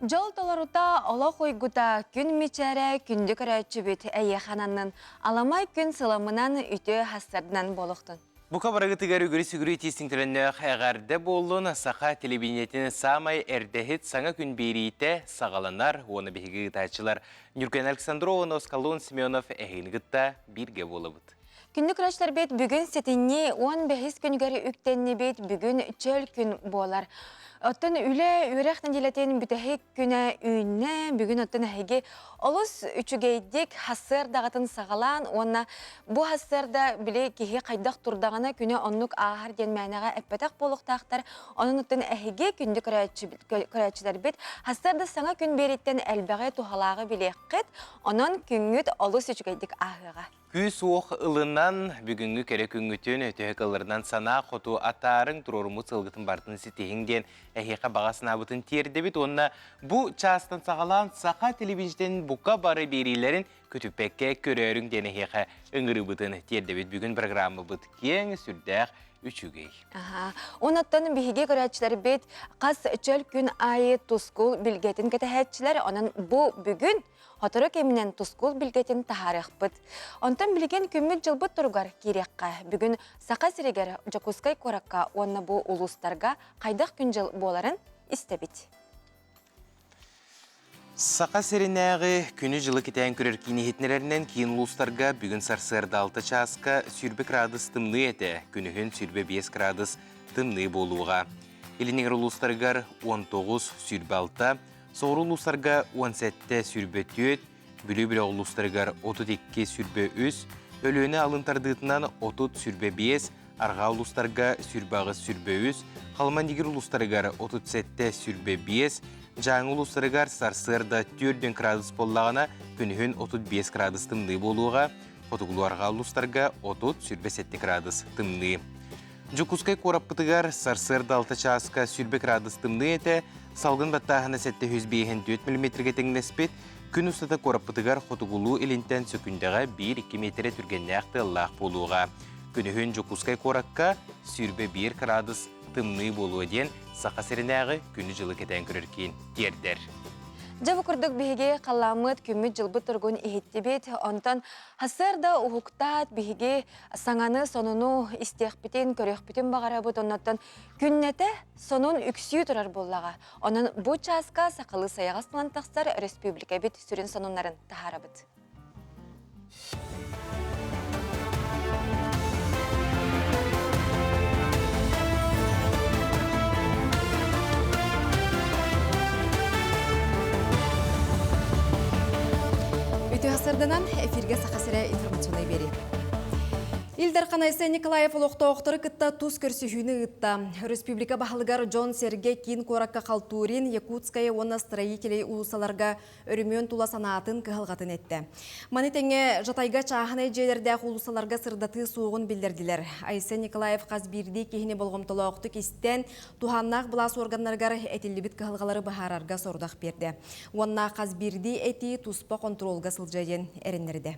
Жол толарута олақ ойгута күн мичәрі күнді көрәтші бүт әйехананның аламай күн сыламынан үті хастардынан болуқтын. Бука барагы тыгар үгірі сүгірі тестің тіліне қайғарды болуын сақа телевидениетін самай әрдәхет саңа күн берейті сағаланар, оны бейгі ғытачылар Нюркен Александровын Оскалон Семенов әйінгітті бірге болыбыд. Күнді күрәчләр бет бүгін сетінне 15 күнгәрі үктенне бет бүгін чөл күн болар. Оттын үлі үрәқтен делетен бүтәхек күні үйінне бүгін оттын әйге олыс үчігейдік хасыр дағатын сағалан, онна бұ хасырда біле кеге қайдақ тұрдағына күні онлық ағар ден мәнеға әппетақ болуқтақтар, оның оттын әйге күнді күрәтшілер бет хасырда саңа күн береттен әлбәғе тухалағы біле қет, онын күнгіт олыс үчігейдік ағыға. Күз оқ ылынан бүгінгі кәрі күнгітін өтіғаларынан сана қоту атарын тұрорымыз ылғытын бартын сетейінден әйеқа бағасына бұтын терді бет. Онына бұ частан сағалан сақа телевизияден бұқа бары берейлерін көтіппәкке көрерің ден әйеқа үңірі бұтын терді бет. Бүгін программы бұт кең сүрдәқ үчігей. Онаттан бейге көрәтшілер бет қас чөл күн айы тұскул білгетін кәтәхәтшілер, онын бұ бүгін Хотыры кемінен тұскул білгетін тахарық бұд. Онтан білген күммет жылбыт тұрғар керекқа. Бүгін сақа сірегер Жакускай қораққа онна бұл ұлыстарға қайдақ күн жыл боларын істебет. Сақа сіренәғі күні жылы кетен көрер кейнехетнелерінен кейін ұлыстарға бүгін сарсырды 6 часқа сүрбе градус тымны еті, күнігін сүрбе 5 градус тымны болуға. Елінегер ұлыстарғар 19 сүрбе 6, Соғыр ұлыстарға 17 сүрбе 4, бүлі-бүлі ұлыстарғар 32 сүрбе 3, өліні алынтардығытынан 30 сүрбе 5, арға ұлыстарға сүрбағы сүрбе 3, қалмандегер ұлыстарғар 37 сүрбе 5, жаңы ұлыстарғар сарсырда 4 градус боллағына күнігін 35 градус тымны болуға, қотығылу арға ұлыстарға 30 сүрбе 7 градус тымны. Жукускай қораппытығар сарсырда 6 часқа сүрбе градус тымны еті, салғын баттағына 704 мм теңнеспет, күн ұстата қораппытығар қотығылу елінтен сөкіндіға 1-2 метре түргенне ақты лақ болуға. Күнігін Жукускай қораққа сүрбе 1 градус тымны болуы ден сақа сірінәғі күні жылы кетен көріркен дердер. Жабы күрдік бейге қаламыд күммет жылбы тұрғын ехеттебет, онтан хасырда ұғықтат бейге саңаны сонуну истеқпетен, көрекпетен бағарабыд, оннаттан күннеті сонун үксүй тұрар боллаға. Онын бұ часқа сақылы саяғасылан тақсар республика бет сүрін сонунларын тахарабыд. Өтіғасырданан эфирге сақасыра информационай бері. Илдар Қанайсы Николаев олықта оқтыры күтті тұз көрсіхүйіні ұтта. Республика бағылығар Джон Серге Кин Коракка Қалтурин, Якутская оны строителей ұлысаларға өрімен тула санатын кығылғатын етті. Манетеңе жатайға чағын әйжелердәқ ұлысаларға сырдаты суығын білдерділер. Айсы Николаев қазбирді кейіне болғымтылы оқты кестен туханнақ бұлас органларғар әтілібіт кығылғалары бағарарға сордақ берді. Онна қазбирді әті тұспа контролға сылжайын әрінлерді.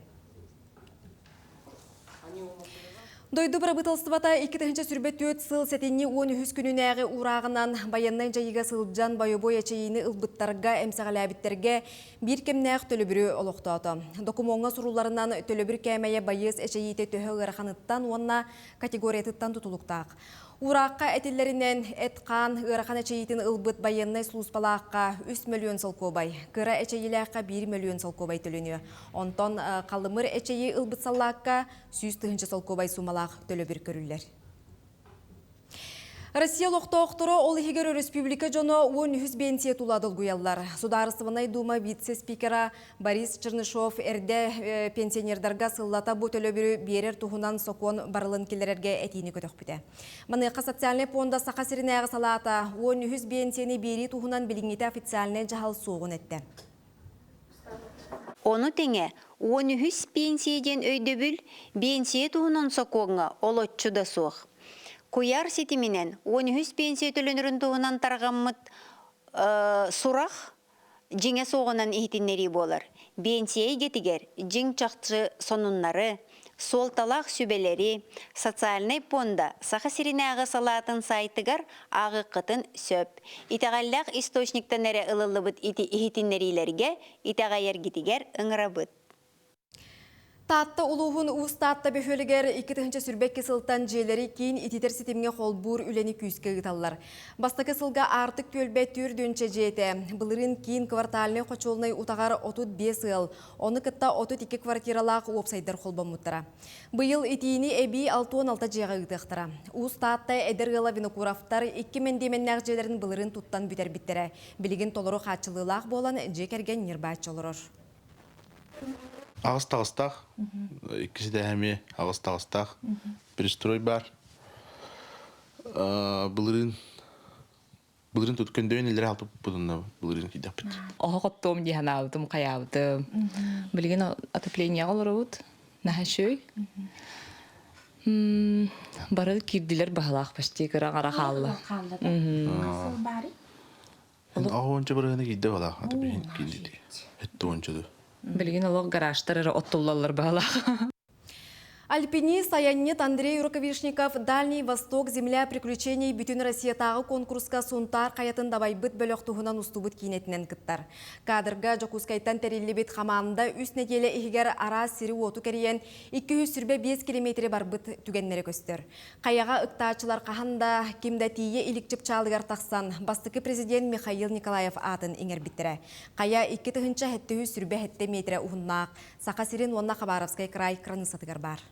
Дойду барабытылстыбата 2-ші сүрбет 4 сыл сәтенне 13 күнін әғі урағынан баяннан жайыға сылджан байобой әчейіні ұлбыттарға әмсағаләбіттерге бір кемнәқ төлібірі олықтауды. Докумонға сұруларынан төлібір кәмәйе байыз әчейіті төхі ғырақаныттан онна категориятыттан тұтылықтақ. Ураққа әтелерінен әтқан ғырақан әчейетін ұлбыт баяннай сұлыспалаққа 3 миллион сылкобай, кыра әчейіләққа 1 миллион сылкобай төліні. Онтон қалымыр әчейі ұлбыт салаққа 100 сылкобай сумалақ төлі бір көрілер. Россия лоқта оқтыры ол егер республика жоны 13 бенсия туладыл гуяллар. Сударысывынай дума вице-спикера Борис Чернышов әрде пенсионердарға сыллата бұ төлі берер тұхынан сокон барылын келерерге әтейіні көтіқ біті. Манықа социальный фонда сақа сірінәғі салата 13 бенсияны бері тұхынан біліңеті официальный жағал соғын әтті. Оны теңе 13 пенсияден өйдөбіл бенсия тұхынан соконға олотчу да соқ. Куяр сетіменен 13 пенсия төлөнірін туғынан тарғаммыт сұрақ жеңе соғынан ехтіннері болар. Пенсия кетігер жең чақты сонунлары, Солталақ сүбелері, социальный понда саха сиринағы салатын сайтыгар ағы қытын сөп. Итағаллақ источниктен әрі ылылыбыт ихитиннерилерге итаға ергитигер ыңырабыт. Татты улуғын ұстатты бөхөлігер 2-ші сүрбек кесілтан желері кейін ититер сетемге қолбур үлені күйіске ғыталар. Бастықы сылға артық көлбе түр дөңче жеті. Бұлырын кейін кварталыны қочолынай ұтағар 35 ыл. Оны кітта 32 квартиралақ уопсайдар қолба мұттыра. Бұйыл итиini әбей 6-16 жеға ғытықтыра. Ұстатты әдірғыла винокурафтар 2 мендемен нәғжелерін бұлырын тұттан бүтер біттірі. Білігін толыру қачылылақ болан жекерген нербайт жолырыр. Ағыз-тағыстақ, ikisi de әме ағыз-тағыстақ, перестрой бар. Бұлырын түткенде өнелері алып бұдында бұлырын кейдеп біт. Оға қоттуым дейін алдым, қаяудым. Білген отопление олар өт, наға шөй. Бары кирділер бағалақ башты қара қалды. Ағы онша бұрығына кейді бағалақ, отопление кейді. Әтті оншады. Білген олық гаражтары оттулалар бағалақ. Альпинист Аяннет Андрей Руковишников «Дальний Восток. Земля приключений» бүтін Россиятағы конкурска сонтар қаятын дабайбыт бөліқтуғынан ұстубыт кейнетінен кіттар. Кадрға Жокускайтан тәрелебет қаманында үст неделі егер ара сирі оту кәріен 205 километрі бар бұт түгеннері көстер. Қаяға ұқтачылар қағанда кемді тие илікчіп чалығар тақсан бастықы президент Михаил Николаев атын еңер біттірі. Қая 2-2 метрі ұғыннақ. Сақа сирен онна Хабаровскай край кранысатығар бар.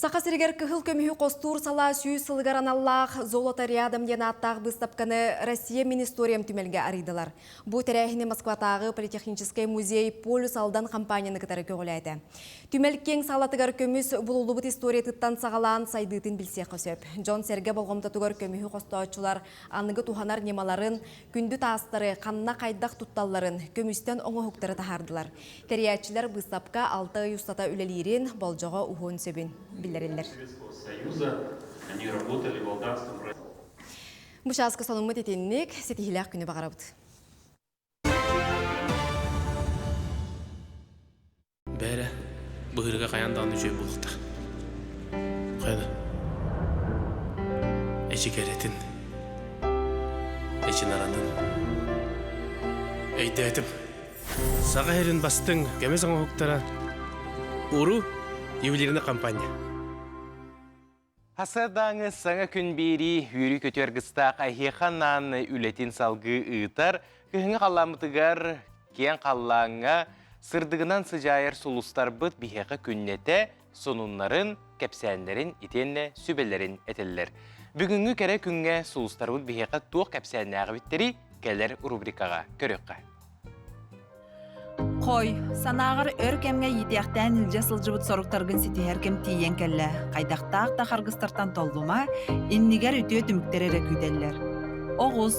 Сақасыргер кығыл көмігі қостур сала сүй сылғаран Аллах золота рядом ден аттақ бұстапқаны Россия министориям түмелге аридылар. Бұ тәрәхіне Москватағы политехнический музей полюс алдан компанияны кітары көгіләді. Түмелкең салатығар көміз бұл ұлыбыт история тұттан сағалан сайдытын білсе қосөп. Джон Серге болғымтатығар көмігі қостаучылар анығы туханар немаларын, күнді тастары, қанына қайдақ тұтталарын, көмістен оңы хуқтары тахардылар. Тәриятчылар бұстапқа 6 юстата үлелерін болжоға ұғын сөбін. Советского Союза, они работали в Молдавском районе. Мұшасқы солымы детеннік сетихилях күні бағарабыд. Бәрі бұғырға қаяндағын жөй болықты. Қайда? Әші кәретін, әші нарадың. Әйді әтім, саға әрін бастың кәмес аңа хоқтара ұру евелеріне компания. Асадаңы саңа күн бері үйрі көтергістақ айханнан үлетін салғы ұйтар, күйіңі қаламытығар кен қаллаңа сырдығынан сыжайыр сұлыстар бұд бейхеқі күннеті сонунларын, кәпсәнлерін, итенне сүбелерін әтелілер. Бүгінгі кәрі күнге сұлыстар бұд бейхеқі туық кәпсәнләғы біттері кәлер рубрикаға көріққа. Қой, санағыр өркемге етеқтен үлже сылжыбыт соруқтарғын сеті әркем тиен кәлі. Қайдақтақ та қарғыстартан толдума, иннигер үтіе түміктерері күйделілер. Оғыз,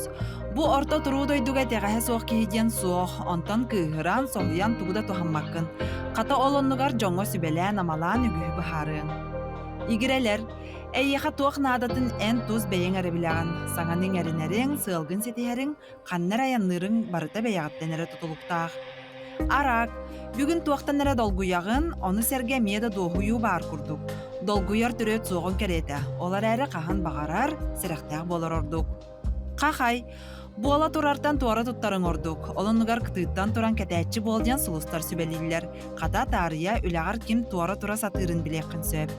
бұ орта тұру дойдуға тәғәе соқ кейден соқ, онтан күйіран соғыян тұғыда тұхаммаққын. Қата олоннығар жоңға сүбелән амалан үгігі бұхарын. Игірелер, әйеға туақ надатын ән тұз бәйен әрібіліған. Саңаның әрінерің, сылғын сетіхерің, қаннар аянлырың барыта бәйағаттен әрі тұтылықтақ. Арак, бүгін туақтан әрі долгуяғын, оны сәрге меді доғыю бар күрдік. Долгуяр түрет соғын кереті, олар әрі қаған бағарар, сіріқтәқ болар ордық. Қақай, буала тұрартан туары тұттарын ордық, олынығар күтіттан тұран кәтәтчі болден сұлыстар сүбелейлер. Қата тария үләғар кім туары тұра сатырын білеқін сөп.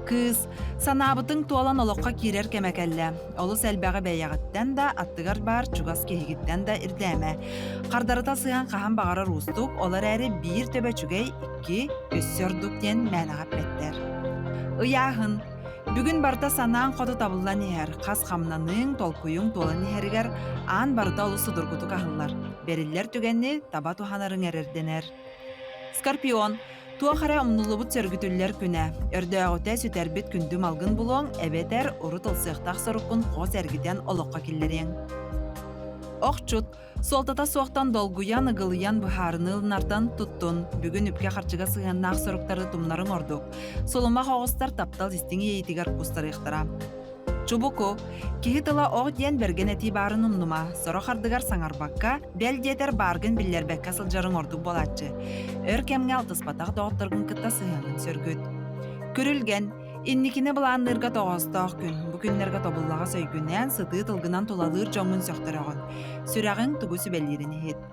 Кыз, санабытың туалан олыққа керер кемекәлі. Олы сәлбәғі бәйяғыттен да, аттығар бар, чугас кехігіттен да үрдәмі. Қардарыта сыған қаған бағарар ұстық, олар әрі бір төбе чүгей 2 өссердіктен мәнағап бәттер. Ұяғын, бүгін барта санаң қоды табылдан ехер, қас қамнаның толкуың толан ехергер, ан барта олы сұдыргұты қағылар. Берілер түгенні таба туханарың әрерденер. Скорпион, туақара ұмнулыбыт сөргітілер күні. Өрдөғіте сүтәрбет күнді малғын бұлуң, әбетер ұры тылсықтақ сұрыққын қос әргіден олыққа келлерен. Оқчут, солтата соқтан долгуян ығылыян бұхарыны ылнартан тұттын, бүгін үпке қарчыға сыған нақ сұрықтарды тұмнарын ордық. Солымақ оғыстар таптал істіңе ейтігер құстар еқтіра. Чубуку, кихи тыла оқ диен берген әти барын умнума, соро хардыгар саңарбакка, бәл диетер баргын биллербекка сылжарын ордук болатчы. Өр кемге алтыспатақ доғыттыргын кытта сыйаңын сөргөт. Көрілген, инникіне бұлан нырға тоғыстақ күн, бүкінлерге тобыллаға сөйгінен сыты тылгынан толалыр жоңын сөқтірағын. Сүрағын тұгысы бәлерін ет.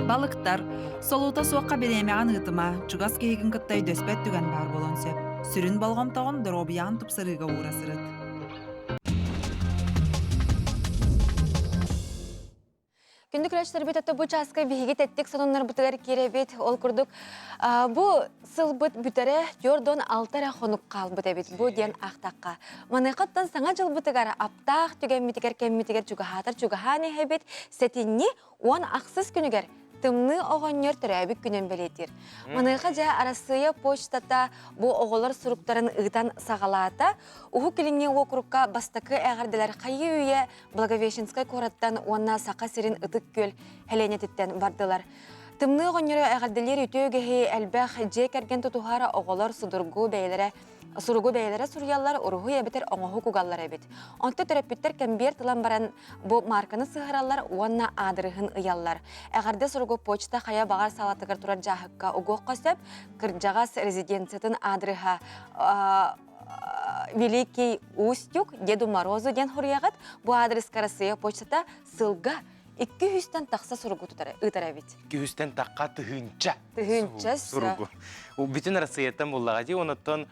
Балықтар, солута суаққа беремеған ұтыма, чугас кейгін кыттай дөспәт түген бар болон сөп. Сүрін болғамтағын дробиян тұпсырыға урасырыд. Күндік күрәштер бет өтті бұ часка бейге тәттік сонынлар бұтығар керебет ол күрдік. Бұ сыл бұт бүтәрі Йордон алтара қонық қал бұт әбет бұ ден ақтаққа. Манайқаттан саңа жыл бұтығар аптақ түген метігер кәмметігер чуғахатыр чуғаханы әбет сәтінне оған ақсыз күнігер тымны оғаннер түрәбік күнен бәлетір. Манайға жа арасыя почтата бұ оғылар сұруқтарын ұйтан сағалата, ұғы келінне округка бастықы әғардылар қайы үйе Благовещенскай кораттан онна сақа сирин ұтық көл әленететтен бардылар. Тымны оғаннері әғардылер үтеугеге әлбәқ же кәрген тұтуғара оғылар Суругу бәйлері сурьялар уруху ебетер оңоху кугаллар эбит. Онты төрөппүттер кембер тылан баран бу марканы сыгыраллар уанна адырыгын ыяллар. Әгәрде суругу почта хая багар салатыгар турар жахыкка угук косып, кырджагас резиденциятын адырыга Великий Устюг, Деду Морозу ден хурьягат, бу адреска Россия почтата сылга 200-тен тақса суругу ытар эбит. 200-тен таққа тыхынча. Тыхынча Суругу. Бүтін Россияттан боллаға де, онаттан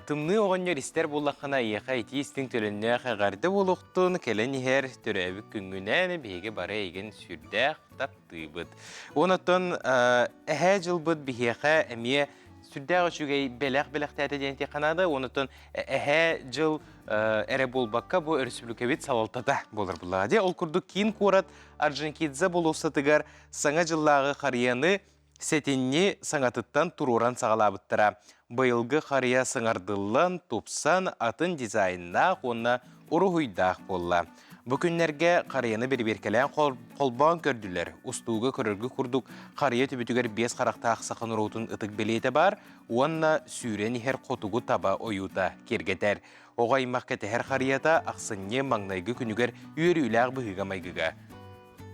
тымны оғаннер істер боллақына еқа етейістің төлінне қағарды болуқтың кәлін ер түрәбік күнгінен бейге бары еген сүрдәқ таптыбыд. Онаттан әхә жыл бұд бейеқа әме сүрдәқ үшігей бәләқ тәті денте қанады, онаттан әхә жыл әрі болбаққа бұл республикавит салалтада болыр бұлаға де. Ол күрді кейін қорат Аржанкидзе болуысатығар саңа жыллағы қарияны сәтенне саңатыттан туруран сағалабыттыра. Байылғы қария сыңардылын, тупсан, атын дизайнына қонна ұрығыйдақ болла. Бүкінлерге қарияны бір-беркелен қолбан көрділер. Устуғы көріргі күрдік қария түбітігер 5 қарақта ақсақын ұрудың ұтық белеті бар, онна сүйрен ехер қотуғы таба ойута кергетер. Оғай маққеті әр қарията ақсынне маңнайғы күнігер үйер-үйләғ бұғыға майғыға.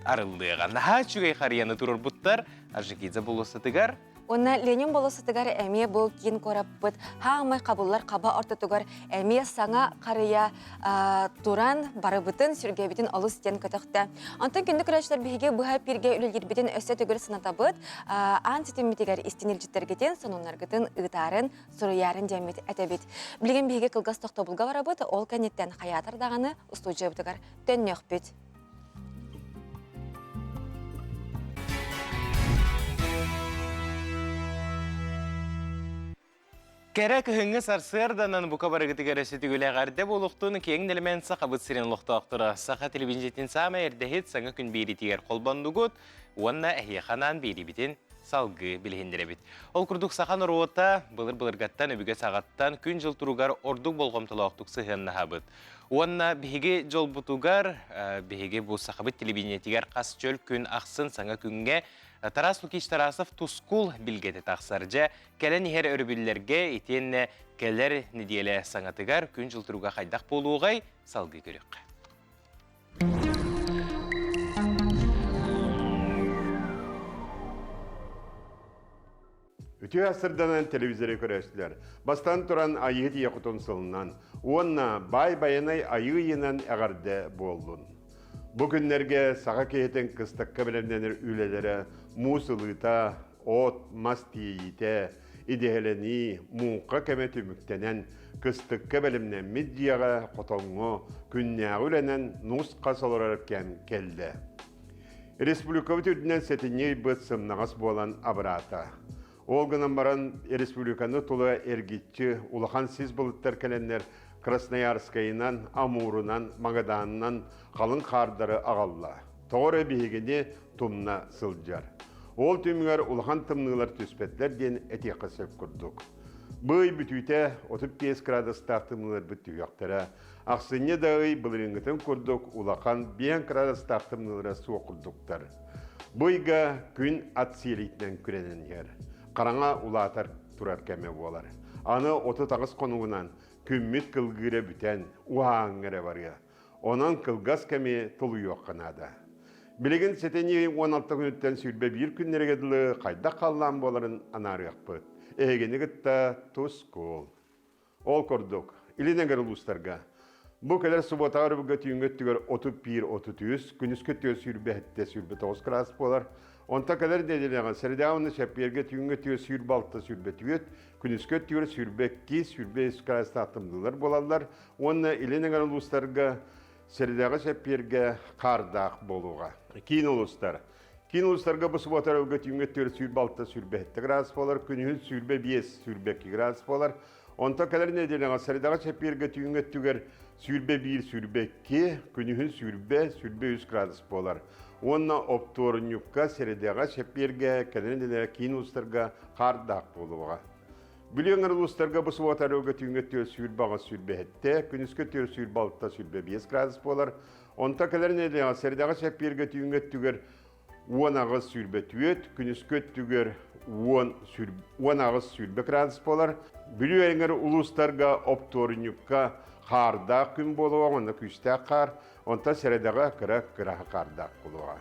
Арылдыға. Наға чүгей қарияны тұрыр бұттар, Аржанкидзе болысатығар. Онна Ленин болысатығар әме бұл кейін көраппыт. Хағымай қабыллар қаба ортатығар әме саңа қария туран барыбытын сүргебетін олыс тен көтіқті. Антын күнді күрәшілер бігі бұға перге үлілгербетін өсі түгір сынатабыт, антитемметігер истенелжітергетін сонунарғытын ұйтарын сұруярын дәмет әтәбет. Білген бігі қылғас тоқтобылға барабыт, ол кәнеттен қаятардағаны ұстуджы бұтығар төннеқ бүт. Кәрі күхіңі сарсырданан бұқа барығытығар өсі түгіләғарды болуқтың кең нәлімен сақа бұт сирен лұқтақтыра. Сақа телевизиятын сама әрдәхет саңа күн бейрі тегер қолбандығыт, онна әхияқанан бейрі бітін салғы білгендері біт. Ол күрдік сақан ұруыта бұлыр-бұлырғаттан өбіге сағаттан күн жыл тұруғар ордық болғымтылауқтық сығынна хабыт. Онна бейге жол бұтуғар, бейге бұл сақа бұт телевизиятығар қас жөл күн ақсын саңа күнге Тарас Лукич Тарасов тускул билгеті тақсаржа, кәлін ехер өрбілерге етенне кәлер неделі саңатығар күн жылтыруға қайдақ болуғай салғы көрек. Үті асырданан телевизоре көрәшілер. Бастан тұран айығы тие құтын сылынан, онна бай-байынай айығы енен әғарды болдың. Бүгінлерге саға кейтен қыстыққа білімденер үйлелері мусылыта, от, мастиейте, идеғелені, мұңқа кәметі мүктенен қыстыққа білімнен медияға қотоңы күннәғы үленен нұс қасылырар кән келді. Республикавы түрдінен сәтіне бұд сымнағас болан абырата. Олғынан баран республиканы тұлы әргетчі улахан сіз бұлыттар кәленлер Красноярскайынан, Амурынан, Магаданынан қалың қардары ағалла. Тоғыры бейгене тұмна сылжар. Ол түмігер улахан тымнылар түспетлер ден әтеқі сөп күрдік. Бұй бүтүйте 35 градустақ тымнылар бүттігіқтері. Ақсыне дағый бұлырыңғытын күрдік улахан 5 градустақ тымнылары суы күрдіктар. Бұйға күн ат селейтінен күренен ер. Қараңа улатар тұрар кәме болар. Аны 30 қонуынан күммит кылгыра бүтән, уаңыра барга. Онан кылгас кәме тұлы yoqqanada. Білеген сетені 16 күніттен сүрбе бір күннерегеділі қайда қаллан боларын анарық бұд. Эгені гітта тұс кол. Ол көрдік. Илинегер ұлыстарға. Бұл кәлер сұботағыр бұға түйінгеттігер 31-33, күніс көттігер сүрбе әтте сүрбе 9 градус болар. Онта кәлер деделеген сәрдеуіні шәпперге түйінгеттігер сүрбе 6 сүрбе түйет, күніс көттігер сүрбе 2 сүрбе 3 градус тақтымдылар болалар. Оны илинегер ұлыстарға сәрдеуі шәпперге қардақ болуға. Кейін ұлыстар. Кейін ұлыстарға бұл сұботағыр бұға түйінгеттігер сүрбе 6 сүрбе 7 градус болар, күнігін сүрбе 5 сүрбе 2 градус болар. Онта кәлер неделеген сәрдеуі шәпперге түйінгеттігер сүрбе 1, сүрбе 2, күнігін сүрбе 3 градус болар. Онна опторынюкка середеға шәпперге кәлерінде кейін ұлыстарға қардақ болуға. Бүлеңір ұлыстарға бұсы отарыға түйінгеттер сүрбаға сүрбе әтті, күнізкеттер сүрбе 6, сүрбе 5 градус болар. Онта кәлерінде середеға шәпперге түйінгеттер 10 ағыз сүрбе 2, күнізкеттер 10 ағыз сүрбе градус болар. Бүлеңір ұлыстарға опторынюкка қарда күн болуға, онда күшті қар, онда сәредеға кіра қарда болуға.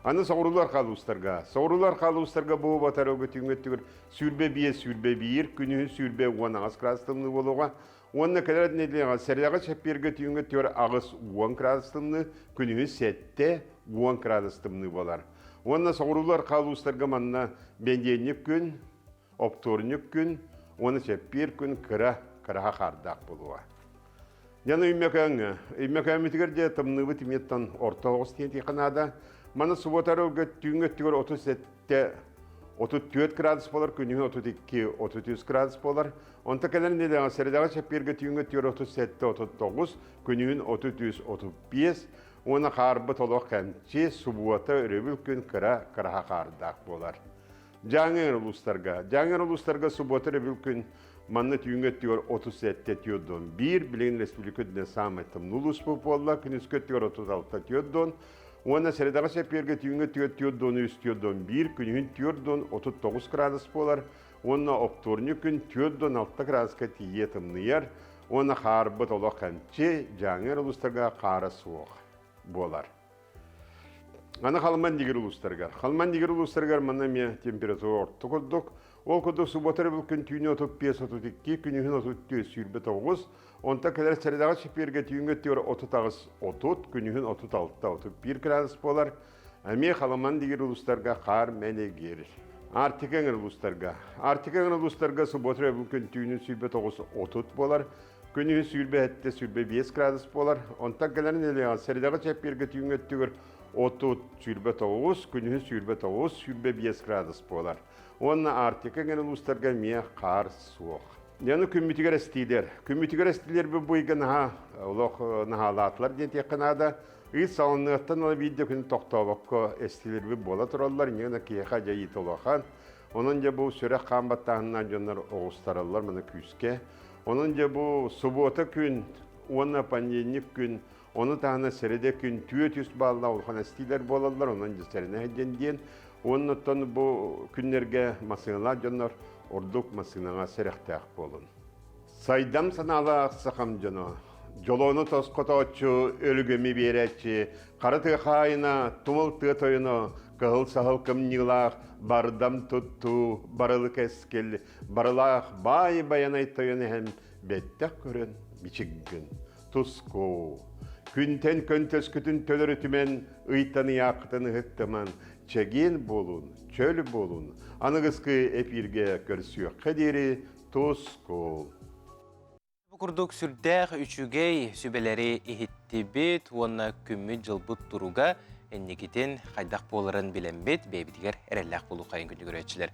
Аны сауырулар қалуыстарға. Сауырулар қалуыстарға бұл батарауға түйінгеттігір сүрбе 5, сүрбе 1, күні сүрбе 10 ағыз градустымны болуға. Онда кәлерді неделеға сәрдеға шәпперге түйінгеттігір ағыз 10 градустымны, күні 7-10 градустымны болар. Онда сауырулар қалуыстарға манна бенденік күн, опторнік күн, оны шәппер күн кіра қардақ болуға. Яны үмекәмітігерде тымнығы тіметтен орта оғыстен тейқанада. Маны сұботарығы түйінгеттігер 37-34 градус болар, күнігін 32-33 градус болар. Онта кәлерінде де сәрдеға шәпперге түйінгеттігер 37-39, күнігін 33-35. Оны қарбы толық кәмче сұбота өребіл күн кіра қардақ болар. Жаңыр ұлыстарға сұбота өребіл күн манны түйінгеттігер 37-1, білеген республикөдіне самайтым нулус болла, күнізкеттігер 36-1, оны сәрдеға шәпперге түйінгеттігер 3-1, күнігін 39 градус болар, оны опторны күн 4-6 градусқа тиетімнияр, оны қарбы толық қанче жаңыр ұлыстарға қары суық болар. Аны қалман дегер ұлыстарға манна ме температура орты күрдік. Ол күрдік сұботары бұл күн түйіне 35-32, күнігін 34 сүрбе 9, онта кәлер сәрдеға шәпперге түйінгеттігер 30-30, күнігін 36-31 градус болар. Әме қаламан дегер ұлыстарға қар мәнегер. Артикәңір ұлыстарға сұботары бұл күн түйіне сүрбе 9-30 болар, күнігін сүрбе 7-5 градус болар. Онта кәлерін сәрдеға шәпперге түйінгеттігер 30 сүрбе 9, күнігін сүрбе 9, сүрбе 5 градус болар. Онна артикәңір ұлыстарға ме қар суық. Яны күммітігер әстейлер. Күммітігер әстейлер бұл бұйғы нағалатылар ден текінада. Үйт салынықтан алы видео күні тоқтауыққа әстейлер бұл бола тұралар. Нені кейқа жайы толуған. Onun da bu süre kambattağından canlar oğuztararlar bana küske. Onun da bu subota gün, ona panyenik gün, onu tane seride gün tüyet üst bağlı olhan estiler bolarlar. Onun da serine hedden diyen. Ondan bu günlerge masinalar canlar orduk masinana serektek bolun. Saydam sanala sakam cana. Jolonu toskototçu, ölgümü beretçi, karıtı hayına, tumultı toyunu, kığıl sahıl kımnilak, bardam tuttu, barılık eskel, barılak, bay bayanay toyunu hem bettek görün, biçik gün, tusko. Күнтен көнтөс күтін төлөр үтімен, ұйтаны яқытыны ғыттыман, чәген болун, чөл болун, анығызқы эпирге көрсүйі қадері тосқол. Күрдік сүрдәқ үшігей сүбелері ихиттебет, онна күмі жылбыт тұруға, әннекетен қайдақ боларын біленбет, бәйбітігер әрәлләқ болу қайын күнді көрәтшілер.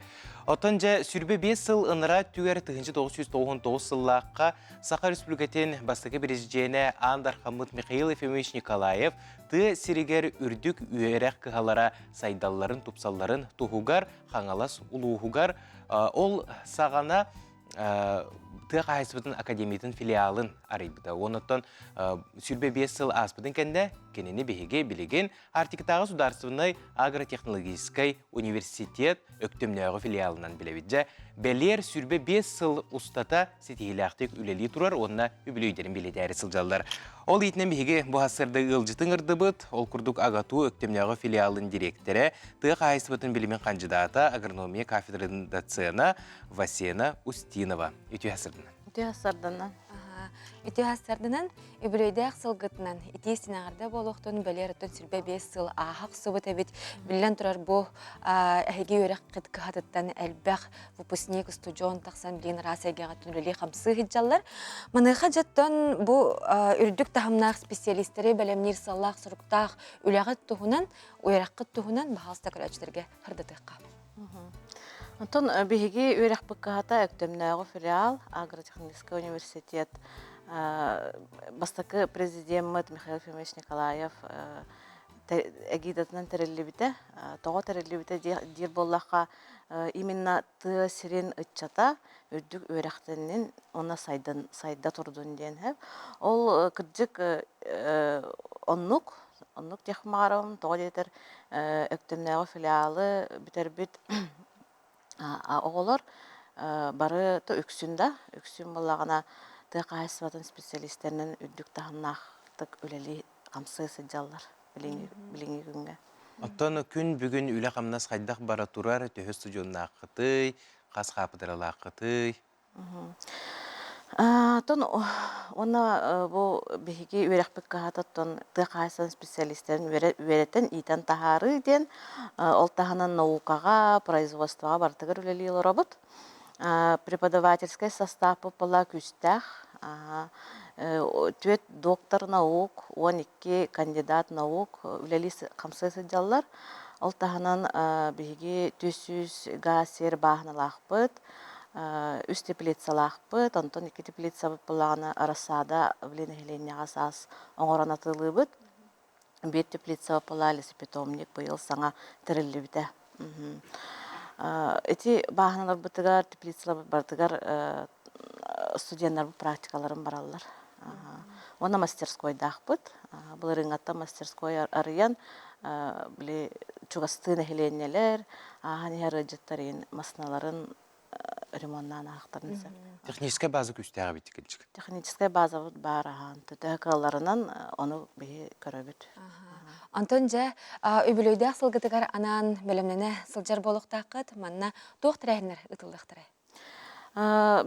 Отынжа сүрбе 5 сыл ыныра түгер 1999 сыллаққа Саха Республикатын бастығы президиені Андар Хамыт Михаил Ефимович Николаев ты сиригер үрдік үйерек кығалара сайдалларын, тупсалларын тұхугар, қаңалас ұлуғугар, ол сағана тыа қайсыбытын академиятын филиалын арайбыта. Онуттан сүрбе 5 сыл аспытын кенде кенені беге билеген Артиктағы сударственной агротехнологической университет өктөмнәғы филиалынан билебидже. Бәлер сүрбе 5 сыл устата сетихилақтық үлели турар, онына үбілейдерін билетәрі сылжалар. Ол етінен беге bu hasırda ылжытын ырдыбыт, ол күрдік ағату өктөмнәғы филиалын директоры, тыа қайсыбытын билимен кандидата агрономия кафедрының доцена Васена Устинова. Үті hasırдынан. Үті хастардынан үбілейдәк сылғытынан ити синағарда болуқтың бәлер өттін сүрбе 5 сыл ағақ сұбыт әбет білен тұрар бұл әйге өрек қытқы хатыттан әлбәқ выпускник студион тақсан білен расайгеға түнрелі қамсы хиджалар. Маныға жаттан бұл үрдік тағымнақ специалистері бәлемнер саллақ сұрықтақ үләғіт тұғынан, ойраққыт тұғынан бағалыста көрәчтерге қырдытыққа. Антон биһиги үрэх быккаата өктөмнөгө филиал агротехнический университет бастакы президент Михаил Ефимович Николаев эгидатынан терелибите того терелибите дир боллака именно ты сирен ыччата үрдүк үрехтенин она сайда турдун ден хеп ол кырдык оннук техмарым того детер өктөмнөгө филиалы битербит оғылар бары үксін болағына тықайсыбатын специалистерінің үддік тағынақтық өлелі қамсы сыджалар біліңі күнге. Оттан күн бүгін үлі қамнас қайдақ бара тұрар, төхі студионна аққытай, қас қапыдыралы аққытай. Тон оны бұл бігіге өрекпік қағататтан тықайсан специалистерін өреттен итан тахары ден ол тағынан наукаға, производствоға бартығыр үлелі робот. Преподавательский составы пола күстәқ, төт доктор наук, 12 кандидат наук үлелі қамсы сыдалар. Ол тағынан бігіге төсіз ғасер бағынылақ бұд. Үс теплицалах быт, Антон iki теплица бұлағына арасада вленегеленияға сас оңыран атылы бұд. Бет теплица бұла лесі питомник бұйыл саңа тірілі біті. Эти бағыналар бұтығар, теплицалар бардығар студенттар бұл практикаларын баралар. Оны мастерской дақ бұд. Бұл рыңатта мастерской арыян чуғасты негеленелер, ағанияр жеттарин масыналарын ремонтнан ақтарынызы. Техническая база күстәғы бітті келчік? Техническая база бар аған. Төтәкаларынан оны бейі көрөбіт. Антон жа, өбілөйдәк сылғытығар анан бөлімнені сылжар болуқтақыт, манна тоқтырайыныр ұтылдықтырай?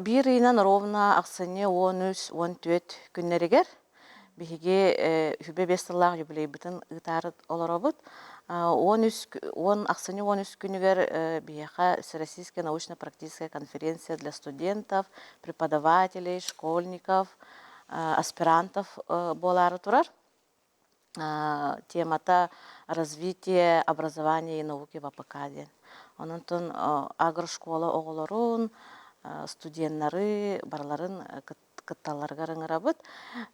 Бір үйінен ровна ақсыне 13-14 күннерігер. Бейге хүбе бестіллақ юбілей бүтін ұтары олар обыд. 13 күнігер бияха Всероссийская научно-практическая конференция для студентов, преподавателей, школьников, аспирантов болары турар. Темата развитие образования и науки в АПК. Онын агрошкола оғыларын, студенттары барларын кытталарга рыңырабыт.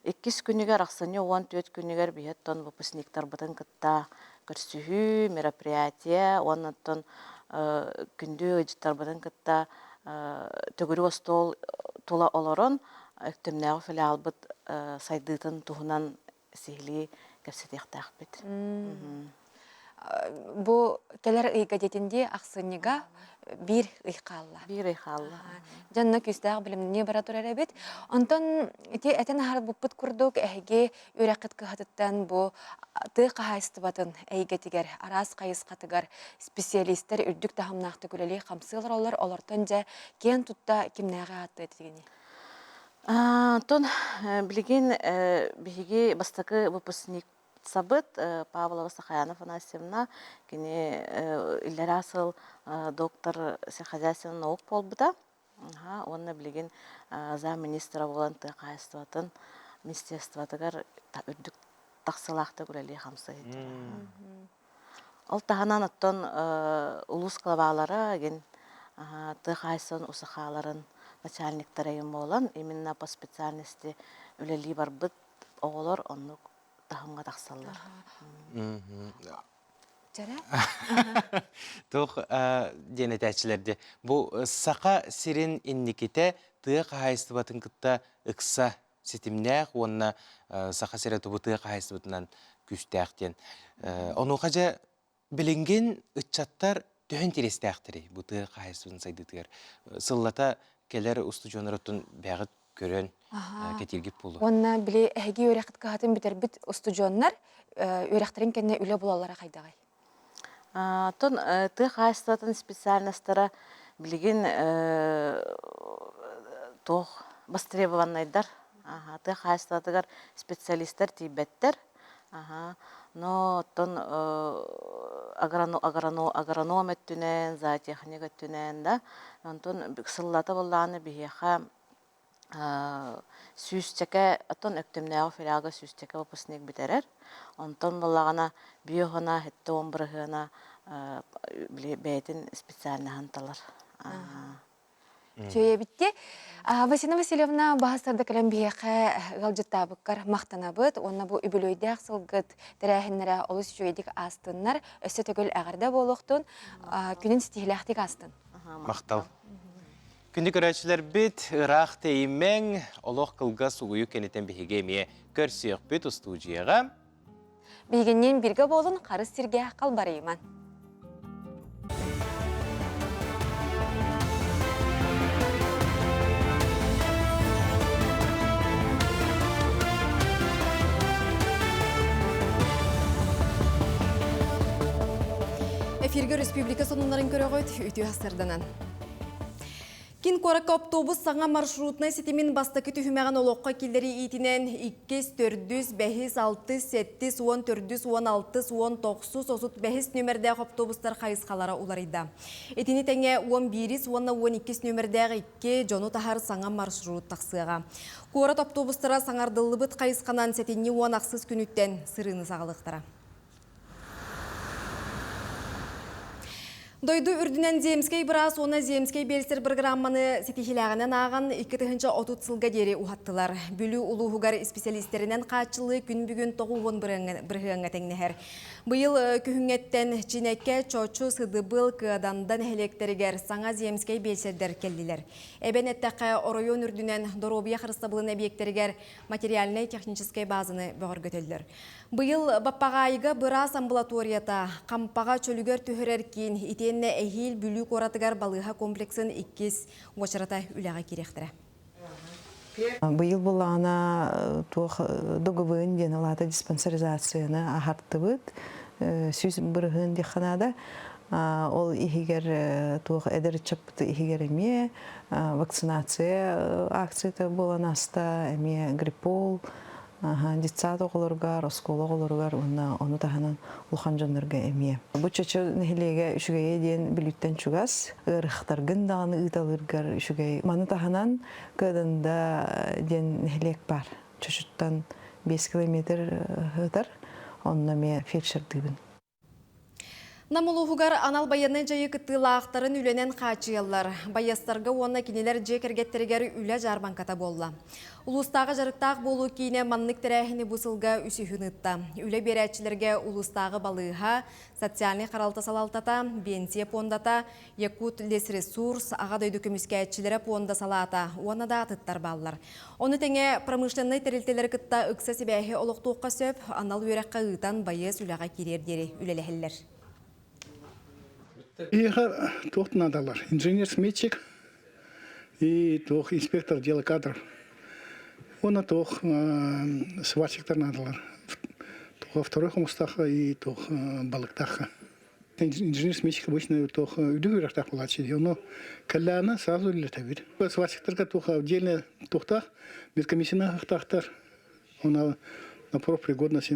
2 күнігер ақсыне 14 күнігер бейеттон выпускниктар бұтын кытта көрсүхүү мероприятие, оннан күндү ыжыттар бұтын кытта төгірі остол тула олорон өктөмнәғы филиал бұт сайдытын туғынан сихли кәпсетектақ бит. Бұл келер ұйғадетінде ақсыныға bir ыйқалла. Bir ыйқалла. Жанна күстәғ біліміне бара тұрар әбет. Онтан әтен ағар бұппыт күрдік әйге өрәқіт қығатыттан бұл тұқ қағайсты батын әйге тегер, арас қайыз қатығар специалистер үрдік тағымнақты көлелі қамсылар олартан жа кен тұтта кімнәға атты әтігені? Тон білген бігі бастақы выпускник Сабыт Павлова Сахаянов Анасьевна, кене иллер асыл доктор сельскохозяйственных наук болбыта. Онна билеген замминистра болан тыqайыстыбатын министерствотыгар үрдүк тақсылақты көрелі қамсы еді. Ол тағанан оттон улус клавалары ген тыqайсын усақаларын начальниктары ем болан, именно по специальности үлелі бар бұд оғылар оннук тахымға тақсалар. Жара? Тух денетәчилерде. Бу сака сирин инниките тыа кахайстыбатын кытта ыкса сетимнәк, онна сака сире тубу тыа кахайстыбытынан күстәктен. Оны кажа билинген ытчаттар төхөн терестәктери бу тыа кахайстыбын сайдытыр. Сыллата келер устужоноротун бәгыт көрөн кетиргип болу. Онна биле әги өрәкт кахатын битер бит устужоннар өрәктерин кенне үле булалара кайдагай. Тон ты хайстатын специальностьтара билген тох востребованныйдар. Ты хайстатыгар специалисттер тибеттер. Но тон агроном өттүнен, зоотехник өттүнен да. Тон сыллата болланы бихеха сүйістеке, тон өктімнәғы филиага сүйістеке выпускник битерер. Онтон боллағана биохана, хетті онбырығына бәйтін специальный ханталар. Түйе бітте. Васина Васильевна бағыстарды кілем бейеқі ғалжыттабыққар мақтанабыд. Онна бұл үбілөйдәқ сылғыт тәрәхінлері олыс жүйедік астынлар. Өсі түгіл әғірді болуқтың күнін стихиләқтік астын. Мақтал. Күнді көрәтшілер біт, ұрақ теймен, олық қылға суғыю кенетен бігеге ме көрсек біт ұстуғыға. Бейгеннен бірге болын қарыз сірге қалбарайман. Эфирге республика сонунларын көрөгөт үтү астырданан. Кин коракка автобус саңа маршрутна сетимин бастакы түхүмәгән олоққа келдері итинен 2-4-5-6-7-10-4-16-19 нөмірдәғ автобустар қайысқалара уларыйда. Этини тәңе 11-12 нөмірдәғ 2 жону тахар саңа маршрут тақсыға. Корат автобустара саңардылы бұт қайысқанан сетини 10 ақсыз күніттен сырыны сағылықтара. Дойду үрдінен земскей біраз, оны земскей белсер программаны сетихилағынан аған 2-30 сылға дері ұхаттылар. Бүлі ұлығығар специалистерінен қачылы күн бүгін тоғуын бірғыңа тәңнехер. Бұйыл күхіңеттен чинекке чочу сыдыбыл кыадандан әлектерігер саңа земскей белсердер келділер. Әбен әттәққа оройон үрдінен доробия қырыстабылын әбиектерігер материальный технической базыны бұғыр көтелдір. Бұйыл баппағайға біраз амбулаторията, қампаға чөлігер түхірер кейін итенне әйіл бүлі коратыгар балыға комплексін 2 очарата үліға керектірі. Бұйыл бұлағына доғывын ден алады диспансеризацияны ағарттыбыд. Сөз бұрығын деканада. Ол ихигер әдір чапты ихигер әме вакцинация акцияты болан аста, әме гриппол, детсат оғылырғар, оскол оғылырғар, оны тағынан ұлған жонларға әме. Бұл чөчі нәхілеге үшігейе ден біліттен чугас, ұрықтарғын дағаны ұйталырғар үшігей. Маны тағынан көдінде ден нәхілек бар. Чөчіттен 5 километр ғыдар, онына ме фельдшердігін. Намылуғығар анал баянын жайы кыттылақтарын үленен қачыялар. Баястарға онына кенелер жекергеттерігер үлі жарбанката болла. Улустағы жарықтақ болу кейіне маннық тәрәхіні бұсылға үсіхін ұтта. Үлі берәтшілерге улустағы балыға, социальный қаралта салалтата, бенсия пондата, якут лес ресурс, аға дойды көміскәтшілері понда салата, оны да атыттар баллар. Оны тәңе промышленный тәрілтелер кытта ұқса себәхе олықтуққа сөп, анал өрәққа ұйтан байыз үліға керердері үлеләхілер. Иха тох надалар. Инженер-сметчик и тох инспектор дела кадров. Он тох сварщиктар надалар. Тох второй хомустаха и тох балыктаха. Инженер-сметчик обычно тох удивирахтах плачет. Но каляна сразу летавит. Сварщиктарка тох отдельно тохтах, медкомиссионных тахтар. Он на профпригодность.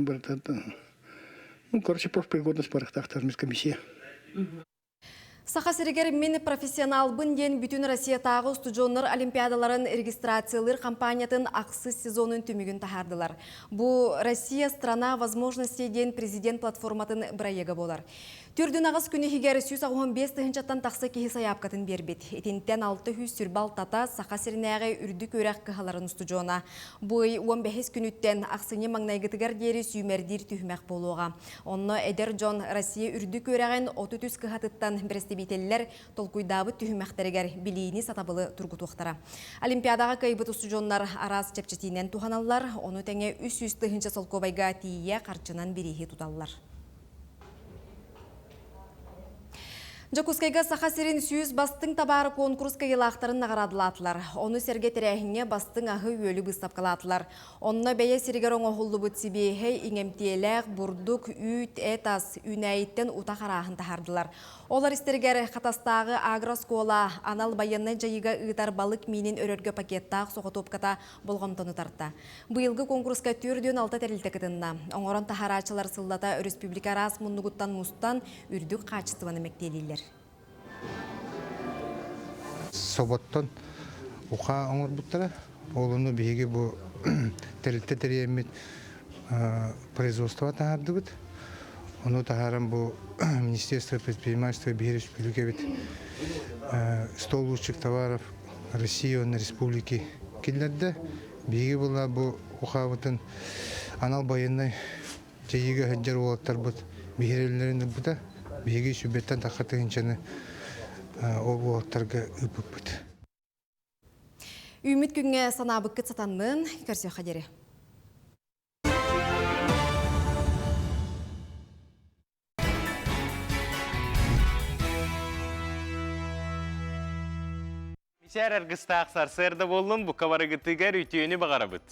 Ну, короче, профпригодность парахтахтар медкомиссия. Сақасыргер мен профессионал бұнден бүтін Россия тағы студионлар олимпиадаларын регистрациялыр компаниятын ақсыз сезонын түмігін тахардылар. Бұл Россия страна возможностей ден президент платформатын бірайеға болар. Түрдін ағыз күні хигер 115 тыхынчаттан тақсы кехі саяпкатын бербет. Етінттен 600 сүрбал тата сақа сірінәғі үрді көрәк қығаларын ұсты жона. Бұй 15 күніттен ақсыне маңнайгытыгар дері сүймердер түймәк болуға. Онны әдер жон Россия үрді көрәғін 30 қығатыттан бірестебетелілер толкуйдабы түймәқтерігер білейіні сатабылы тұргутуқтара. Олимпиадаға кайбыт ұсты жонлар арас чепчетінен туханалар, оны тәңе 300 тыхынча солковайға тие қарчынан береге туталылар. Жокускайга сахасирин сүйіз бастың табары конкурс кайылақтарын нағарадылатылар. Оны серге терәхіңе бастың ағы өлі бұстапқалатылар. Онына бәйе сиргер оңы холлы бұт сибейхей иңемтиеләқ, бұрдық, үйт, этас, үнәйттен ұта қарағын тахардылар. Олар істергер қатастағы агроскола анал байынны жайыға ұйтар балық мейнен өрерге пакеттақ соғытопката болғамтыны тартта. Бұйылғы конкурска түрден алта тәрілтекітінна. Оңыран тахарачылар сылдата республика рас мұннығыттан мұстан үрдік қачыстываны мектелейлер. Соботтон уқа оңыр бұттара, олыны бейге бұл тәрілті тәрейемет производство тағарды бұд. Оны тағарам бұл Министерство предпринимательства и республики бит 100 лучших товаров России на республике келдерді. Бейге бұла бұл уқа бұтын анал байынай жайыға хаджар олаттар бұд бейгерелерін бұда. Бейге шүбеттен тақатығыншаны ол олаттарға үпіп бұд. Үміт күнге санабық күт сатанның көрсе қадері. Мисер әргістақ сарсырды болын бұқа барығытығар үтіені бағара бұд.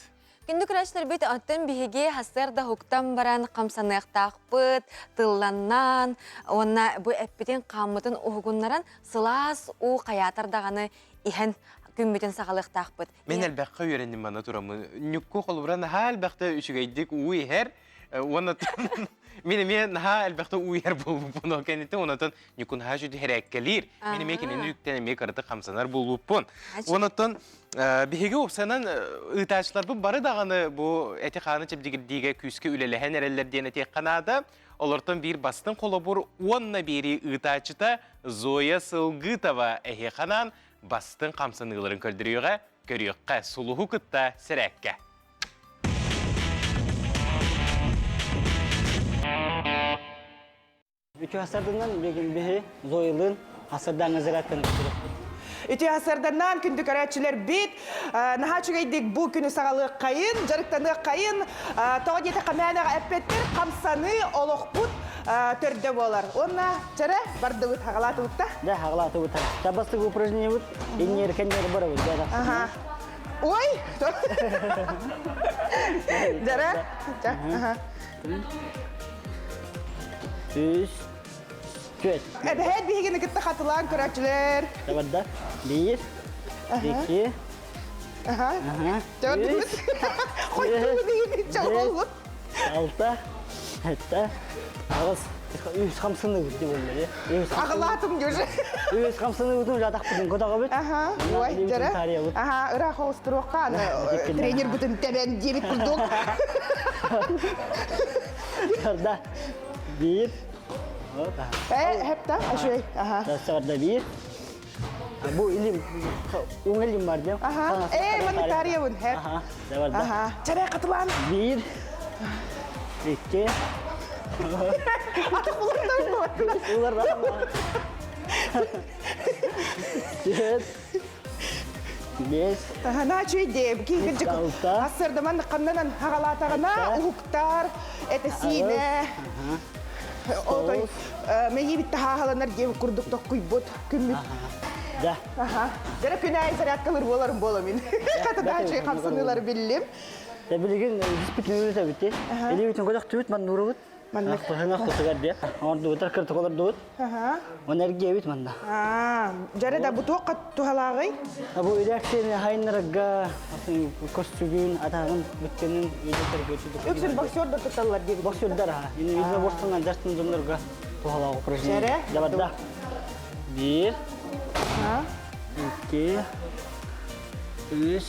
Күнді күрәштер бет аттан бігеге хастарда хуктан баран қамсанықтақ бұд, тылланнан, онна бұ әппетен қамытын ұғынларан сылас ұ қаятардағаны ихен күмбетін сағалықтақ бұд. Мен әлбәққа үйрендім мана тұрамын. Нүкку қолыбыран әлбәқті үшігейдік ұй әр, мен әлбәқті ұй әр болып бұн өкенетті, онатын нүккін жүді әрәккелер. Мен екенен үктен әме қарыты қамсанар болып бұн. Онатын бігеге опсанан ұйташылар бұл бары дағаны бұл әте қаны чепдегірдегі күскі үлеліген әрелерден әте қанады. Олардың бір бастың қолы бұр онына бері ұйтачыта Зоя Сылғытова әхе қанан бастың қамсанығыларын көрдіріуға көріққа сұлығы күтті сірәкке. Үті асырдыңнан бегі Зойлын асырдан ғызыраттың күтірі. Үті асырданнан күнді көрәтшілер бет, наға чүгейдік бұл күні сағалы қайын, жарықтаны қайын, тоғы деті қамәнеға әппеттер қамсаны олық бұд түрді болар. Онна жәрі барды бұд хағалаты бұдта? Да, хағалаты бұд. Жабастық упражнение бұд, енер кәндері бұры бұд. Ой! Жәрі? Үш, көт. Әбәйт бейгені күтті қатылан көрәтшілер. Табадда. Bir, iki, dördümüz. Koyduğumuz iyi çok oldu. Altı, hatta, ağız. Üç kamsını gitti bunları. Ağlatım gözü. Üç kamsını gitti, jadak budun kodağı bit. Vay jara. Irak oluşturuqan trener bütün temen debit bulduk. Orada bir. Hep de aşağı. Orada bir. Bu ilim, ilim var diyor. Ben tarihe bun hep. Cara katılan. Bir, iki. Atık bulurlar mı? Bulurlar ama. Dört, beş. Ne çöydü? Kıyıcık. Asırda ben kandan hagalatağına uhuktar, etesine. Otoy, meyi bitti hahalanlar gibi kurduk da kuybut, kümmüt. Da. Jara künay zarat kalır bolarım bolamin. Katı daha şey kapsanıları billim. Ya bilgin dispitini öyle bitti. Eli bütün kodak tüyüt man nuru bit. Man ne? Nak tutar dia. Orang tu terker tu kolar dut. Energi bit man da. Jara da butuh kat tu halagay. Abu reaksinya hain raga, kostübün atakan bitkenin video tergolcu. Yoksun boksör da tutarlar gibi. Boksör darah. Ini video boksörnya justin jumlah raga. Tu halag operasi. Jara. Dapat dah. Bir. İki, üç,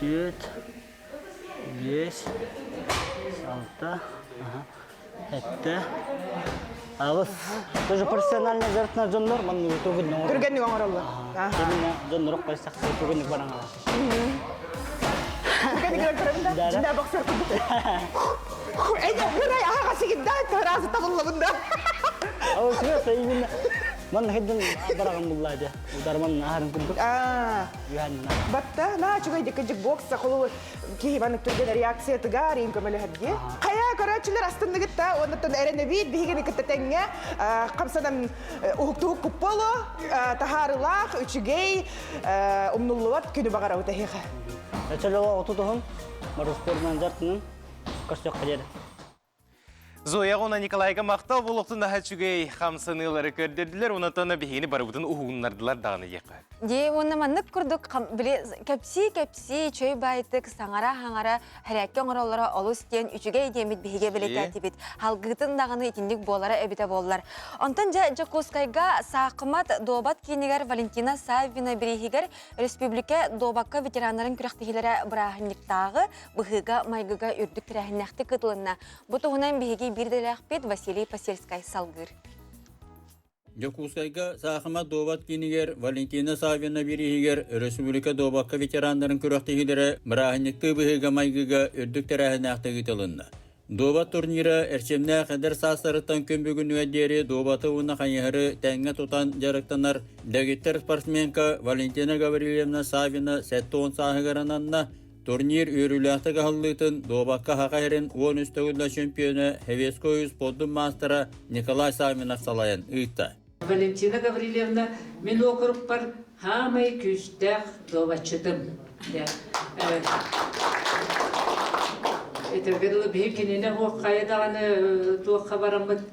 dört, beş, altı, hatta Ağız. Тоже профессиональный жарытна жонлор, мен түгіннің орын. Түргеннің оңырылы. Кеміне жонлорық қойсақ, түгіннің баран ала. Түргеннің көрімді? Жында бақсыр күнді. Әйде, бұрай ағаға сегінде разы табылы бұнда. Ау, сөз, именно. Мен хедден бараған бұллайды. Ударман ағарын күндік. Батта, на чугай декажик бокса қолы кейбаны түрген реакция тыгар ең көмілі хәдге. Қая көрәтшілер астындығытта, онытын әрені бейт, бейгені күттетенге, қамсадан ұхықтығы күпполу, тахарылақ, үчігей, ұмнулуат күні бағара өте хеға. Әчеліға отутығын, марыспорынан жартының көстек қадері. Зоя ғона Николайға мақтау болуқтың да хәтшігей қамсанылары көрдерділер, онатаны бейгені барыбытын ұғынлардылар дағыны еқі. Де, оны маннық күрдік, кәпси, чөй байтық, саңара-хаңара, әрәкке оңыралары олы стен, үчіге едемет бейге білет әтебет. Халғытын дағыны етіндік болары әбіті болылар. Онтан Жакускайға сақымат добат кейінігер Валентина Савина бірейгер республика добаққа ветеранларын күрәқтігілері бірағынлықтағы бұғыға майгыға үрдік тірәхінәқті қытылына. Бұтығынан бейге бірділәқпет Василий Посельскай салғыр. Жакускайга сахама добат кинигер Валентина Савина биригер республика добакка ветеранларын көрөктөгүлөрө бирахыныкты быгыга майгыга үрдүк терахынакты гытылынна. Добат турнира эрчемне кадер сасырыттан көмбөгүн өдери добаты уна кайыры тәңге тутан жарыктанар дагиттер спортсменка Валентина Гаврилевна Савина сеттон сахыгарананна турнир үрүләхтә галлытын добакка хакайрын 10 үстөгүлдө чемпионы Хевескоюс поддум мастера Николай Савинов салайын ыйтта. Валентина Гаврилевна, мен окуруп бар, хамай күстәк добачыдым. Этергерлы бейкенене қайдағаны туаққа барамыд,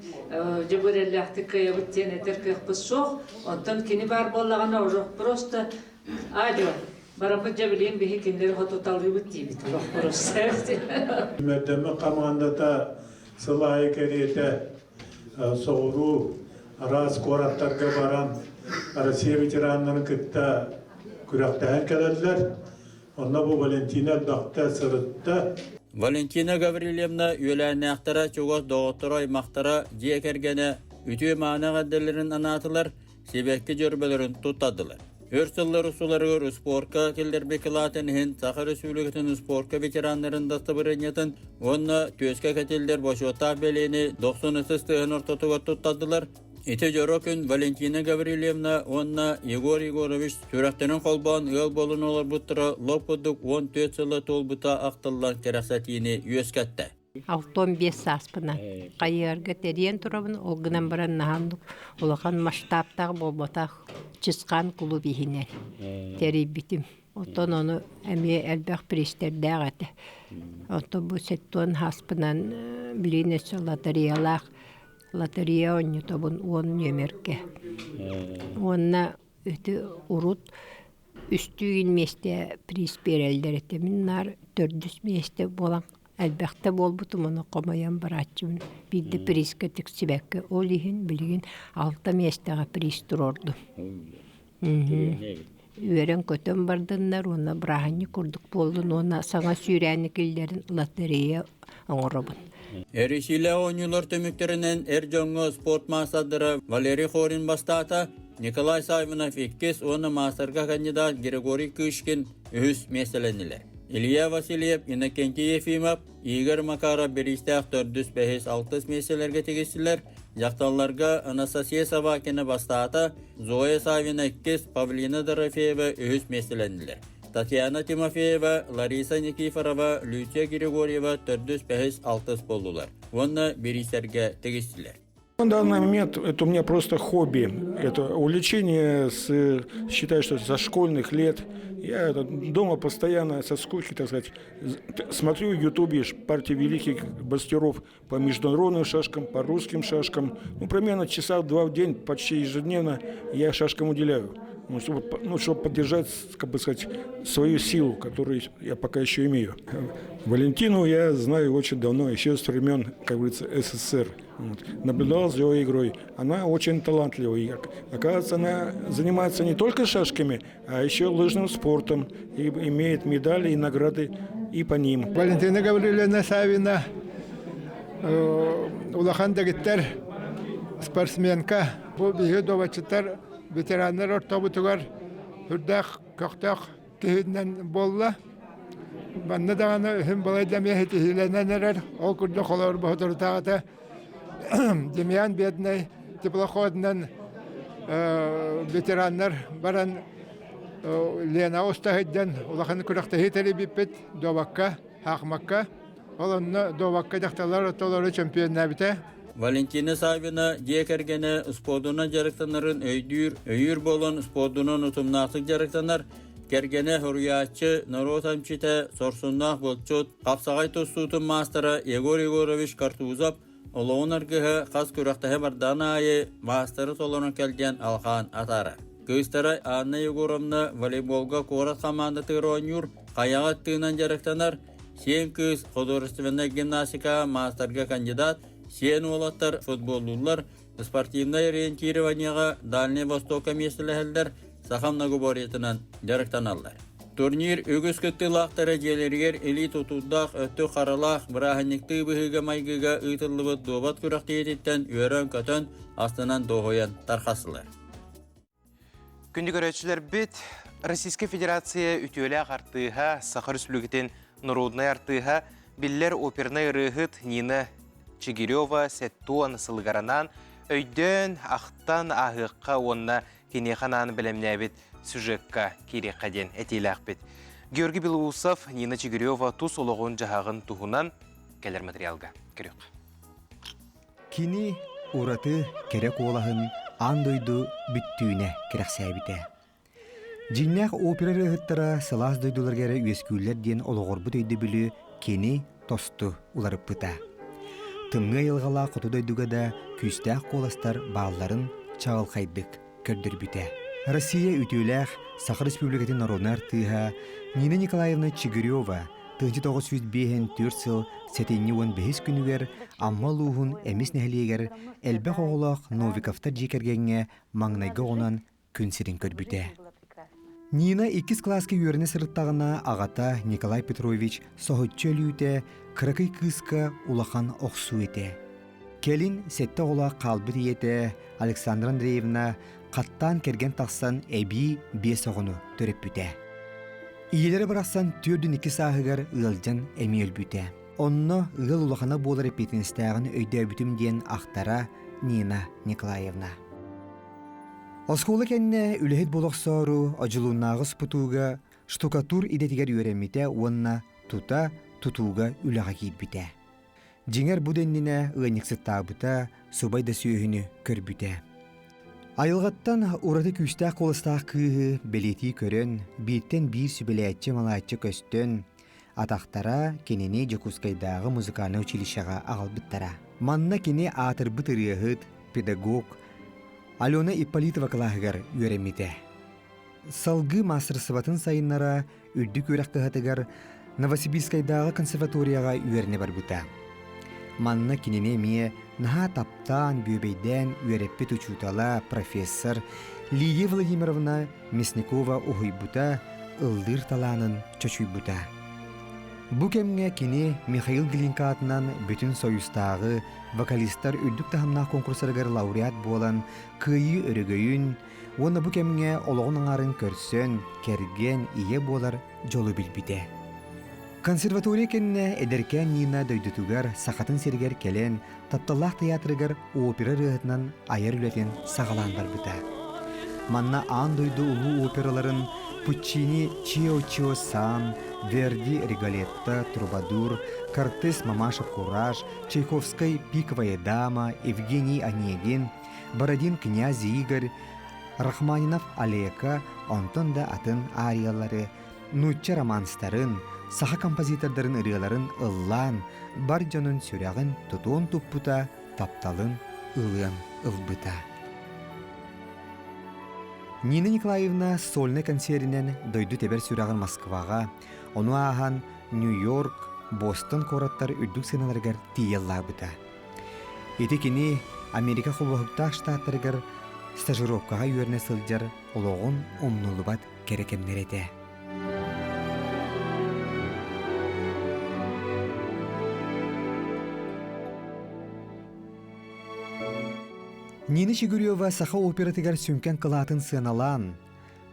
жебірелләқті кайабыттен әтеркек біз соқ, онтан кені бар болағаны жоқ, просто адио. Барамыд жебілен бейкенлері хотуталғы бұттейбіт, жоқ, просто. Мәдәмі қамғандата сылайы кәреті соғыру, Раз қораттарға баран Россия ветеранларын кітті күрәқтәйін кәләділер. Онна бұл Валентина дақта сырытта. Валентина Гаврилевна үйләні ақтара чоғыз доғыттыра аймақтара жиекергені үтіе мағына ғадделерін анатылар, себекке жөрбелерін тұттадылар. Өрсіллер ұсулары спортқа келдербекі латынығын Сақыр Республикатын спортқа ветеранларын дастыбырынетін, онна төске кәтелдер бошуаттақ белені 90 стығын ортотуға тұттадылар. Ите жорокын Валентина Гаврилевна онна Егор Егорович сүрәқтенің қолбан ел болын олар бұттыра лопыдық 14 сылы толбыта ақтылан керақсатиіне өскәтті. 65 саспына. Қайырға терен тұрабын, олғынан баран нағандық, олақан масштабтағы болбатақ чысқан клуб ехінер. Тері бітім. Отон оны әме әлбәқ престерді ағаты. Ото бұл сеттон хаспынан білінесі лотерея онны тобын 10 нөмерке. Онна өті урут үстігін месте приз берелдер етемін. Нар 400 месте болан әлбәқті болбытым оны қомаян баратчымын. Бидді призге тіксібәкке ол ехін білген 6 местеға приз тұрорды. Өрен көтен бардындар, оны бірағаны күрдік болдың, оны саңа сүйрәні келдерін лотерея оңырабын. Эрисиле ойнылар төміктерінен Эрджонго спорт масадыры Валерий Хорин бастата, Николай Савинов 2, оны мастарға кандидат Григорий Кышкин үз меселенілер. Илья Васильев, Иннокентий Ефимов, Игорь Макаров берістәқ 405-6 меселерге тегесілер, жақталларға Анастасия Савакина бастата, Зоя Савина 2, Павлина Дорофеева үз меселенілер. Татьяна Тимофеева, Лариса Никифорова, Люция Григорьева 405-6 болдылар. Онна беристерге тегестілер. На данный момент это у меня просто хобби. Это увлечение, считаю, что со школьных лет. Я дома постоянно со скуки, так сказать, смотрю в Ютубе партии великих мастеров по международным шашкам, по русским шашкам. Примерно часа 2 в день, почти ежедневно я шашкам уделяю. Чтобы поддержать, как бы сказать, свою силу, которую я пока еще имею. Валентину я знаю очень давно, еще с времен, как говорится, СССР. Наблюдал за ее игрой. Она очень талантливая. Оказывается, она занимается не только шашками, а еще лыжным спортом. И имеет медали и награды и по ним. Валентина Гаврилевна Савина, улахан дагиттер, спортсменка. Бұл биһи довачытар ветерандар ортобутугар үрдәк көктөк киһиннен болла. Банна даганы һәм балай дәмәһе тиһиленнәр ол күрдә холор баһадыр тагата. Демьян бедный теплоходнан ветераннар баран Лена Остахидден улахан күрәктәһи телебипет довакка хакмакка олонны довакка дакталар толары чемпионна бите. Валентина Савина декергене спордуна жарыктанарын өйдүр болон спордунун утумнактык жарыктанар кергене хурьячы наротамчите сорсуннах болчут капсагай тостутун мастера Егор Егорович Картузов олоонаргыһы хас күрәктәһе бардана айы мастері толона келген алхан атары. Көйстәрі Анна Егоровна волейболга корат команда тыгыронюр каягат тыынан жарыктанар, сен көз художественная гимнастика мастерга кандидат, сен олаттар футболлулар, спортивное ориентированияга Дальний Востока местеләһелдер сахам нагубориятынан жарыктаналар. Турнир өгіз көттілақтары желергер элит утуддақ өтті қаралақ бірахынникті бұхыға майгыға ұйтылыбыт добат күріқті ететтен өрен көтін астынан доғоян тарқасылар. Күнді көрәтшілер бет, Российская Федерация үтөлі ақтыға Сахар Республикатын Народной артыға биллер оперный рыгыт Нина Чигирева сәтту анысылғаранан өйден ақтан ағыққа онна кенехананы білімнәбет сюжетка керек қаден әтейлі ақпет. Георгий Белоусов, Нина Чигирева тус олығын жағағын туғынан кәлер материалға көрек. Кини ураты керек олағын андойду бүттүйіне керек сәбіте. Жиннақ опера рыгыттара сылас дойдуларгары үйескүлер ден олығыр бұт өйді білі кені тосту уларып бұта. Тымғы елғала құты дойдугада күстәқ қоластар бағыларын чағыл қайдық көрдір бүте. Россия үтөләх Сахар Республикатын Народный артыға Нина Николаевна Чигирева 1905-4 сыл сәтенне 15 күнігер аммалуғын әмес нәхілегер әлбәқ оғылақ Новиковтар жекергенге маңнайға онан күнсерін көрбіте. Нина 2 класски үйеріне сырыттағына ағата Николай Петрович соғытчы өліуте қырықый кызка улахан оқсу ете. Келін сәтті оғылақ қалбыр ете Александра Андреевна қаттан керген тақсан әбі бес оғыны төріп бүте. Иелері барақсан 4-2 сағығар ұлжан әмі өлбүте. Онны ұл улақана болар епетіністәғін өйді өбітім ден ақтара Нина Николаевна. Осколы кәнне үліхет болақсару ажылуынағы спутуға штукатур идетігер үйеремете онна тута тутуға үліға кейт біте. Жеңер бұденніне ұғынықсы табыта субайда сүйіні көрбіте. Айылғаттан ураты күстәк қолыстақ күйі белеті көрін, биттен бір сүбелетчі малайчы көстін, атақтара кенене Жакускайдағы музыканы училищаға ағалбыттара. Манна кене атыр бұтырығыт, педагог, Алена Ипполитова қалағығар үйеремете. Салғы мастер сыватын сайыннара үрді көрек қығатығар Новосибирскайдағы консерваторияға үйеріне бар бұта. Манна кенене мие наха таптан бүйбейден үйереппет учутала профессор Лидия Владимировна Мясникова ухуйбута ылдыр таланын чочуйбута. Бу кемге кене Михаил Глинка атынан бүтін союстағы вокалистар үрдік тахамнақ конкурсарығар лауреат болан күйі өрігөйін, оны бу кемге олығын аңарын көрсен, керген ие болар жолы білбіде. Консерватория кенне эдеркен Нина дөйдүтүгер сақатын сергер келен тапталлах театрыгар опера рыгытынан айыр үлетен сағаландар бұта. Манна ан дойду улу операларын Пуччини Чио Сан, Верди Риголетта, Трубадур, Кортес Мамаша Кураж, Чайковская Пиковая дама, Евгений Онегин, Бородин Князь Игорь, Рахманинов Олега, Антон да атын ариялары, Нучча романстарын, саха композитордарын ырыаларын ыллан, бар жонын сүрягын тутуын туппута, тапталын ылын ылбыта. Нина Николаевна сольный концертінен дойду тебер сүрягын Москваға, оны ахан Нью-Йорк, Бостон кораттар үрдік сеналаргар тиелла бұта. Етекені Америка құлбақта штаттаргар стажировкаға үйеріне сылжар олығын омнулыбат керекемдер ете. Нина Чигурьева саха оператыгар сүнкен кылатын сыналан.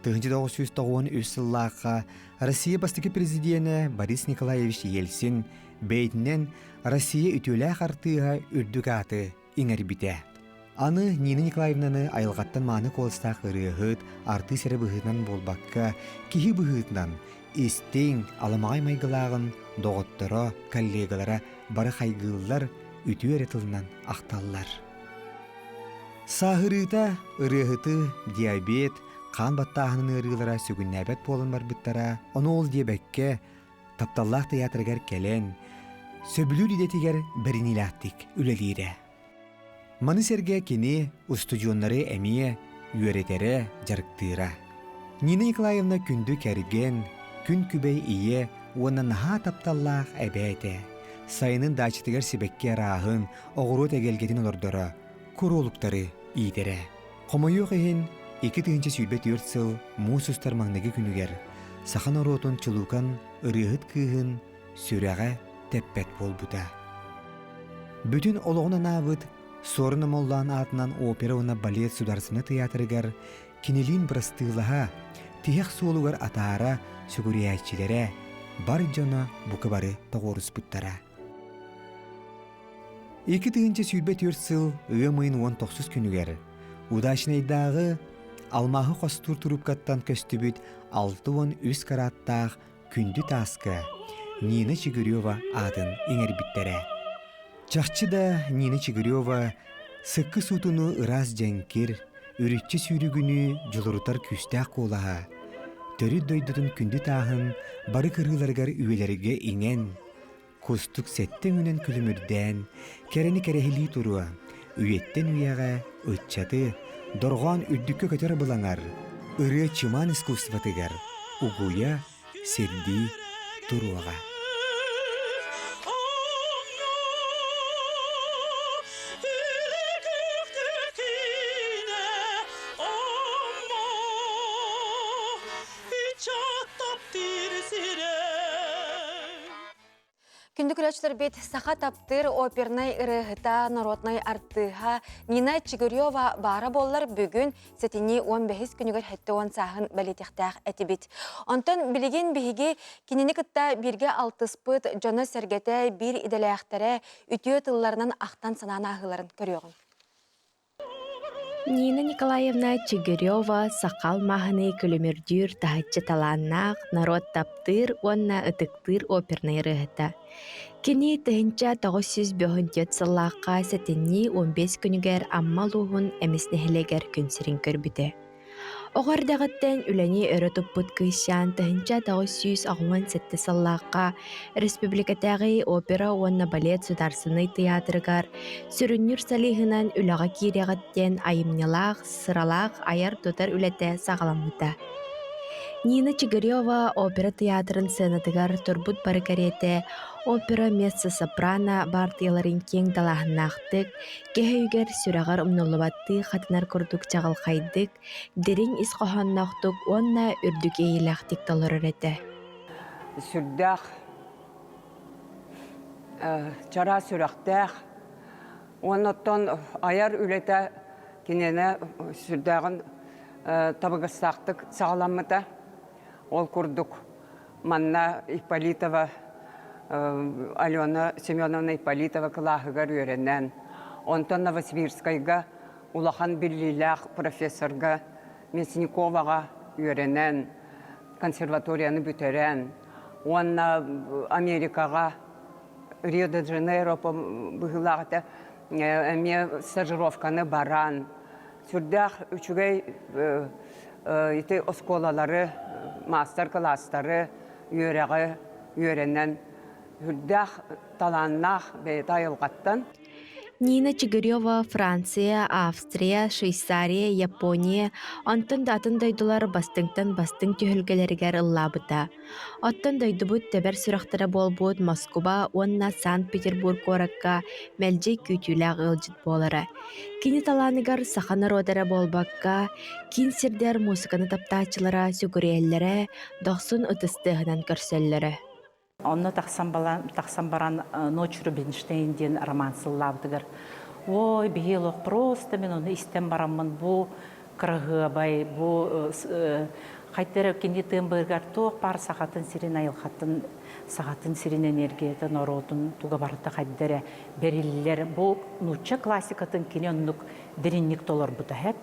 1993 сыллаққа Россия бастығы президенті Борис Николаевич Ельцин бейтінен Россия үтіләқ артыға үрдік аты еңер біте. Аны Нина Николаевнаны айылғаттан маны қолыстақ ұрығыт арты сәрі бұғытынан болбаққа кихи бұғытынан істен аламағай майғылағын доғыттыра коллегалара бары қайғылар үті өретілінен ақталылар. Сағырыта ұрығыты, диабет, қан баттағының ұрығылара сүгін нәбәт болын бар бұттара, оны ол дебәкке тапталлақ театргар кәлен, сөбілу дедетігер бірін илаттик үлелері. Маны серге кені устудионнары әмие, үйеретері жарықтыра. Нина Николаевна күнді кәрген, күн күбей ие, оны наға тапталлақ әбәйті. Сайының дачытығар себекке рағын, оғыру тәгелгетін олырдыра, көролуктары иедері. Қомайық ең 2024 сыл мұсыстар маңнығы күнігер, сақан оротын чылуқан ұрығыт күйін сүрәға тәппәт бол бұда. Бүтін олығына набыд, сорына моллан атынан опера оны балет сударсыны театрыгар, кинелин бірастығылаға, тияқ суолугар атаара сүгүрияйчилere, бар жона бұқы бары тоғырыс бұттара. 2024 сыл ұйымын 19 күнігер, удашынайдағы алмағы қостур тұрупкаттан көстібіт 6-3 караттақ күнді тасқы Нина Чигурьева адын еңер біттері. Чақчы да Нина Чигурьева сыққы сутыны ыраз жәңкер, үрітчі сүйрігіні жылырытар күстәқ қолаға. Төрі дөйдітін күнді тағын бары кырғыларғар үйелерге еңен. Костық сәттен үнен күлімірден, кәрені кәрехілі тұруа, үйеттен үйеға өтчаты, дорған үддікке көтер бұлаңар, ұры чыман искусстватығар, ұғуя серді тұруаға. Күнді күрәчлер бет сақа таптыр опернай ырығыта народнай артыға Нина Чигурьева бары боллар бүгін сәтіне 15 күнігер хәтті 10 сағын бәлетіқтәқ әті бет. Онтан білеген бігі кенені күтті бірге 6 спыт жоны сәргеті бір иделәқтері үтіе тылларынан ақтан сананы ағыларын көріғын. Нина Николаевна Чигурьева сақал мағыны күлімірдір тағытчы таланнақ народ таптыр, онна ұтықтыр опернай ырығыта. Кені тыхынча 904 сыллаққа сәтінні 15 күнігер аммалуғын әміснехілегер күнсірін көрбіді. Оғардағыттен үләне өрі тұппыт күйсян тыхынча 967 сыллаққа республикатағы опера онна балет сударсыны театрыгар сүріннүр салихынан үліға кирегіттен айымнелақ, сыралақ, аяр тұтар үләті сағаламыда. Нина Чигурьева опера театрын сынатыгар турбут бары карете опера меццо-сопрано бартияларын кең далахыннақтык, кехүйгер сүрағар умнулубатты хатынар күрдік чағылқайдык, дерин исқоханнақтык, онна үрдік ейлақтык талырыр еті. Сүрдәқ, чара сүрәқтәқ, оныттан аяр үлеті кенені сүрдәғын табығыстақтык сағаламыда. Ол күрдік манна Ипполитова, Алена Семеновна Ипполитова кылағығар өренен. Онтан Новосибирскайға улахан Биллилях профессорға Мясниковаға өренен, консерваторияны бүтерен. Онна Америкаға Рио-де-Жанейро бұғылағыда әме стажировканы баран. Сүрдәқ үчігей осколалары, мастер-класстары үйеренен үрдәқ таланнақ бәйті айылғаттан. Нина Чигурьева Франция, Австрия, Швейцария, Япония, онтын датын дойдулар бастыңтан бастың түйілгелергер ыллабыта. Оттан дойдубут тәбәр сүрақтара болбуд Москва, онна Санкт-Петербург оракка мәлжей күйтүләг ылжыт болары. Кини таланыгар сахана родара болбакка, кин сирдер музыканы таптачылара, сүгүрелләре, доқсын ытыстығынан көрселлері. Онны тақсан баран Ночь Рубинштейнден романсыллабдығыр. ой, бейелок просто мен оны истен барамын, бұл кырығы бай, бұл қайтары кенде тымбыргар тоқ бар сағатын сирен айылқатын, сағатын сирен энергиятын оротын туға барыта қайдары берілілер. Бұл нуча классикатын кене оннық деріннік толар бұта хәп.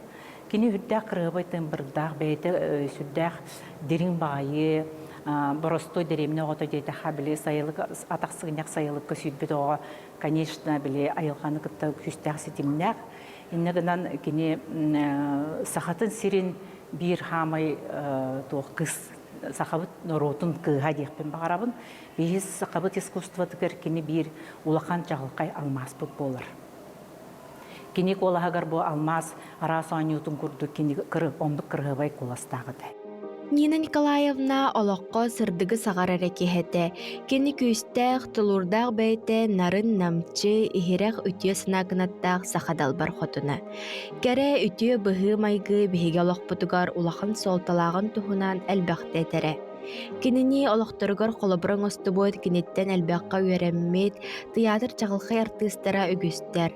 Кене үрдәк кырығы бай тымбырдақ бәйті сүрдәк дерін бағайы, боростой деремне оғыта дейті қабілі сайылық, атақсығынақ сайылық көсүйдбет оға, конечно, біле айылғаны күтті күстәқ сетімнәқ. Иннегінен кене сағатын сирен bir hamay kız sakabıt norotun kıha diyekpin bağırabın. Biz sakabıt iskustva tıkırkini bir ulakan çağılkay almaz bu bolar. Kini kolağagar bu almaz arası anyutun kurdu kini omduk kırgıbay kolastağıdı. Нина Николаевна олоққа сырдығы сағар әрекеті. Кені көстәқ, тұлырдақ бәйті нарын намчы, ихирәқ үтіе сынағынаттақ сақадал бар қотына. Кәрі үтіе бұғы майғы бігі олоқ бұтығар улақын солталағын тұхынан әлбәқті әтәрі. Кенені олоқтырығар қолыбырың осты бойд кенеттен әлбәққа үйәрәммет, театр чағылқай артыстара үгістер.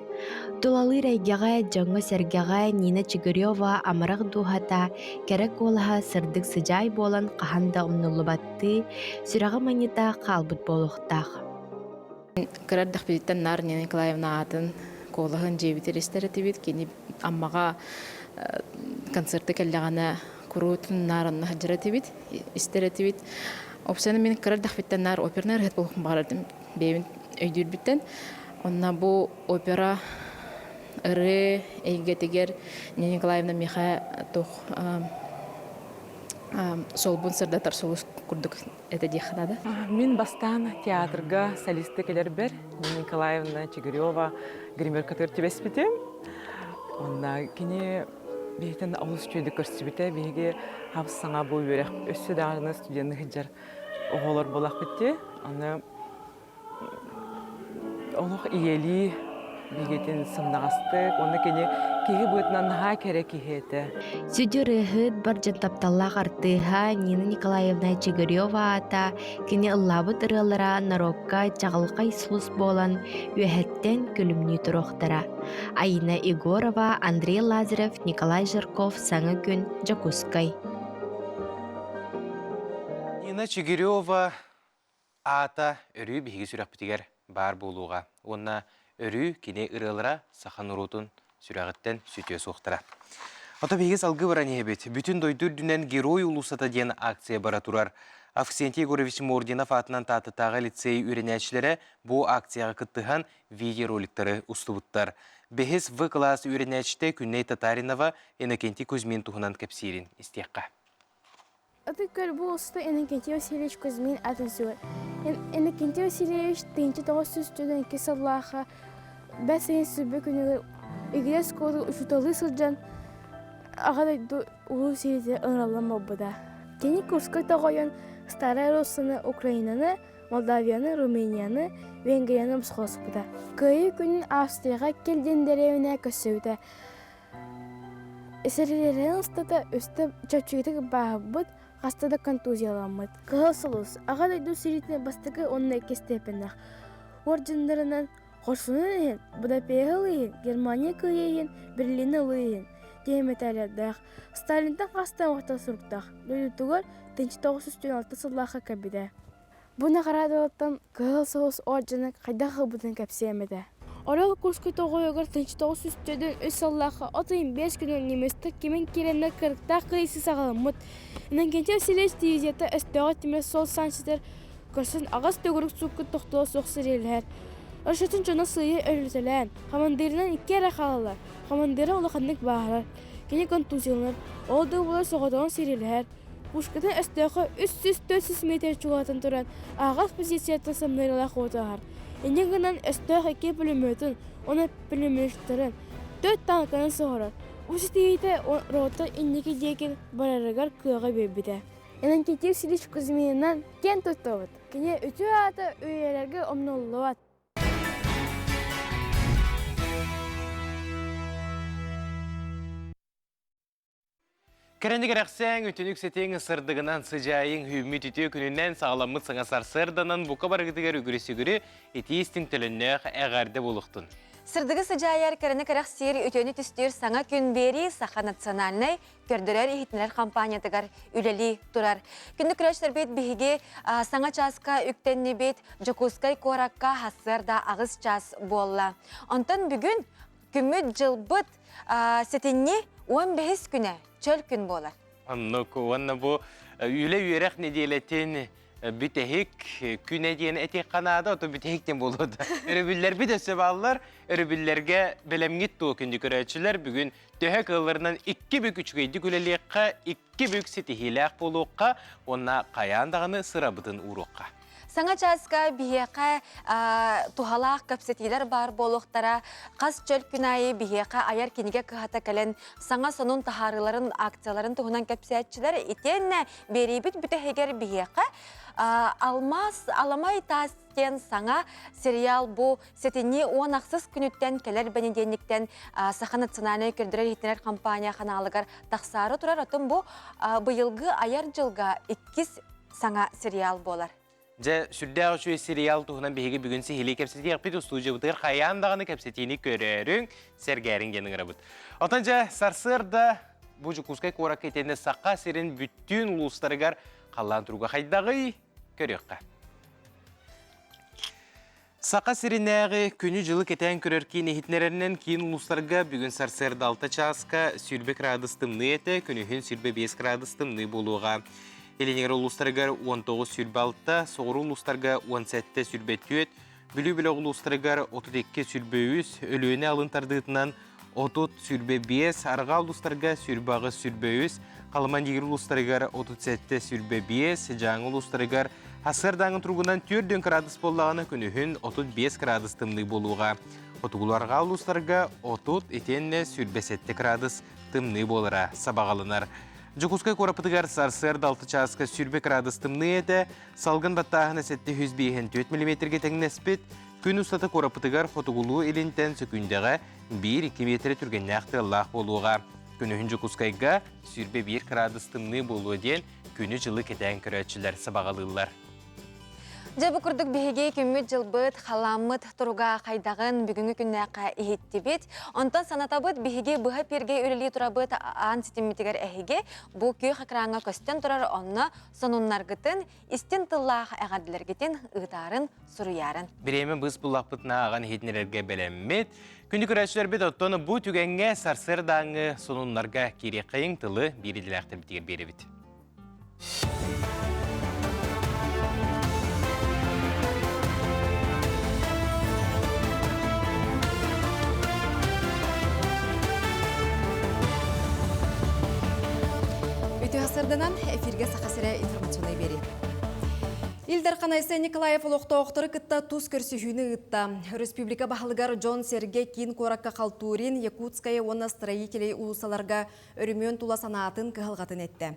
Тулалы рәйгеға, жаңы сәргеға Нина Чигирёва амарақ дұғата, кәрек олаға сырдық сыжай болан қағанда ұмнулы батты, сүрағы манита қалбыт болуқтақ. Кырардық бедеттен нар Нина Николаевна атын қолығын жебітер естеретебет, кені аммаға концерті кәлліғана Kurutun narın hacıratibit, isteretibit. Opsiyonu men kırardak bitten nar operner het bolğum barardım. Bevin öydür bitten. Onna bu opera ırı eygeteger Nina Nikolaevna Miha toh solbun sırdatar solus kurduk ete diyekhanada. Мен бастан театрга солисты келербер Нина Николаевна Чигирёва гример катыр тибеспитем. Онна кини бейтен аулус чөйді көрсібіте, бейге хабыс саңа бой берек. Өссі дағына студенті хиджар оғылар болақ бітте. Аны олық иели бейгетен сымнағастық. Оны кені кейі бұйтынан наға керек кейеті. Сүдері ғыд бар жантапталлақ артыға Нина Николаевна Чигирёва ата кені ыллабыт ырылара нарокка чағылқай сұлыс болан үйәттен күлімні тұроқтара. Айна Егорова, Андрей Лазарев, Николай Жирков, Саңы күн, Жакускай. Нина Чигирёва ата өрі бігі сүрек бітігер бар болуға. Онна өрі кене ырылара сақан ұрутын сүрәғіттен сүте соқтыра. Ата бейгіз алғы баран ебет. Бүтін дойдыр дүнен герой улусата ден акция бара турар. Авксентий Егорович Мординов атынан татытағы лицей үйренәшілері бұл акцияға кыттыған видеороликтары ұстыбыттар. Бехес В класс үйренәшіте Күнней Татаринова Энакенти Кузьмин туғынан кәпсерін істеққа. Это бұл ұсты Энакенти Васильевич Кузьмин атызуыр. Энакенти Васильевич тенчі тоғыз студент кесаллаға бәсейін сүрбі күнігір игілес коды ұшыталы сылжан ағадай ұлы середе ыңралама бұда. Кені курска тоғайын Старая Руссаны, Украинаны, Молдавияны, Руменияны, Венгрияны бұсқос бұда. Көйі күнін Австрияға келден дәревіне көсеуді. Эсерелерін ұстата өсті чөпчігітігі бағы бұд, қастада контузияламыд. Қығылсылыз, ағадайду серетіне бастығы онына кестепенақ. Ордендерінен Қоршуны ейін, Будапеғыл ейін, Германия көй ейін, Берлин ұлы ейін. Дейметәлердәқ. Сталинтан қастан оқтал сұрықтақ. Лөлітігір 1936 сыллаққа кәбіді. Бұны қарадылықтан кығыл соғыс ордені қайдағы бұдың кәпсиемеді. Орал курской тоғойығыр 1934 өз сыллаққа 35 күнін неместі кемен керемді кіріктақ қиысы сағалымыд. Инангенте Васильевич дивизияты өстіғі темес сол санчетер көрсін ағас төгірік сұққы тоқтылы соқсыр елер. Ұршытын жоны сыйы өрілтілән. Командирынан 2 әрі қалалар. Командиры ұлықандық бағалар. Кені контузиялар. Олды бұлар соғадығын серелер. Пушкатын өстіғі 300-400 метр чуғатын тұран ағас позицияты самнайрылақ отағар. Енегінен өстіғі 2 пулеметін, оны пулеметтерін 4 танканын соғырар. Усытейді рота иннекі дейкен барарығар күйіға бейбіді. Энакенти Васильевич Кузьминнан кен тұттауыд. Кені үті аты үйелерге омнулуат. Кәрәндік әрәқсәң өтінік сетең сырдығынан сыжайың хүмет үтеу күнінен сағаламыт саңасар сырданан бұқа барғытығар үгіресі күрі етейістің тіліннәқ әғарды болуқтын. Сырдығы сыжайар кәріні кәрәқ сир үтені түстер саңа күн бері Саха национальный көрдірер ехетінер компаниятығар үлелі тұрар. Күнді күрәштер бет бігі саңа часка үктенні бет Жокускай коракка хасырда ағыз час болла. Онтан бүгін күміт жылбыт сетінні 15 күне чөл күн болар. Онна бұл үле үйерек неделетін бүтәхік күне дейін әтек қанады, оты бүтәхіктен болуды. Өрібілер бір өсі балылар, өрібілерге білемгет тұғы күнді көрәтшілер бүгін төһі қылырынан 2 бүк үчгейді күлелеққа, 2 бүк сетихиләқ болуққа, онна қаяндағыны сырабытын ұруққа. Саңа часка бихеқа тухалақ көпсетилер бар болуқтара, қас чөл күнайы бихеқа аяр кенеге кығата кәлін саңа сонун тахарыларын, акцияларын туғынан көпсетчілер етенне беребіт бүтәхегер бихеқа аламай тастен саңа сериал бұ сетіне 10 ақсыз күніттен кәлер бәнеденліктен Саха национальный көрдірер етінер компания қаналығар тақсары тұрар отын бұ бұйылғы аяр жылға 2 саңа сериал болар. Жа сүрдәғі шөй сериал туғынан бейгі бүгінсі хелі кәпсеті яқпет ұстуы бұтығыр қаяндағыны кәпсетіні көрерің сәргәрін генің ғырабыд. Отан жа сарсырда бұл Жокускай қорак етенде саққа серін бүттін ұлыстарығар қалан тұруға қайдағы көрекқа. Саққа серінәғі күні жылы кетен көреркен ехетнерінен кейін ұлыстарға бүгін сарсырда 6 часқа сүрбе градустымны еті, күнігін сүрбе 5 градустымны болуға. Еленегер ұлыстарығар 19 сүрбе 6, соғыру ұлыстарға 17 сүрбе 4, бүлі-бүлі ұлыстарығар 32 сүрбе 3, өліөне алынтардығытынан 30 сүрбе 5, арға ұлыстарға сүрбағы сүрбе 3, қалыман егер ұлыстарығар 37 сүрбе 5, жаңы ұлыстарығар асырдаңын тұрғынан 4 градус болағаны күнігін 35 градус тымны болуға. Отығыларға ұлыстарға 30 етенне сүрбе 7 градус тымны болыра сабағалынар. Жокускай корапытыгар сарсырда 6 часка сүрбе градус тымны еті, салғын баттағына 754 мм тәңін әспет, күн ұстаты корапытыгар фотогулу елінтен сөкіндегі 1-2 метр түрген нәқті лақ болуға. Күнігін Жокускайға сүрбе 1 градус тымны болуы ден күні жылы кетен көрәтшілер сабағалылар. Жабы күрдік бейге күммет жылбыт, халамыт тұруға қайдағын бүгінгі күннәқа ехетті бет. Онтан санатабыт бейге бұға перге өрелі тұрабыт аң сетімметігер әйге бұл күй қақыраңа көстен тұрар онына сонуннарғытын істен тыллақ әғаділергетін ұйтарын сұруярын. Біремен біз бұлақ бұтына аған ехетнерерге бәлеммет. Күнді көрәтшілер бет оттоны бұл түгенге сарсырдаңы сонунларға кере қайың тылы береділәқті бітігер беребет. Сырдынан эфирге сақасыра информационай бері. Илдар Қанайсы Николаев олоқтауқтыры кітта тұз көрсіхүйіні ұтта. Республика бағылығар Джон Серге Кин Коракка Қалтурин Якутская онна строителей улусаларға өрімен тула санатын кығылғатын етті.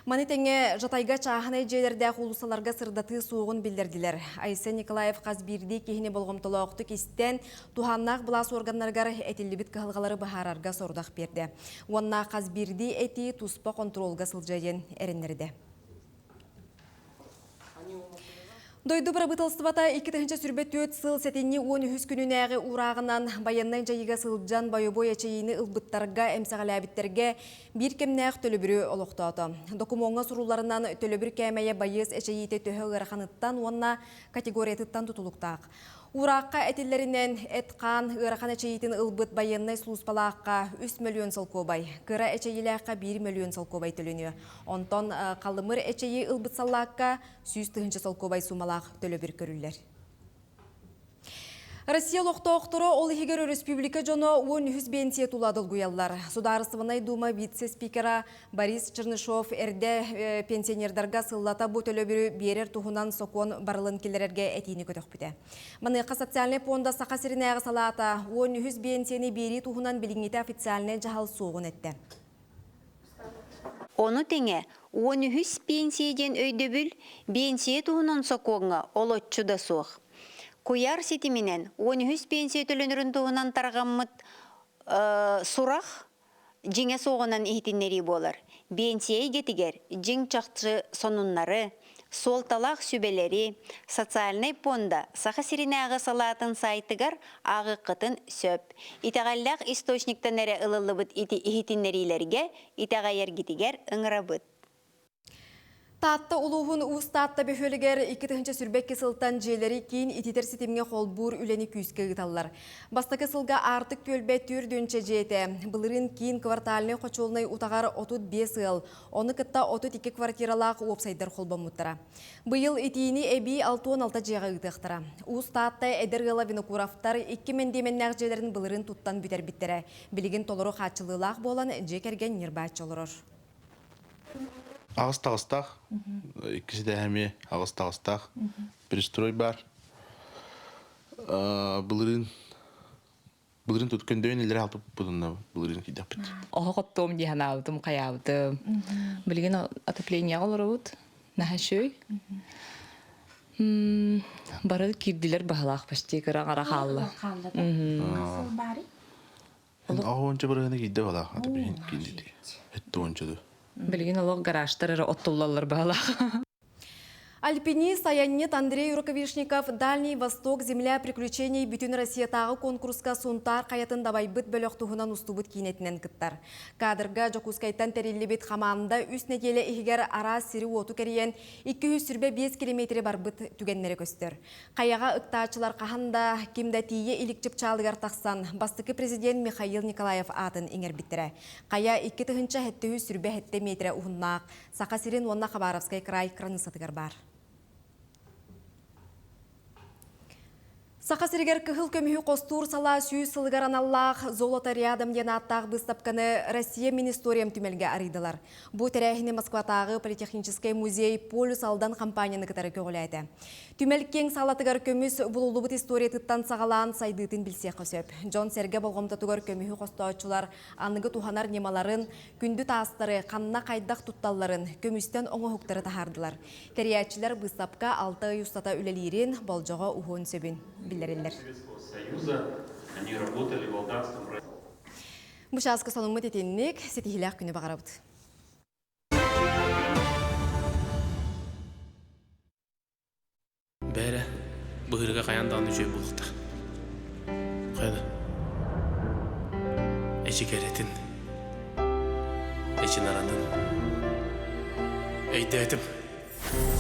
Манетеңе жатайға чағынай жерлердәқ улусаларға сырдаты суығын білдерділер. Айсы Николаев қазбирді кейіне болғымтылауқты кестен туханнақ бұлас органларғар әтілібіт кығылғалары бағарарға сордақ берді. Онна қазбирді әті тұспа контролға сылжайын әрінерді. Дойду барабытылстывата 2-ші сүрбет 4 сыл сәтенне 13 күнінәғі урағынан баяннай жайыға сылджан байобой әчейіні ұлбыттарға әмсағалабиттерге бір кемнәқ төлібірі олықтауды. Докумонға сұруларынан төлібір кәмәйе байыз әчейіті төхі ғырақаныттан онна категорияттан тұтылықтақ. Ураққа әтелерінен әтқан ғырақан әчейетін ұлбыт баяннай сұлыспалаққа 3 миллион сылкобай, кыра әчейіләққа 1 миллион сылкобай төліні. Онтон қалымыр әчейі ұлбыт саллаққа 100 сылкобай сумалақ төлі бір көрілер. Россия лоқтауқтыры ол егер республика жоны 13 бенсия туладыл гуяллар. Сударысывынай дума вице-спикера Борис Чернышов әрде пенсионердарға сыллата бұ төлі бірі берер тұхынан сокон барылын келерерге әтейіні көтіқ біті. Манықа социальный фонда сақасырын әғы салата 13 бенсияны бері тұхынан біліңеті официальный жағал соғын әтті. Оны теңе 13 пенсияден өйдөбіл бенсия тұхынан соконға олотчу да соқ. Куяр сетименен 13 пенсия төлөнөрүн туһунан таргаммыт сурақ жиңе соғынан ихтиннери болар. Пенсия гетигер жиң чакчы сонуннары солталақ сүбелери, социальный понда саха сиринағы салатын сайтыгар ағы қытын сөп. Итағаллақ источниктен әрі ылылыбыт ихитиннерилерге итағайергитигер ыңырабыт. Татты улуғын ұстатты бөхөлігер 2-ші сүрбек кесілтан желері кейін ититер сетімге қолбур үлені күйіске ғыталар. Басты кесілға артық көлбе түр дөнче жеті. Бұлырын кейін кварталыны қочолынай ұтағар 35 ыл. Оны кітта 32 квартиралақ уопсайдар қолба мұттыра. Бұйыл итиini әбі 6-16 жеға ғытықтыра. Ұстатты әдір ғыла винокурафтар 2 мендемен нәғжелерін бұлырын тұттан бүтер біттірі. Білген толыру қатшылылақ болан жекерген нербәтші олырыр. Ағыз-тағыстақ, ikisi de әме ағыз-тағыстақ, перестрой бар. Бұлырын тұткөндөйін елдері алтып бұдында бұлырын кейдеп біт. Оғы қоттуым дейін алдым, қаяудым. Білген отопление олар өт, нәхі шөй. Бары кирділер бағылақ бәште қара қалды. Ағы онша бұрығына кейдеп олақ, отопление кейдеді. Әтті оншады. Білген олық гаражтары оттулалар бағылақ. Альпинист Аяннет Андрей Руковишников «Дальний Восток. Земля приключений» бүтін Россиятағы конкурска сонтар қаятын дабайбыт бөліқтуғынан ұстубыт кейнетінен кіттар. Кадрға Жокускайтан тәрелі бет қаманында үст нәтелі ихігер ара сирі оту кәріен 205 километрі бар бұт түгеннері көстер. Қаяға ұқтачылар қағанда кемді тие илікчіп чалығар тақсан бастықы президент Михаил Николаев атын еңер біттірі. Қая 2-2 сүрбе хетте метрі ұғыннақ. Сақа сирен онна Хабаровскай край кранысатығар бар. Сақа сиргер кыхыл көміхі қостур сала сүй сылғаран Аллах золота рядом ден аттағы бұстапқаны Россия Министориям түмелге арыдылар. Бұл тәрәхіне Москватағы политехнический музей полюс алдан компанияны кітары көгіләді. Түмел кең салатығар көміс бұл ұлыбыт история тұттан сағалан сайдытын білсе қосөп. Джон Серге болғымта тұғар көміхі қостаучылар анығы туханар немаларын, күнді тастары, қанына қайдақ тұтталарын көмістен оңы хуқтары тахардылар. Тәрәчілер бұстапқа 6 юстата үлелерін болжоға ұғын сөбін. Бұшасқы соныңмы детеннік сетихиләқ күні бағарабыд. Бәрі бұғырға қаяндағын жөй болуқта. Қайда? Әші кәретін, әші наранын. Әйді әтім,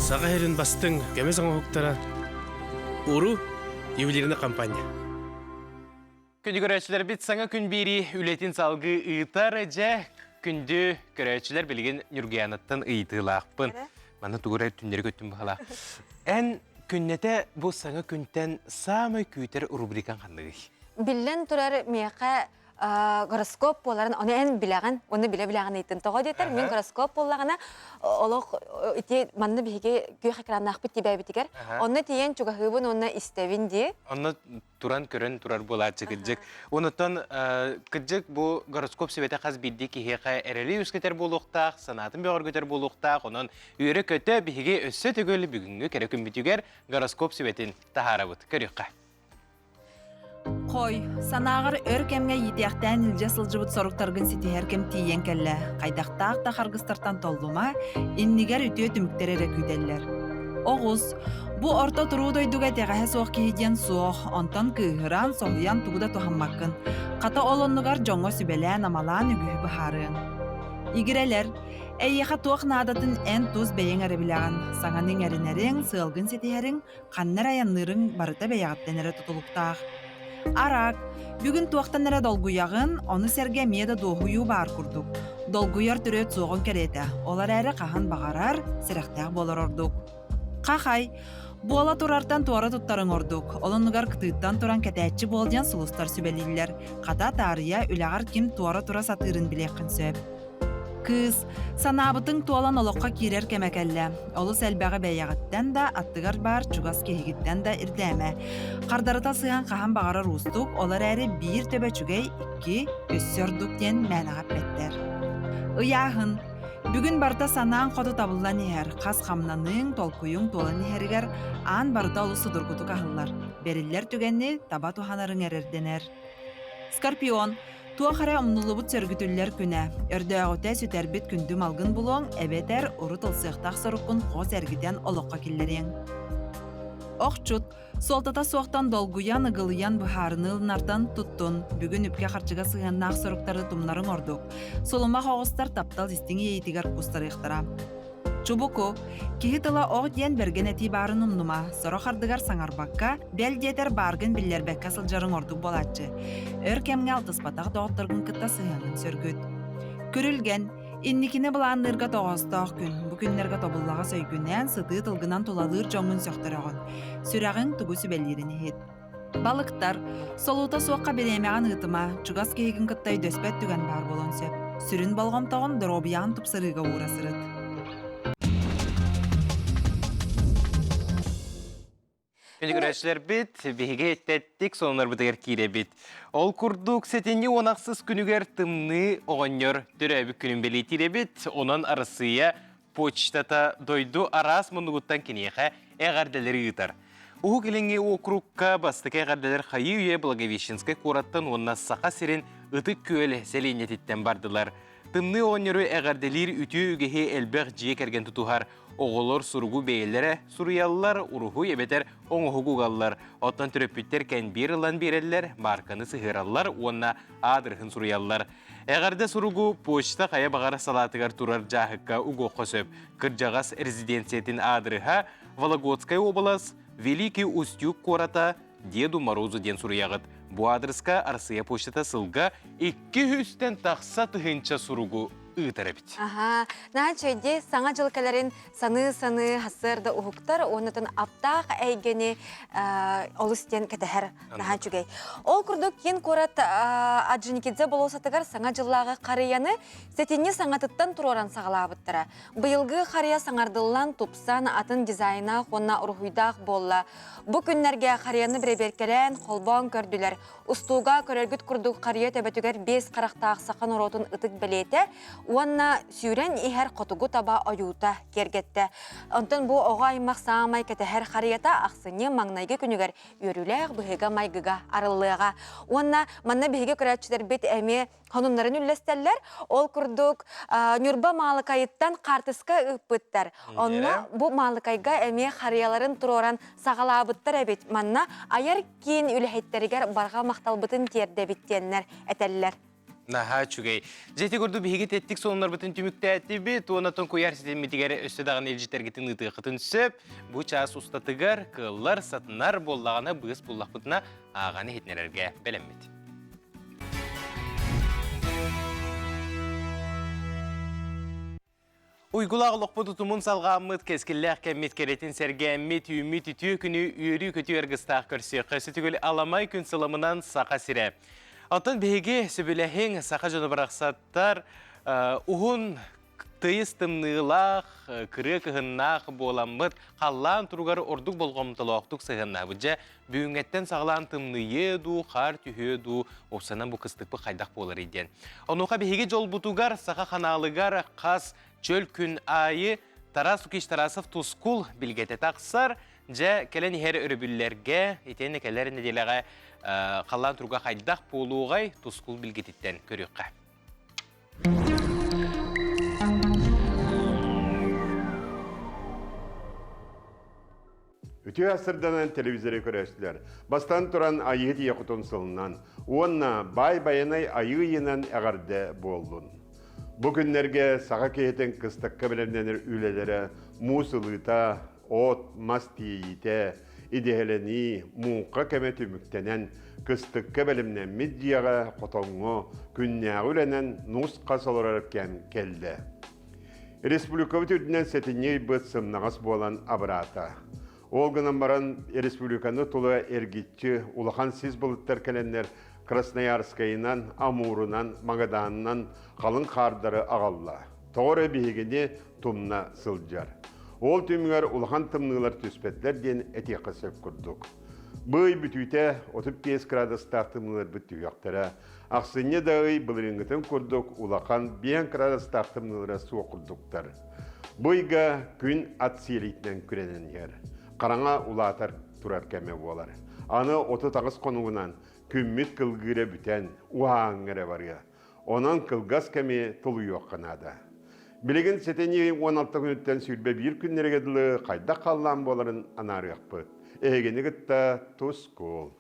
саға әрін бастың кәміз аңа хуқтара ұру ювелирный компания. Күнді көрәтшілер бет саңа күн бері үлетін салғы ұйтар әжә күнді көрәтшілер білген Нұргияныттан ұйтылақпын. Мана тұғырай түндері көттім бағала. Ән күннеті бұл саңа күнтен самай күйтер рубрикан қандығы? Білен тұрар меқа гороскоп боларын, оны ән білеген, оны біле-білеген еттін тоға детер. Мен гороскоп болағына олық ете манны біге көй қақыраннақ бітті бәбітігер. Оны тейен чуғағыбын, оны істевін де. Оны туран көрін турар болады кіджік. Онытын кіджік бұл гороскоп себеті қаз білді кейхеқа әрелі өскетер болуқтақ, санатын беғыр көтер болуқтақ, оның үйірі көті біге өссі түгілі бүгінгі кәрекін бітігер гороскоп себетін тахара бұд. Көріққа. Қой, санағыр өркемге етияқтан үлже сылжыбыт соруқтарғын сеті әркем тиен кәлі. Қайдақтақ тақарғыстартан толдума, иннигер үтіе түміктерері күйделер. Оғыз, бұ орта тұру дойдуға тәғәе соқ кейден соқ, онтан күйіран соғыян тұғыда тұхаммаққын. Қата олоннығар жоңы сүбелән амалан үгігі бұхарын. Игірелер, әйеға туақ надатын ән туз бәйен әрібіліған. Саңаның әрінерің, сылғын сетіхерің, қаннар аянлырың барыта бәйағаттен әрі тұтылықтақ. Арак, бүгін туақтан әрі долгуяғын, оны сәрге меді доғуyu бар күрдік. Долгуяр түрет соғын кереті, олар әрі қахан бағарар, сіріқтәқ болар ордық. Қақай, буала турартан туары тұттарын ордық. Олынығар күтіттан туран кәтәтчі болден сұлыстар сүбәлілер. Қата тария үләғар кем туары тура сатырын білеқін сөп. Кыз, санабытың туалан олыққа керер кәмәкәлі. Олы сәлбәғі бәйяғыттан да, аттығар бар, чугас кегіттен да ирдәмә. Қардарыта сыған қахан бағарар ұстық, олар әрі бір төбә чүгей 2 өссөрдік ден мәнағап бәттер. Ұяғын, бүгін барта санаан қоды табылдан ехер, қас қамнаның толкуйың толан ехерігер, ан барта олысы дұргуты қағылар. Берілер түгенні таба туханарын әрерденер. Скорпион, Туа хара омнулубут сөргүтүллер күнә. Өрдөөгөтә сүтәрбит күндүм алгын булуң, әбетер урут ылсыктак соруккун коз әргиден олоққа киллерен. Оқчут, солтата соқтан долгуян ығылыян бұхарынылынардан туттун, бүгін үпке қарчыға сығаннақ соруктары тумнарын ордук. Солыма хоғыстар таптал истиңи ейтігер кустары иқтара. Чубуку, кихи тыла оқ ден берген әти барын умнума, соро қардығар саңарбаққа, бәл детер баргын білербәкка сылжарын ордук болатчы. Өр кемге алтыспатақ доғыттыргын кытта сығанын сөргүт. Көрілген, инникіне бұланырға тоғыстақ күн, bu күнлерге тобыллаға сөйгінен сыты тылгынан толалыр жоңын сөқтіріғын. Сүрағын түгісі бәлеріні хет. Балықтар, солута соққа беремеған ұтыма, чугас кейгін кыттай дөспәт түген бар болын сөп. Сүрін болғамтағын дробиян тұпсырыға уğrasырыд. Күнігірәшілер бит, бейге еттеттік, сонылар бұдығыр кейре бит. Ол күрдік сетені онақсыз күнігер тымны оғаньор түрәбі күнін белетіре бит. Онан арысыя почтата дойду арас мұнығыттан кенеға әғарделері ұтар. Уғы келіңе округка бастық әғарделер қайы үйе Благовещенскай қораттан онна сақа серен ұтық көл сәлейнететтен бардылар. Тымны оғаньоры әғарделер үті үгеге әлбәқ жие кәрген тұтуғар. Оғылыр сұрғу бейлері, сұрыялылар, ұрығы ебетер оңығуғалылар. Оттан түрөппіттер кән берілан берелілер, марканы сығыралылар, онна адырғын сұрыялылар. Әғарда сұрғу почта қая бағара салатығар тұрар жағыққа ұғы қосып. Кыржағас резиденциятын адырыға Вологодскай облас, Великий Устюг қората Деду Морозу ден сұрыяғыд. Бұ адресқа Арсия почтата сылға 200-тен тақса тұхынша сұрғу ұйтарабит. Ага, начайде саңа жылкаларын саны хасырда ухуктар, онытын аптақ әйгені олыстен кәтәхәр нахан чүгей. Ол күрдік кен корат аджыникедзе болосатығар саңа жыллағы қарияны сетіне саңатыттан тұроран сағалабыттыра. Бұйылғы қария саңардылан тупсан атын дизайна қонна ұрғыйдақ болла. Бұ күннерге қарияны біреберкелен қолбан көрділер. Устуға көрергіт күрдік қария төбәтігер 5 қарақтақ сақын ұротын ұтық білеті, Уанна сүйрен ихер қотугу таба оюта кергетті. Онтын бұ оға аймақ саамай кәтәхер қарията ақсыне маңнайғы күнігер үйріләғ бұхыға майгыға арылыға. Уанна манна біхіге көрәтшілер бет әме қонынларын үлестәлер, ол күрдік нүрба малықайыттан қартысқа үппіттер. Онна бұ малықайға әме қарияларын тұроран сағалабыттар әбет. Манна аяр кейін үліхеттерігер барға мақталбытын терді біттенлер әтәлілер. Наха чугай. Жеті көрді бейгет еттік сонылар бұтын түмікті әтті бет, онатын көяр сетемметігері өстедағын елжетергетін ұты қытын сөп, бұ час ұстатығар, қыллар, сатынар боллағына бұғыс боллақ бұтына ағаны хетнерерге бәлеммет. Уйгулағы лоқпы тұтымын салғамыд кескілләқ кәммет керетін сәргәммет үймет үті күні үйрі көті әргістақ көрсе, қысы түгіл аламай күн сыламынан сақа сірі. Алтын бейге сөбіләхен сақа жоны бірақсаттар ұғын тыйыз тымнығылақ, кірі кығыннақ боламыд, қаллан тұрғары ордық болғамтылы оқтық сығынна. Бұджа бүйінгеттен сағылан тымныеду, қар түйеду, опсанан бұл қыстықпы қайдақ болыр еден. Онуға бейге жол бұтуғар, сақа қаналығар, қас, чөл күн айы, Тарас Укиш Тарасов тұскул білгеті тақсар, жа кәлін хер өрібілерге, етені кәлерін неделіға қалан тұрға қайдақ болуғай тұскул білгететтен көріққа. Үті асырданан телевизоре көрәшілер. Бастан тұран айы дие құтын сылынан, онна бай-байынай айы енен әғарды болдың. Бүгінлерге саға кейтен қыстыққа білімденер үйлелері мұсылыта, от, мастиейте, идеелені мұңқа кәметі мүктенен қыстыққа білімнен медияға қотоңы күннәғы үленен нұс қасылыраркен келді. Республикавы түрдінен сәтіне бұд сымнағас болан абырата. Олғынан баран республиканы тұлы әргетчі улахан сіз бұлыттар кәленлер Красноярскайынан, Амурынан, Магаданынан қалың қардары ағалла. Тоғыры бейгіне тұмна сылжар. Ол түмігер улахан тымнығылар түспетлер ден әте қысып күрдік. Бұй бүтүйте 35 градустақ тымнығылар бүттік яқтара. Ақсыне дағый бұлырыңғытын күрдік улахан 5 градустақ тымнығылар суы күрдіктар. Бұйға күн ат селейтінен күренен ер. Қараңа улатар тұрар кәме болар. Аны 30 қонуынан күммит кылгыра бүтән, уаңыра барга. Онан кылгас кәме тұлы yoqqanada. Білеген сетені 16 күніттен сүрбе бір күннергеділі қайда қаллан боларын анарыяқпыт. Эгені гітта Тускул.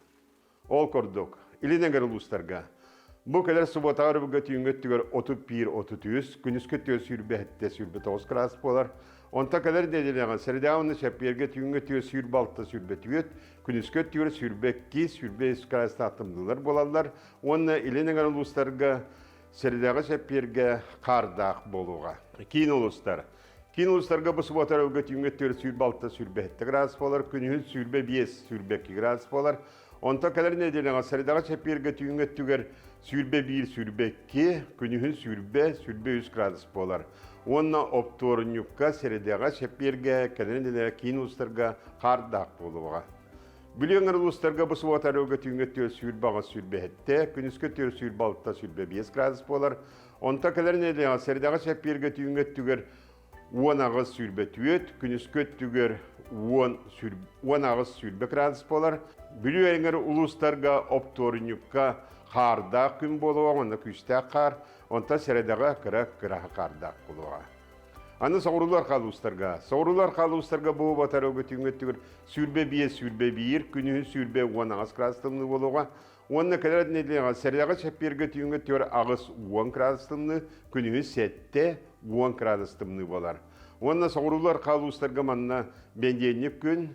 Ол көрдік. Илинегер ұлыстарға. Бұл кәлер субботағыр бұға түйінгеттігер 31-33, күніскеттігі сүрбе әтте сүрбе 9 градус болар. Онта кәлер деделеген сәрдеуіні шәпперге түйінгеттігі сүрбе 6 сүрбе түйет, күніскеттігі сүрбе 2 сүрбе 3 градус тақтымдылар болалар. Онна илинегер ұлыстарға сәрдеуі шәпперге қардақ болуға. Кейін ұлыстар. Кейін ұлыстарға бұл субботағыр түйінгеттігі сүрбе 6 сүрбе 7 градус болар, күнігін сүрбе 5 сүрбе 2 градус болар. Онта кәлер неделеген сәрдеуі шәпперге түйінгеттігер сүрбе 1 сүрбе 2, күнігін сүрбе 3 градус болар. Онна опторынюкка сәрдеуі шәпперге кәлерінделер кейін ұлыстарға қардақ болуға. Бүлеңір ұлыстарға бұл субботағыр түйінгеттігі сүрбе 6 сүрбе 7, күнізкеттігі сүрбе 6 сүрбе 5 градус болар. Онта кәлерінделеген сәрдеуі шәпперге түйінгеттігер 10 ағыз сүрбе 2, күнізкеттігер 10 ағыз сүрбе градус болар. Бүлеңір ұлыстарға опторынюкка қардақ күн болуға, онда күстәк қар, онда сәрдеуі қырақ қардақ болуға. Аны соғырулар қалуыстарға. Соғырулар қалуыстарға бұл батарауға түйінгеттігір сүрбе 5 сүрбе 1, күнігін сүрбе 10 ағыз градустымны болуға. Онына кәлердің еділіға сәрдеуі шәпперге түйінгеттігір ағыз 10 градустымны, күнігін 7 10 градустымны болар. Онына соғырулар қалуыстарға манна бенденік күн,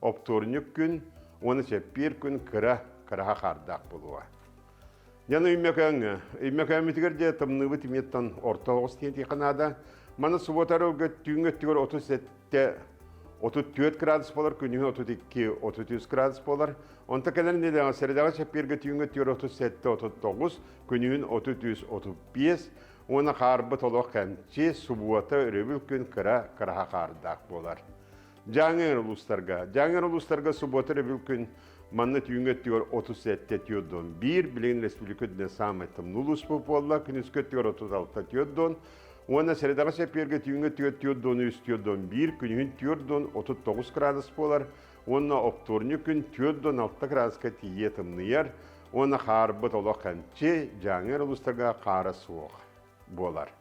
опторнік күн, оны шәппер күн қырақ қардақ болуға. Яны үмекәмітігерде тымнығы тіметтен орта оғыз тенті қанада. Маны субботарауға түйінгеттігер 34 градус болар, күнігін 32-33 градус болар. Онта кәлерінде де сәрдеуі шәпперге түйінгеттігер 37-39, күнігін 33-35, оны қарбы толық кәмче суббота өребіл күн қырақ қардақ болар. Жаңыр ұлыстарға суббота өребіл күн манны түйінгеттігер 37-1, білеген республикадіне самай тымны ұлыс болла, күнізкеттігер 36-10, Оны сәрдеуі шәпперге түйінгеттігер 4-1, күнігін 39 градус болар. Оны опторны күн 4-6 градусқа тие тымныяр. Оны қарбы толық қанче жаңыр ұлыстарға қары суық болар.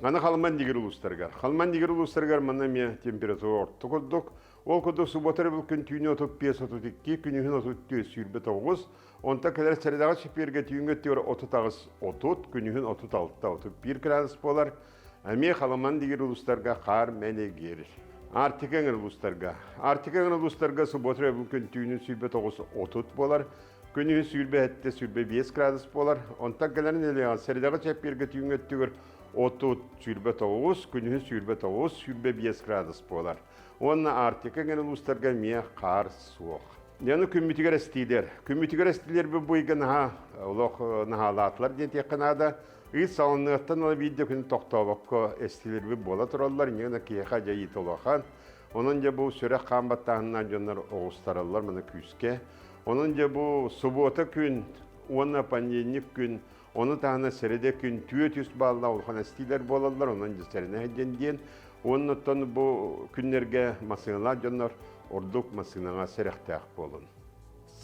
Аны қалман дегер ұлыстарға. Қалман дегер ұлыстарға мұнна мен температура орты көрдік. Ол күрдік субботары бұл күн түйіне 35-32, күнігін 34 сүрбе 9, онта кәлер сәрдеуі шәпперге түйінгеттігер 30-30, күнігін 36-31 градус болар. Әме қаламан дегер ұлыстарға қар мәнегер. Артикәңір ұлыстарға субботары бұл күн түйіне сүрбе 9-30 болар, күнігін сүрбе 7-5 градус болар. Онта кәлерін әлеға сәрдеуі шәпперге түйінгеттігер 30 сүрбе 9, күнігін сүрбе 5 градус болар. Онна артикәңір ұлыстарға мия қар суық. Яны күммітігер әстейлер. Күммітігер әстейлер бұл бұйға нағалатылар ден қанада. Үйт салынықтан алы бейді күн тоқталыққа әстейлер бұл бола тұралар. Негіна кейқа жайы толақан. Оның же бұл сүрек қамбаттағынан жонлар оғыстаралар мұны күске. Оның же бұл суббота күн, онна пандемик күн, оны тағына сәреде күн түйет балла олған әстейлер болалар. Оның же сәріне әден Оннаттан бұл күннерге масыңалар жонлар ордук масыңаға сәріқтәқ болын.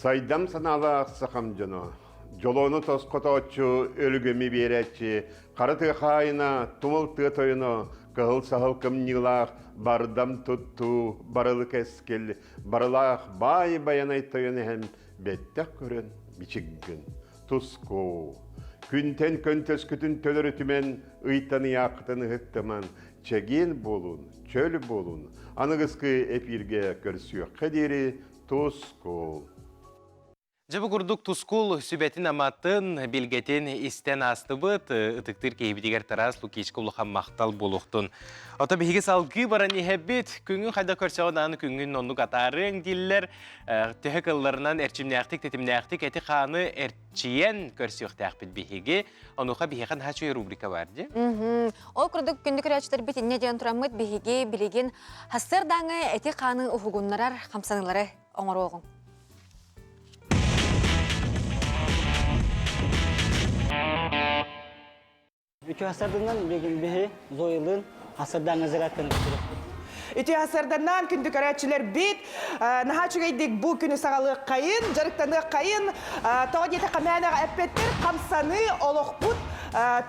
Сайдам саналы ақсақам жоны. Жолоны тосқота отчу, өлігімі берәтчі, қарыты қайына, тұмылты тойыны, қығыл-сағыл кімнілақ, бардам тұтту, барылық әскел, барылақ бай-баянай тойыны әм бәттәк көрін, бичігін, тұсқу. Күнтен көнтөс күтін төлір үтімен, ұйтаны яқытын ғыттыман, чәген болун, чөл болун, анығысқы әпірге көрсіуі қадері Тускул. Жабы күрдік Тускул сүбәтін аматын білгетін істен асты бұд, ұтықтыр кейбідегер тарас лукешкі ұлыған мақтал болуқтын. Ота бейге салғы баран ехебет, күнгін қайда көрсеуін аны күнгін онлық атарың дейлер, түхі қылларынан әрчімнәқтік, тетімнәқтік, әті қаны әрчиен көрсеуқтәқ бід бейге, онуға бейген хачуы рубрика барды. Ол күрдік күндік рәчтер бет инне ден тұрамыд бейге білеген хастыр даңы әті қаны ұхығынларар қамсанылары оңыр оғын. Үкі асырдыңнан беген бейі зойылын асырдан ғызыраттың күтіріп. Үті асырданнан күнді көрәтшілер бит. Наға чүгейдік бұл күні сағалы қайын, жарықтаны қайын. Тоғы деті қамәнаға әппеттер, қамсаны олықпұт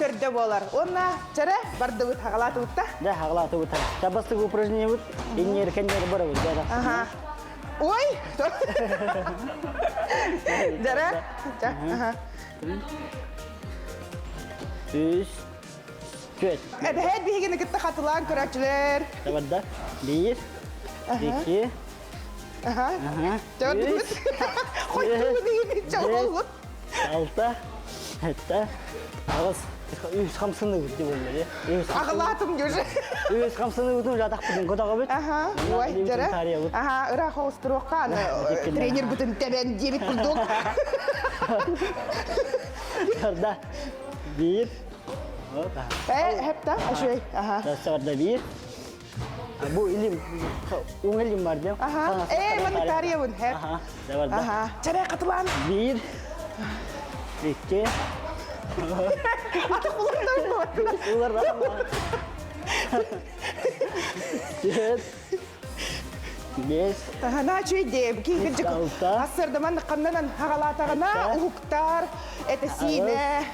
төрді болар. Онна жәрі барды бұт, хағалаты бұтта? Да, хағалаты бұтта. Табастық упражнение бұт, енер кәндері бары бұт. Ой! Жәрі? Үш, көт. Әбәйт бейгені күтті қатылан көрәтшілер. Табарда. Бір, екі, үш, қойты бұды жауыл бұд. Алта, әтті, ағыз. Үш қамсыны бұд деп олар, е? Ағылатым көжі. Үш қамсыны бұдың жатақ бұдың көтаға бұд. Ой, жәрі. Үрақ оғыстыруаққа тренер бұдың тәбән дебет күлдік. Жарда. Bir. Hep de aşağıya. Sonra bir. Bu ilim, un ilim var değil mi? Bana tarihe bun hep. Çare katılan. Bir. İki. Atak bulanlar mı? Ular var mı? Dört. Beş. Ne çöydü? Kıyıcık. Asırda ben kandan hagalatağına uhuktar, etesine.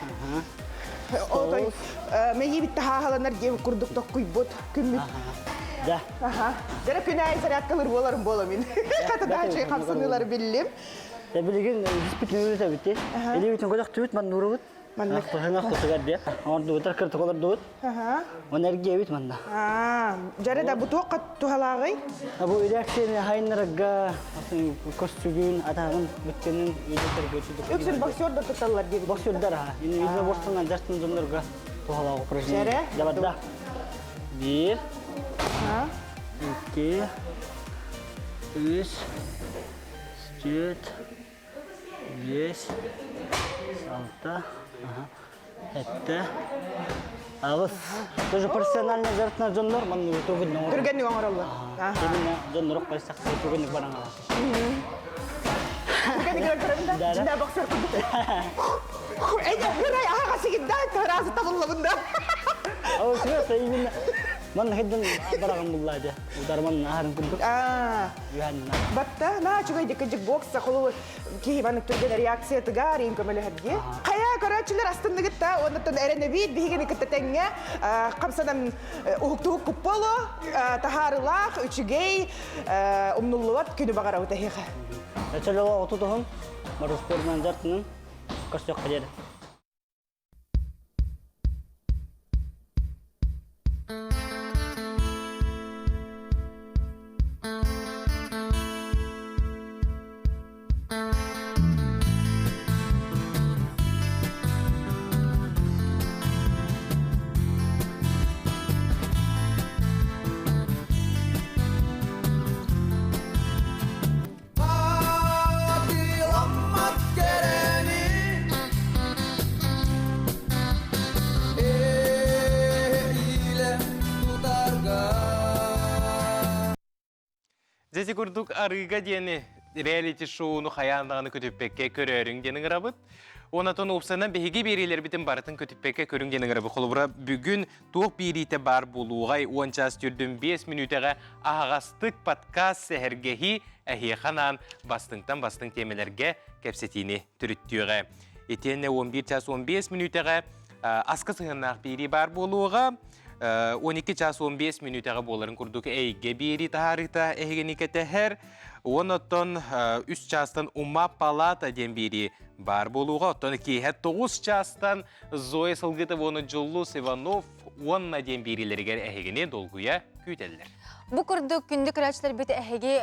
Oy, meyi bitti hahalanlar gibi kurduk da kuybut, kümmüt. Da. Dere künay sarat kalır bolarım bolamin. Katı daha şey kamsanıları billim. Ya bilgin bisikletini de bitti. Eli bütün kocak tüyüt man nuru. Mannak tutar dia. Orang tutar kertas kolar dut. Energi evit manna. Jadi dah butuh kat tuhalagi. Abu reaksi hain raga, kostübün atakan bütünün video tergolcu. Yoksa boksör da tutarlar gibi. Boksör darah. Ini izin boksörden dersten zonlarga tuhalag operasi. Jadi. Dapat dah. Bir. İki. Üç. Dört. Beş. Altı. Etti. Ağız. Тоже профессиональный жаратна жонлор, мен өтөгөн нор. Көргөнү оңороллор. Мен жонлор койсак, өтөгөн бараң ала. Көргөнү көрөм да. Жында боксер кудук. Эйде, хырай ага сигинда таразы табылла бунда. Ау, сыгырса именно мен хидден бараган буллады. Ударман ахарын кудук. Юханна. Батта, на чугайды кыжык бокса колу кейбаны түрген реакция тыгар ин көмөлө хадге. Кая көрөчүлөр астындыгытта, онтон эренебит бигени кыттатеңге, камсадан уктук купполо, тахарылах, үчүгей, умнуллуат күнү багара утахиха. Ачалова отутухун, мароспордан жартынын косток кадер. Жеси курдук арыга дени реалити шоуну хаяндаганы көтүппекке көрөрүң денин рабыт. Онатон опсанан беги берилер битин барытын көтүппекке көрүң денин рабыт. Холбура бүгүн тук бирите бар болуугай 10 час түрдүн 5 минутага агастык подкаст сехергехи эхиханан бастың темелерге кепсетини түрүттүгө. Этене 11 час 15 минутага аскы сыгыннак бири бар болууга 12 час 15 минутага боларын курдук эйге бири тарыта эгеники техер. Онотон 3 частан ума палата ден бири бар болууга, оттон 9 частан Зоя Сылгытов, оны Жоллус Иванов, онна ден бирилерге эгене долгуя күтеллер. Бу курдук күндүк көрәчләр бит әһеге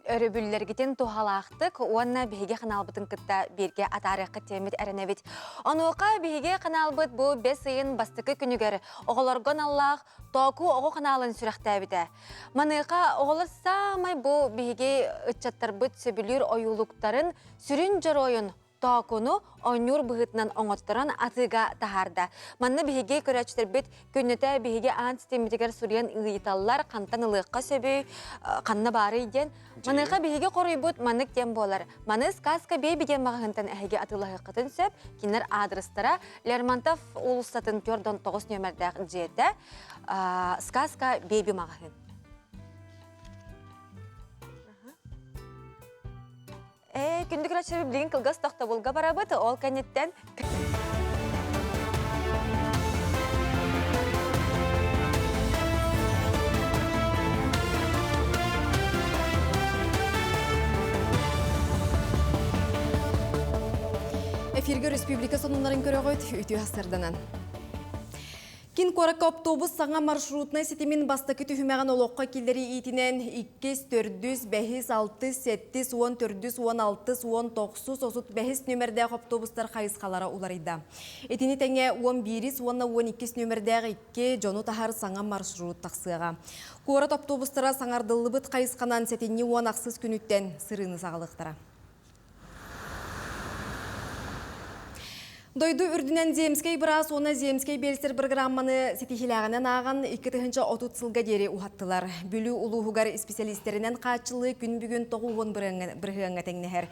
өрөбүлләргитен тухалактык, онна биһиге каналбытын кытта бирге атарыкы темит әренебит. Онука биһиге каналбыт бу 5 ыйын бастыкы күнүгөр оголоргон Аллах току ого каналын сүрәхтәбите. Маныка оголор самай бу биһиге ычаттарбыт сөбүлүр оюлуктарын сүрүн жороюн Тоокуну онюр быгытынан оңоттыран атыга тахарда. Манны биһиге көрәчтер бит күннөтө биһиге антистемитигер сурьян ыйталлар кантан ылыкка сөбүй канна бары иден. Маныга биһиге коройбут манык тем болар. Маны сказка бебиген магынтан әһиге атылыгы кытын сөп, кинер адрестара Лермонтов улустатын 4-9 номердәг жете сказка беби магын. күндік рәшірі білген кылгас тоқта болға барабыты, ол кәнеттен. Эфирге республика сонунларын көрөгөт үтү хасырданан. Кин коракка автобус саңа маршрутна сетимин бастакы түхүмәгән олоққа килдери итинен 2-4-5-6-7-10-4-16-19 нөмердәг автобустар кайыскалары уларыйда. Этини тәңе 11-12 нөмердәг 2 жону тахар саңа маршрут тақсыға. Корат автобустара саңардылы быт кайысканан сетини 10 ақсыз күнүттен сырыны сағылықтара. Дойду үрдінен Земскей біраз, оны Земскей белсер программаны сетихилағынан аған 2-30 сылға дері ұхаттылар. Бүлі ұлуғығар специалистерінен қачылы күн бүгін тоғуын бірғыңға тәңнехер.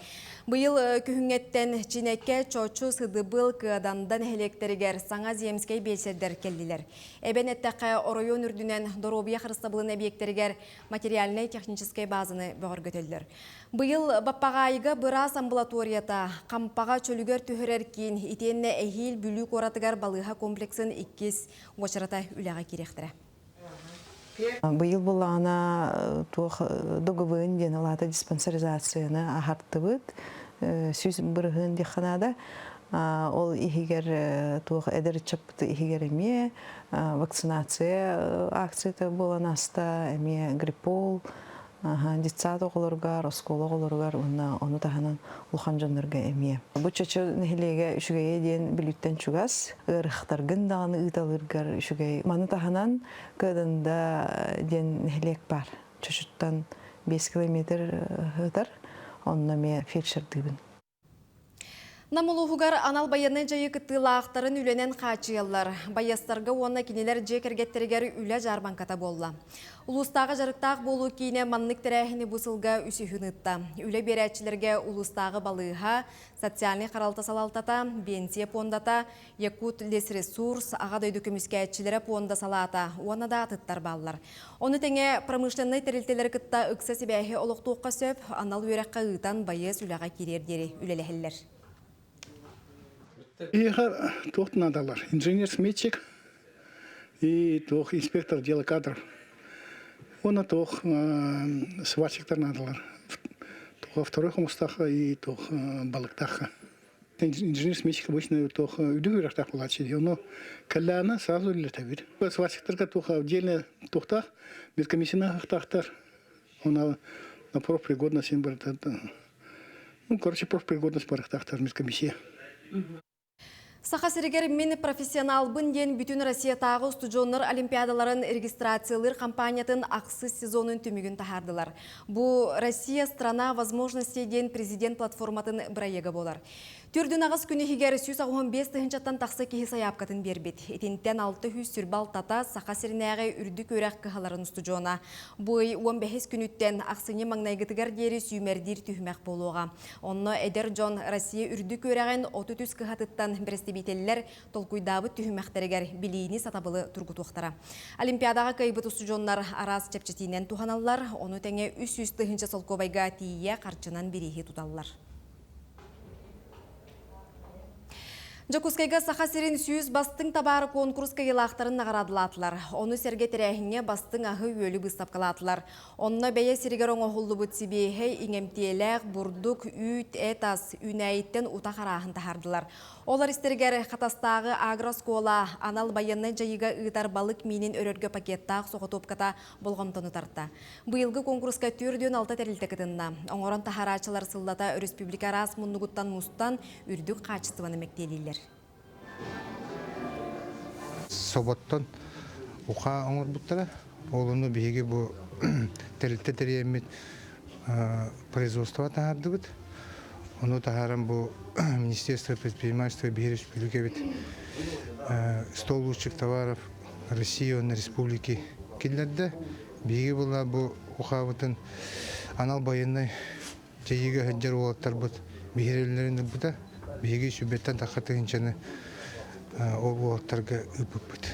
Бұйыл күхіңеттен чинекке чочу сыдыбыл кыадандан электригер саңа Земскей белсердер келділер. Эбен әттәққа оройон үрдінен доробия қырыстабылын объектерігер материальный технический базаны бұғыр көтелдер. Бұйыл баппағайға біраз амбулаторията қампаға чөлігер түхірер кейін итенне әйіл бүлі коратығар балыға комплексін 2 уачарата үліға керектірі. Бұйыл бұл ана договын ден алады диспансеризацияны ағарты бұд. Сөз бірғын деканада. Ол ихигер әдір чапты ихигер әме вакцинация акцияты болан аста әме гриппол. Детсад оғылырғар, оскол оғылырғар, оны тағынан ұлған жонларға әме. Бұ чачы нәхілеге үшігейе ден біліттен чугас, ұрықтарғын дағаны ұйталырғар үшігей. Маны тағынан көдінде ден нәхілек бар. Чачыттан 5 километр ұтар, онына ме фельдшердігін. Намылуғығар анал байыны жайы кыттылақтарын үленен қачыялар. Байастарға онына кенелер жекергеттерігер үлі жарбанката болла. Улыстағы жарықтақ болу кейіне маннық тәрәхіні бұсылға үсіхін ұтта. Үлі берәтшілерге улыстағы балыға, социальный қаралта салалтата, бенсия пондата, якут лес ресурс, аға дөйді көміскәтшілері понда салата, оны да атыттар баллар. Оны тәңе промышленный тәрілтелер кытта ұқса себәхі олықтуққа сөп, анал үйрәққа ұйтан байыз үліға керердері үлеләхілер. Ихар тут надалар. Инженер-сметчик и тух инспектор дела кадров. Он тух сварщиктар надалар. Тух второй хомустаха и тух балыктаха. Инженер-сметчик обычно тух удивляется плачет. Но каляна сразу летает. Сварщиктар тух отдельно тухта без комиссионных тахтар. Он на профпригодность профпригодность барахтахтар без комиссии. Саха сиригер мен профессионал бұнден бүтін Россия тағы студионлар олимпиадаларын регистрациялар компаниятын ақсыз сезонын түмігін тахардылар. Бұ Россия страна возможностей ден президент платформатын бірайеға болар. Түрдің ағыз күні хигер 115 тұхынчаттан тақсы кейі саяпқатын бербет. Етінттен 600 сүрбал тата саха сиринәғі үрді көрәк қығаларын студиона. Бұй 15 күніттен ақсыне маңнайғытығар дері сүймердер түхмәк болуға. Онны әдер Джон Россия үрді көрәғін 30 қығатыттан бірестебетелілер толкуйдабы түхмәқтерігер білейіні сатабылы тұрғытуқтара. Олимпиадаға кайбыты студионлар арас чәпчетінен туғаналар, оны тәңе 300 тұхынча солковайға тие қарчынан береге тұталылар. Жакускайга саха сирин сүйіз бастың табары конкурс кайылақтарын нағарадылатылар. Оны серге терәхіне бастың ағы өлі бұстапқалатылар. Онына бәйе сиргер оңы ғолды бұт сибейхей иңемтиеләқ, бұрдық, үйт, этас, үнәйттен ұта қарағын тахардылар. Олар істергер қатастағы агроскола, анал байынны жайыға ұйтар балық менен өрерге пакеттақ соғы топката болғамтыны тартта. Бұйылғы конкурска түрден алта тәрілті кітінна. Оңыран тахарачылар сылдата республика рас мұннығыттан мұстан үрдік қачыстываны мектелейлер. Соботтон уқа оңыр бұттара, олыны бейге бұл тәрілті тәрейемет производство тахарды бұд. Оны тахарам бұл Министерство предпринимательства Бихеревич Пилюкевит стол лучших товаров России на республике келдерді. Бейге бұла бұл уқавытын анал байынай жайыға хаджар олаттар бұд Бихеревлерінде бұда. Бейге шүбеттен тақатығыншаны ол олаттарға үпіп бұд.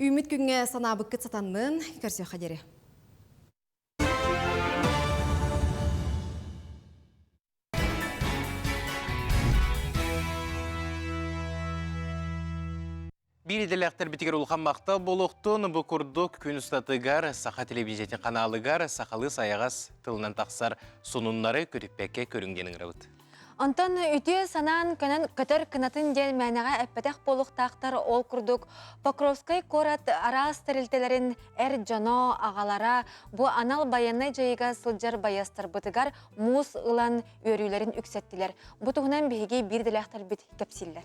Үміт күнге санабыққыт сатанның көрсе қадері. биделектер битигер улхан мақта болуқтun bu kurduk күн ұстатыгар сақа телевизияте каналыгар сақалы саяғас тылынан тақсар сонунлары көріппекке көрінгенің рауыт. Антон үтүе санаан көнөн көтөр кынатын ден мәнәгә әппәтәк болуктактар ол курдук Покровской корат арас терилтелерин жано агалара бу анал баяннай жайга сылжар баястар бытыгар мус ылан өрүлөрүн үксеттилер. Бу тугунан биһиги бир делектер бит кепсиллер.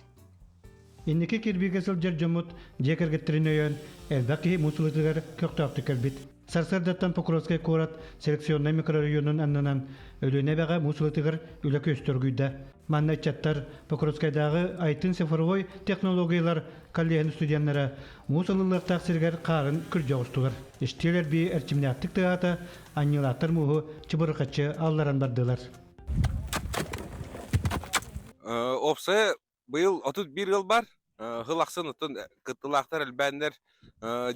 Инники кирбиге сылжар жомут жекергеттерин өйөн элбаки мусулытыгар көктөктү келбит. Сарсардаттан Покровской корат селекционный микрорайонун аннынан өлөне бага мусулытыгар үлөкө өстөргүйдө. Маннайчаттар Покровскайдагы айтын цифровой технологиялар коллегин студенттері мусулылар таксиргер карын күржөгүстүлөр. Иштелер би эрчимнактык тыата аннилаттар муху чыбыркачы алларан бардылар. Опсы быйыл 31 жыл бар. Хылаксын утун кытылактар элбәннер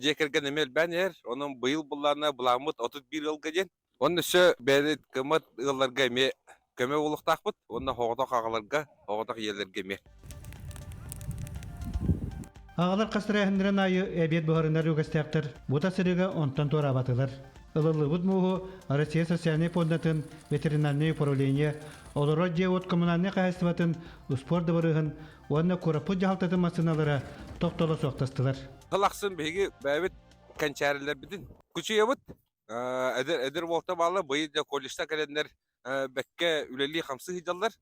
жекерген эмел бәнер, onun быйыл булларына буламыт 31 жылга ден. Onun өсө бәнет кымыт ылларга ме көмө улуктакпыт, онна хоготок агаларга, хоготок ерлерге ме. Агалар кастырахындыран айы эбет бухарынар үгәстәктер. Бута сырыга онтан тора батылар. Ылылыбыт муху Россия социальный фондатын ветеринарное управление Олородже от коммунальный кайыстыбатын спорт барыгын онна курапы жалтатын машиналары токтоло соктастылар. Хылаксын беги бәбит канчарылар бидин. Күчөйөбүт. Эдер болта балы быйыл да коллежда келендер бекке үлели 50 жылдар.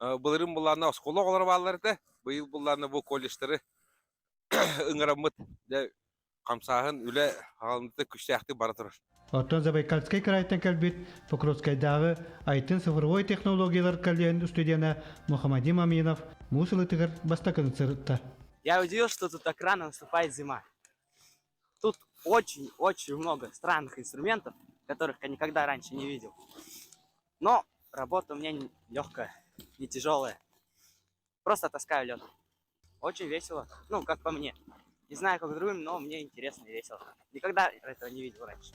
Булырым буларына школа олар балларды. Быйыл буларына бу коллеждары ыңырамыт да камсагын үле халынды күчтәкти бара турар. Оттон Забайкальский крайтан калбит Покровскайдагы айтын цифровой технологиялар коллегин студена Мухаммадим Аминов мусулытыгар бастакын сырытта. Я удивился, что тут так рано наступает зима. Тут очень много странных инструментов, которых я никогда раньше не видел. Но работа у меня легкая, не тяжелая. Просто таскаю лед. Очень весело, ну, как по мне. Не знаю, как другим, но мне интересно и весело. Никогда этого не видел раньше.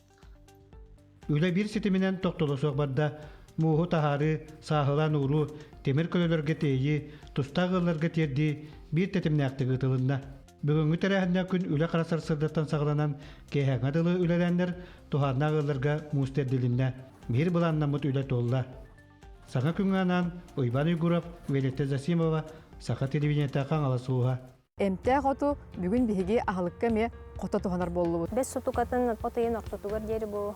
Үле бир сетименен токтолосок барда муху тахары, сахылан уру, темир көлөлөргө тейи, тустагыларга терди бир тетимнактыгы тылында. Бүгүнгү тарахында күн үле карасар сырдаттан сагланан кехаңадылы үлелендер туханагыларга мустедилинне бир буланнамыт үле толла. Саңа күнгөнан Ойбан Уйгуров, Велетте Засимова, Саха телевидениета каңаласууга. Эмтәк оту бүгүн биһиги ахылыкка ме кота туханар боллу. Бес сутукатын потайын октотугар дери бу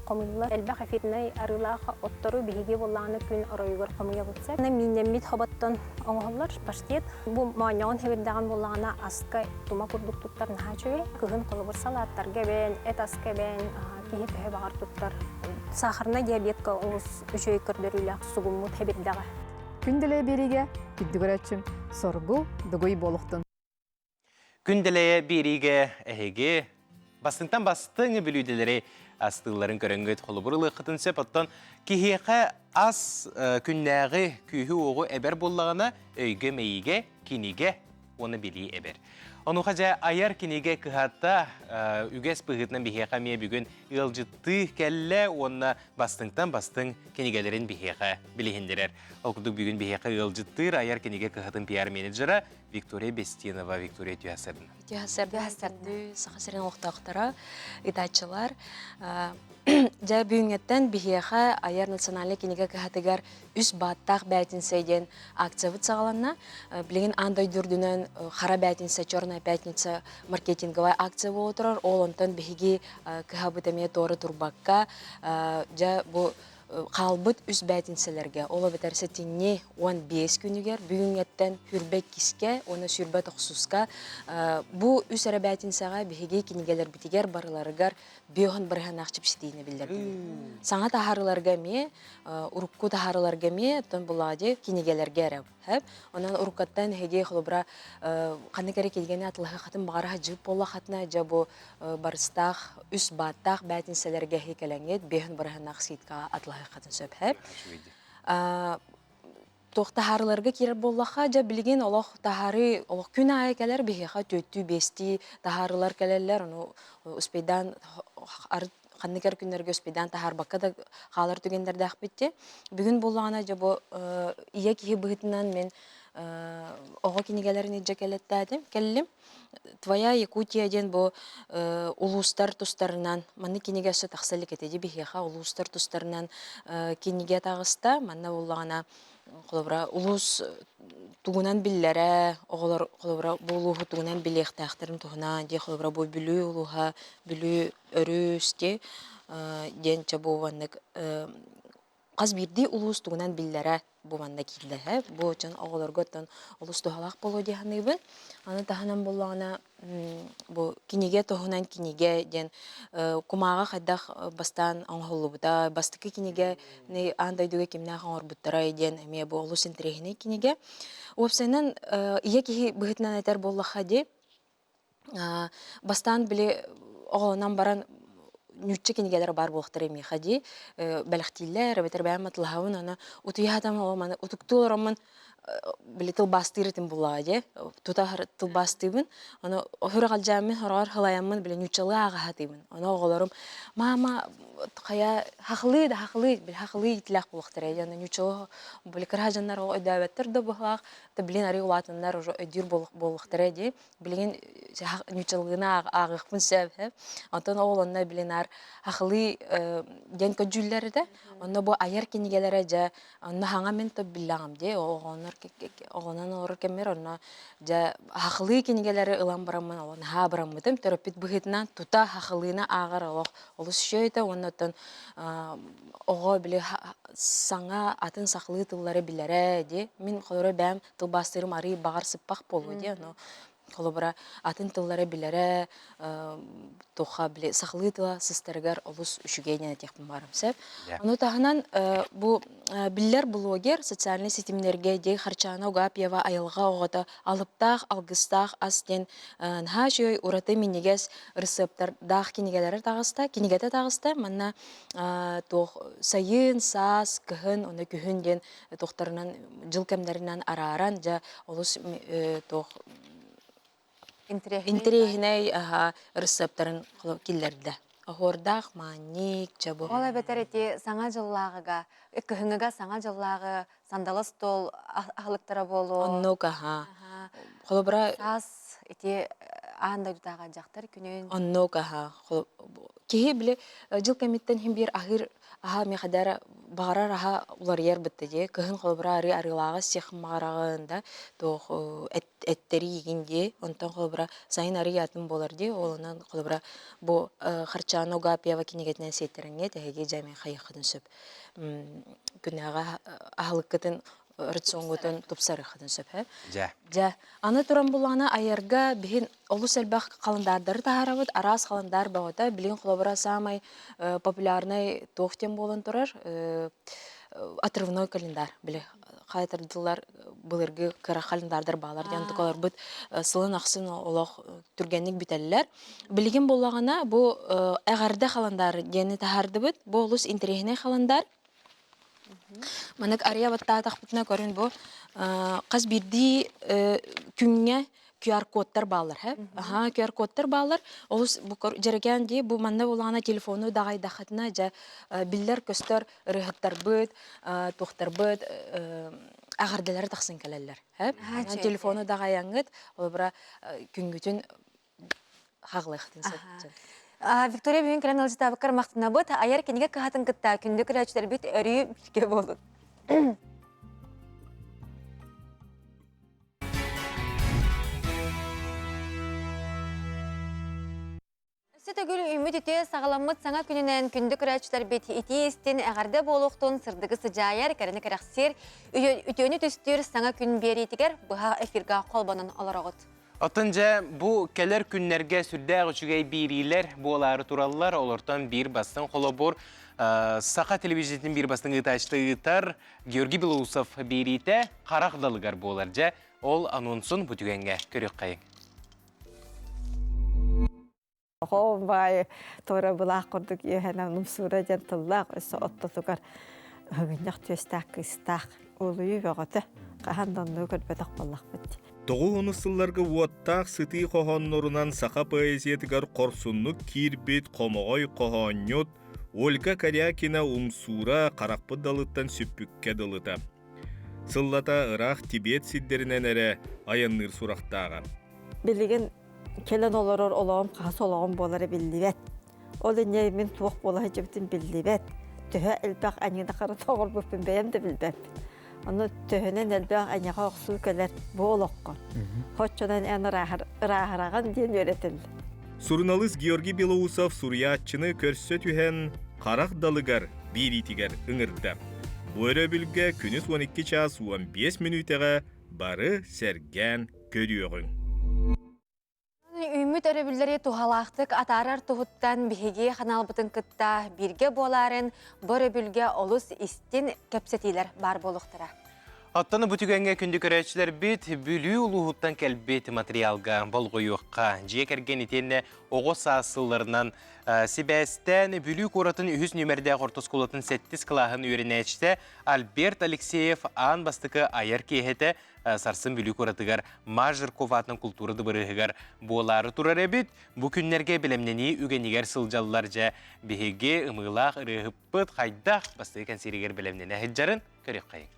комыллар элбах афитнай арылах оттору биһиги болланы күн оройгор комыга бутса. На минемит хобаттан оңоллар паштет бу маñон хебирдаган боллана аска тума продукттар нахачуе кыгын колобур салаттарга бен этаска бен кихи төһө багар туттар. Сахарна диабетка ус үчөй көрдөрүлө сугумут хебирдага. Күнделе бериге биддигөрөчүм соргу дугуй болуктун. Күнделе бириге эһеге бастыңтан бастың бүлүделери астыларын көрөнгөт холобурлы кытын сепаттан кихиэхэ ас күннäги күйү оғу эбер боллагана өйгө мейиге киниге оны били эбер. Onu haja ayar kiniге kıhatta üges pıhıtnan biheqa miye bugün ılcıttı kelle onna bastыңтан bastың kinigelerin biheqa bilihindirer. Okuduk bugün biheqa ılcıttır ayar kinige kıhatın PR menedjera Виктория Бестинова, Виктория Тюасердин. Тюасердин сахасырын оқтақтара идачылар. Жа бүгінгеттен бихеха аяр национальный кинеге кахатыгар үс баттақ бәтін сейден акциявыт сағаланна. Білген андай дүрдінен қара бәтінсе, черная пятница маркетинговай акция отырар. Ол онтан бихеги кахабытаме торы турбакка. Жа бұл қалбыт үс бәтінселерге. Ола бітәрсе тенне 15 күнігер бүгінгеттен хүрбек киске, оны сүрбет ұқсусқа. Бұл үс әрі бәтінсеға бігеге кинегелер бітігер барыларығар бүйіғын бірген ақчып сетейіне білдерген. Саңа тахарыларға ме, ұрыққу тахарыларға ме, тон бұлады кинегелерге әрі. Онан ұрыққаттан хеге құлыбыра қаны кәрі келгені атылығы қатын бағараға жып болла қатына жа бұл барыстақ, үс баттақ бәтінселерге хекеләңет бүйіғын бірген ақсетқа атылығы қатын сөп. Тоқтахарыларға керер боллаға жа білген олық тахары, олық күн айы кәлер бейхеға төтту бести тахарылар кәлелер. Успейдан қанникер күнерге успейдан тахар баққа да қалар түгендерді ақпетте. Бүгін боллағына жа бұл ие кейі бұғытынан мен оҕо кинигелерин ижа келлим. Твоя Якутия ден бу улустар тустарынан, манны кинигесі тақсалық етеді бігеға улустар тустарынан киниге тағыста, манна болағана улус тугунан билләре, оғылар болуғы тугунан билех тақтарын тугуна, де қолыбыра бу бүлі улуға, бүлі өрүсте, ден чабу ваннык қаз бирди улус тугунан билләре бу манна килді. Бу чын оғылар готтан улус туғалақ болу дегені бін. Аны таханан болағына бу киниге тоғынан киниге ден кумаға қайдақ бастан аңғылы бұда, бастықы киниге андайдуға кемнақ аңғыр бұттара ден әме бу улус интерегіне киниге. Опсайнан ие кихи бұғытынан әтер боллаға де, бастан біле оғылынан баран нүтче кинигелер бар болықтыр еме қади, бәліқтейлер, бәтер бәйім атылғауын, ана ұтуя адам оғыманы, ұтықтылар омын біле тылбастырытын бұлаға де, тұта тылбастыбын, ана ұхыры қалжамын, ұрағар хылаямын, біле нүтчелі ағағатыбын. Ана оғыларым, мама, қая хақылы итілақ болықтыр еді, ана нүтчелі біле кірхажанлар өйдәбәттір да бұлақ, білен ари ұлатынлар өйдір болықтыр еді, білеген нүтчелігіна ағықпын сөп, антон оғыланна біленар хақылы ден көджүллері де, ана бұл аяр кенегелері де, ана хаңа мен төп білағым де, оғынан орыр кемер, ана де хақылы кенегелері ұлан барамын, оған ха барамыдым, төрөппет бұғытынан тута хақылына ағар олық, олыс шөйті, оннаттан оға біле саңа атын сақылы тыллары білері де, мен қолыры бәм тылбастырым ары бағар сыппақ болу де, қолыбыра атын тыллары білері тоқа біле сақылы тыла сыстарығар олыс үшігейнен әтекпін барым сәп. Оны тағынан бұл білер блогер социальный сетімлерге дей харчана ұғап ева айылға оғыда алыптақ, алғыстақ, астен нға жой ұраты менегес рецептар дақ кенегелері тағыста, кенегеті тағыста, манна сайын, сас, кіхін, оны күхін ден тоқтарынан, жыл кәмдерінен араран, жа олыс интерегіней рецепторын келдерді. Ордақ, маник, жабу. Ола бетер еті саңа жыллағыға, үкіхіңіға саңа жыллағы, сандалы стол, ағылықтара болу. Оннуға, қолыбыра... Сас, еті ағындай дұтаға жақтар күнен. Оннуға, кейі біле жыл кәметтен хем бір ағыр аға меқадары бағарар аға олар ер бітті де, күхін қолыбыра арылаға сеқім мағарағында әттері егенде, онтан қолыбыра сайын ары ятын болар де, олынан қолыбыра бұл қарчаны ұға пиява кенегетінен сеттеріңе тәхеге жәмен қайықыдын сөп. Күні аға ағылық кітін рацион тупсары хатын сөп. Жа. Аны туран булана аярга бихин олус элбах каландардары тахарабыт, арас каландар багыта билин холобра самай популярный тохтем болан турар отрывной календар биле. Кайтардылар былыргы кара календардар балар ден тукалар бит сылын аксын олох түргенник бителлер. Билген боллагана бу агарда календар дени тахарды бит. Бу олус интерегине календар. Манак ария батта тахпытна көрін бұл қаз бірді күнге QR-кодтар балар. QR-кодтар балар. Олыс жерген де бұл манна болағына телефону дағай дақытына жа білдер көстер рыхыттар бұд, тоқтар бұд, ағардалары тақсын кәлелер. Телефону дағай аңғыд, ол бұра күнгітін қағылы қытын сәттін. Виктория бүгін кірен алжыта бақыр мақтына бұд, аяр кенеге қағатын күтті, күнді күрәчтер бет өрі бірге болу. Сөтігіл үміт үте сағаламыд саңа күнінен күнді күрәчтер бет етейістен әғарды болуқтың сырдығы сыжайар, кәріні кәрәқсер, үтені түстер саңа күн беретігер бұға эфирға қолбанын аларағыд. Отынca bu keler günlerge sürdəğ üçügey birilər, bu oları turallar, olurtan bir basın kolobor, Saqa televizyonun bir basın ıtaçtı ıtar, Georgi Belousov birite, qaraq dalıgar bu olarca, ol anonsun bu tügenge. Körük qayın. Oğum bay, tora bulaq kurduk, yöhənəm numsura jantılaq, ösü otto tuqar, hıgınyak töstaq, kыстaq, oluyu yoğatı, qahandanlığı görbedak ballaq bitti. Тоғы онысылларға уаттақ сыты қоғаннорынан сақа поэзиятығар қорсунлық кирбет қомағой Сыллата ырах Тибет сиддеринен эре аянныр сурақтаға. Билеген келен олорор олоом қас олоом болары билдибет. Ол не мен туох болары жебитин билдибет. Төһө элбақ аньяда қары тоғыр бұппен бәйім де билбеп. Оны төһөнен элбақ аньяға оқсу келер болоққын. Хотчонан әні рахараған ден өретілді. Сурналыс Георгий Белоусов сурьятчыны көрсө түһен қарақ далыгар биритигер ыңырды. Бұйры білге күніс 12 час 15 минутыға бары сәрген көріоғын. Үміт өрөбілдері тухалақтық атарар тухуттан биһиги ханалбытын кытта бирге боларын бөрі бүлге олус истин кепсетилер бар болуқтыра. Аттаны бүтігенге күнді көрәтшілер бет бүлі ұлығыттан кәлбет материалға болғойуққа жекерген етенне оғыз асыларынан Себәстен бүлі қоратын үхіз нөмірді қортыз қолатын 7 қылағын өрінәчті Альберт Алексеев аң бастықы айыр кейхеті сарсын бүлі қоратығар Мажыр Коватының культурыды бірігігер болары тұрар әбет. Бұ күннерге білімнені үгенегер сылжалылар жа бігеге ұмығылақ ұрығыппыт қайдақ бастығы кәнсерігер білімнені әхіджарын көрек қайын.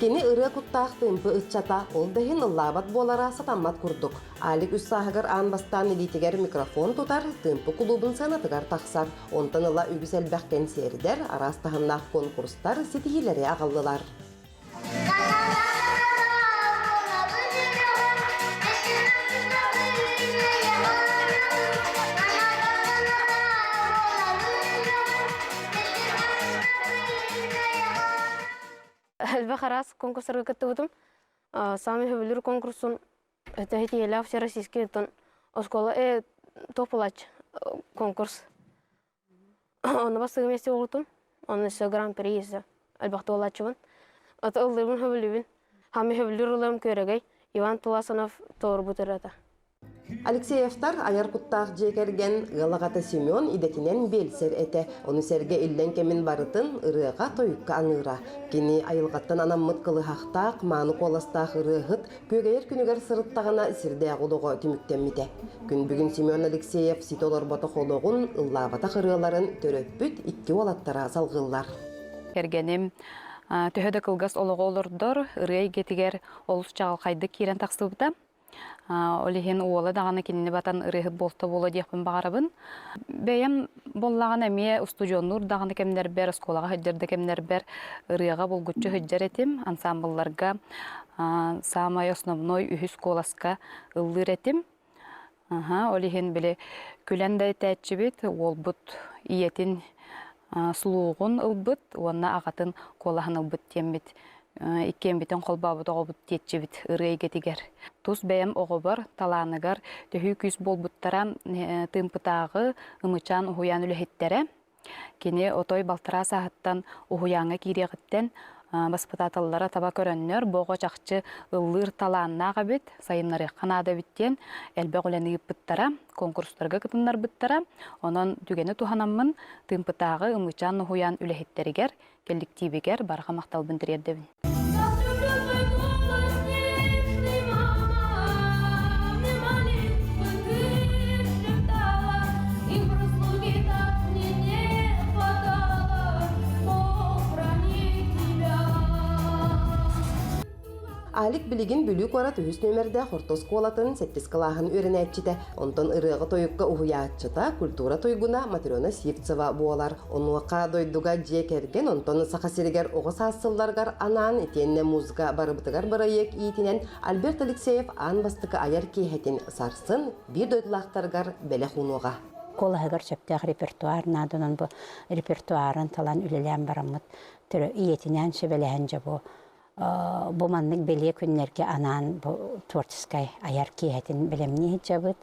Кені ыры құттақтың бұ ұтчата ол дәхін ұллабат болара сатаммат күрдік. Алик үс сағығыр аң бастан елитігер микрофон тұтар, тымпы клубын санатығар тақсар. Онтан ұла үгіз әлбәқтен сердер, арастағыннақ конкурстар сетігілері ағалылар. Әлбәқ арас конкурсарға кітті бұдым. Самый хөвілер конкурсын өтәхеті елі всероссийский оскола топлач конкурс. Оны бастығы месте оғытым. Оны ісі гран-при есі әлбәқті олачыбын. Аты ұлдырбын хөвілібін. Хамы хөвілер ұлым көрегей Иван Туласанов тоғыр бұтыр ата. Алексеевтар аяр құттақ жекерген ғылағаты Семен идетінен белсер әті. Оны сәрге илден кемін барытын ұрыға тойыққа аңыра. Кені айылғаттан анаммыт қылы хақтақ, маны қоластақ ұрығыт, көгейер күнігер сырыттағына сірде ағылығы түміктенмеде. Күн бүгін Семен Алексеев ситолар боты қолығын ұллабата қырыларын төрөппүт 2 олаттара салғылар. Кергенім төхеді қылғас олығы олырдыр, ұрый кетігер олыс жағыл қайды керен тақсылбыда. Олеген уолы дағаны кеніне батан ырыхыт болты болы дейхпін бағарабын. Бәйім боллаған әме студионур дағаны кемдер бәр, сколаға хөддерді кемдер бәр ырыға болгүтчі хөддер етім. Ансамблларға самай основной үхіс коласка ыллыр етім. Олеген біле күләнді тәтчі бет, ол бұт иетін сұлуғын ылбыт, онына ағатын колағын ылбыт тем бет. Иккен бітін қолбабыды оғыбыт тетчі біт ұрый кетігер. Тұс бәйім оғыбыр, таланығыр, төхі күз бол бұттара тымпытағы ұмычан ұхуян үліхеттері. Кені отой балтыра сағыттан ұхуяңы кереғіттен баспытатылары таба көріннер, боғы жақчы ұллыр таланнаға бет, сайынлары қанады біттен әлбәқ үләні бұттара, конкурстарға күтінлар бұттара, онын дүгені туханамын тымпытағы ұмычан ұхуян үліхеттерігер, келдіктейбегер барға мақтал бүндірердебін. Алик билигин бүлі қорат үз нөмірді қортос қолатын 7 қылағын өрін әтчіті. Онтан ырығы тойыққа ұхуячыта культура тойгуна Матрена Сивцева болар. Онуаққа дойдуға жекерген, онтан сақасырегер оғыз асылдарғар анан етенне музыка барыбытығар барайек иетінен Альберт Алексеев аң бастықы аяр кейхетін сарсын бір дойдылақтарғар бәлі құнуға. Қолағығар сөптәқ репертуар, надынан бұл репертуарын талан үлелен барамыд. Түрі иетінен сөбелән жабу. Бұл манның беле күннерге анан творческай аяр кейхетін білімне жабыд.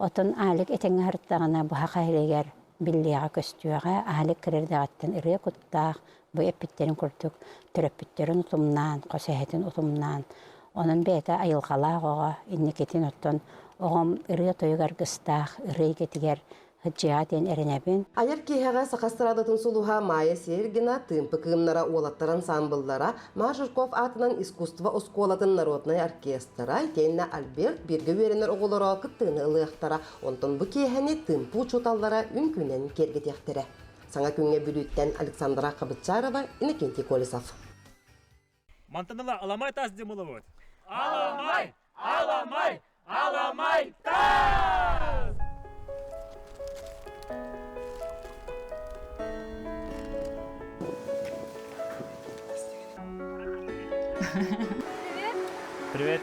Отын алик етеңі ғырттағына бұға қайрегер біллеға көстуіға алик кірердіғаттан ұры құттақ, бұл әппеттерін күрдік, түрөппеттерін ұтымнан, қосайхетін ұтымнан. Оның бәйті айылғалақ оға, иннекетін ұттын, оғым ұры тойығар ғыстақ, ұры кетігер Хыджиатен эренебин. Аяр кейхаға сақастырадатын сұлуға Майя Сергина тымпы кымнара олаттар ансамбллара Мажырков атынан искусство осколатын народный оркестра тенне Альберт берге веренер оғылыра кыттыны ылықтара. Онтон бұ кейхәне тымпы учуталлара үнкүнен кергетектері. Саңа күнге бүліттен Александра Қабытчарова, Иннокентий Колесов. Мантаныла аламай тас демылы вот. Аламай! Аламай! Аламай тас! Привет.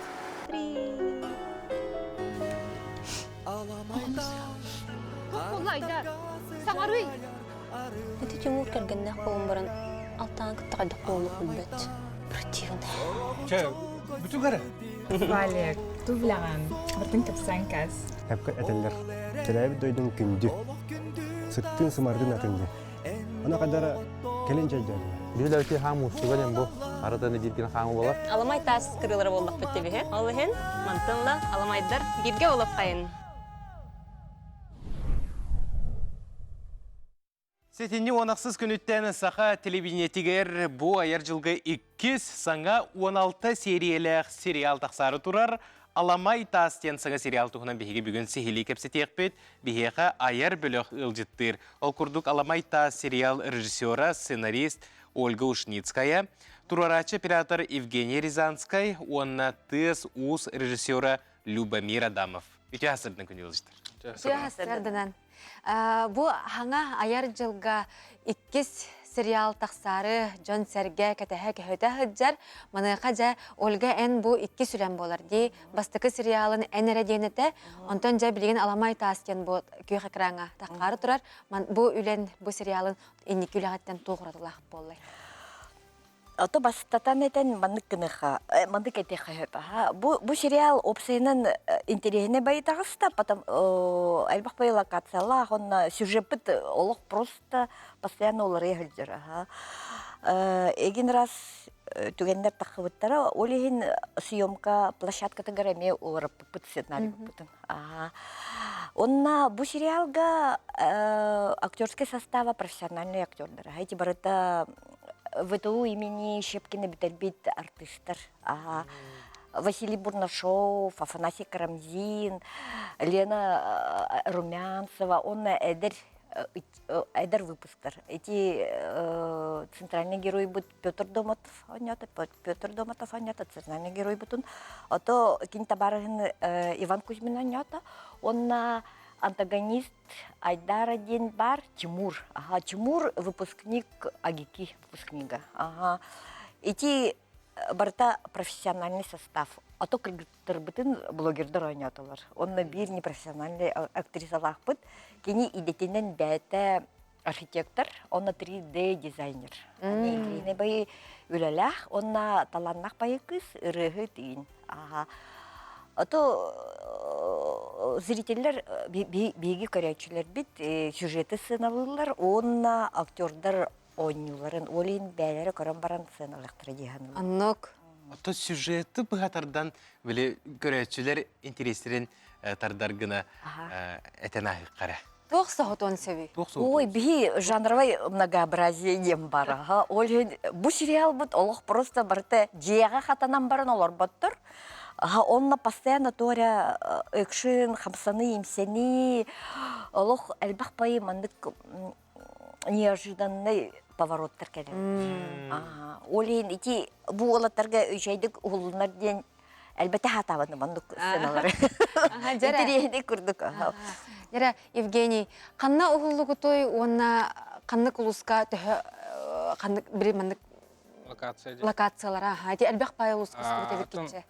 Олайдар, саңарый. Это Тимур кергеннәк болын баран алтан кыттагы қолы күлбет. Противный. Че, бүтү кара? Валек, тувлаған, бұртын кіпсан кәз. Әпкі әтелер, тіләбі дойдың күнді, сыттың сымардың атыңды. Она қадара келен жайдады. Бил өте хам устуга дем бу. Аратаны дирген хамы болар. Аламай тас кырылары болдық бітті бе? Алыхен, мантынла, аламайдар, бирге олып қайын. Сетенне онақсыз күніттен сақа телевидениетігер бұ аяр жылғы 2 саңа 16 сериялық сериал тақсары тұрар. Аламай тастен саңа сериал тұғынан бейге бүгін сехили кепсетек бет, бейге аяр бөліқ ұлжыттыр. Ол күрдік Аламай тас сериал режиссера, сценарист Ольга Ушницкая, турарачы оператор Евгений Рязанскай, онна тыз уз режиссера Любомир Адамов. Үте асырдың күні ұлжыттыр. Үте асырдынан. Бу хаңа аяр жылга 2 сериал тақсары Джон Серге кәтәһә көһөтә хыджар маныга жа Ольга эн бу 2 сүрән болар ди бастыкы сериалын энере денете онтон жа билген Аламай тастен бу көй экраңа тақары турар бу үлен бу сериалын энники үләгәттән туградылак боллай. Ото бастатан этен мандык кыныха, мандык этеха хепа. Бу сериал опсайнын интересне байтагыста, потом албах бай локациялар, он сюжет олох просто постоянно олар ехелдер. Эгин раз түгендер тахыбыттара, олихин съемка площадка тагараме олар пытсетнали бутын. Онна бу сериалга актерский состава профессиональный актердер. Эти барыта ВТУ имени Щепкина бит артистер. Василий Бурнашов, Афанасий Карамзин, Лена Румянцева, он эдер выпустер. Эти центральные герои будут Петр Домотов, центральный герой будут. А то Кинтабаргин Иван Кузьмин анята, он антагонист Айдар один бар Тимур. Тимур выпускник АГИКи выпускника. Эти барта профессиональный состав. А то кыргыттырбытын блогердер ойнатылар. Он бир непрофессиональный актрисалах быт. Кени идетинен бәйті архитектор, он 3D дизайнер. Кени бай үлелях, он таланнах бай кыз ырыгы тиин. А то зрителер беги көрәчілер бит, сюжеты сыналылар, он актердар ойнуларын, олин бәлері көрін баран сыналықтыры дейханылар. Аннок. А то сюжеты бұғатардан біле көрәчілер интерестерін тардаргына әтенахы қара. Тоқса хотон севи. Ой, би жанровой многообразие дем бара. Олин, бу сериал бут, олох просто барте жияға хатанан баран олар баттыр. Он постоянно торя экшен, хамсаны, имсени, олох әлбақ байы мандык неожиданный повороттар келер. Олин, ити бу олаттарға өйшайдық ұғылынар ден әлбәті хатаваны мандык сыналары. Интерейді күрдік. Яра, Евгений, қанна ұғылығы той, онна қанны құлысқа түхі, бірі мандык локациялара. Әті әлбәқ байы ұлысқа өтелік кетсе.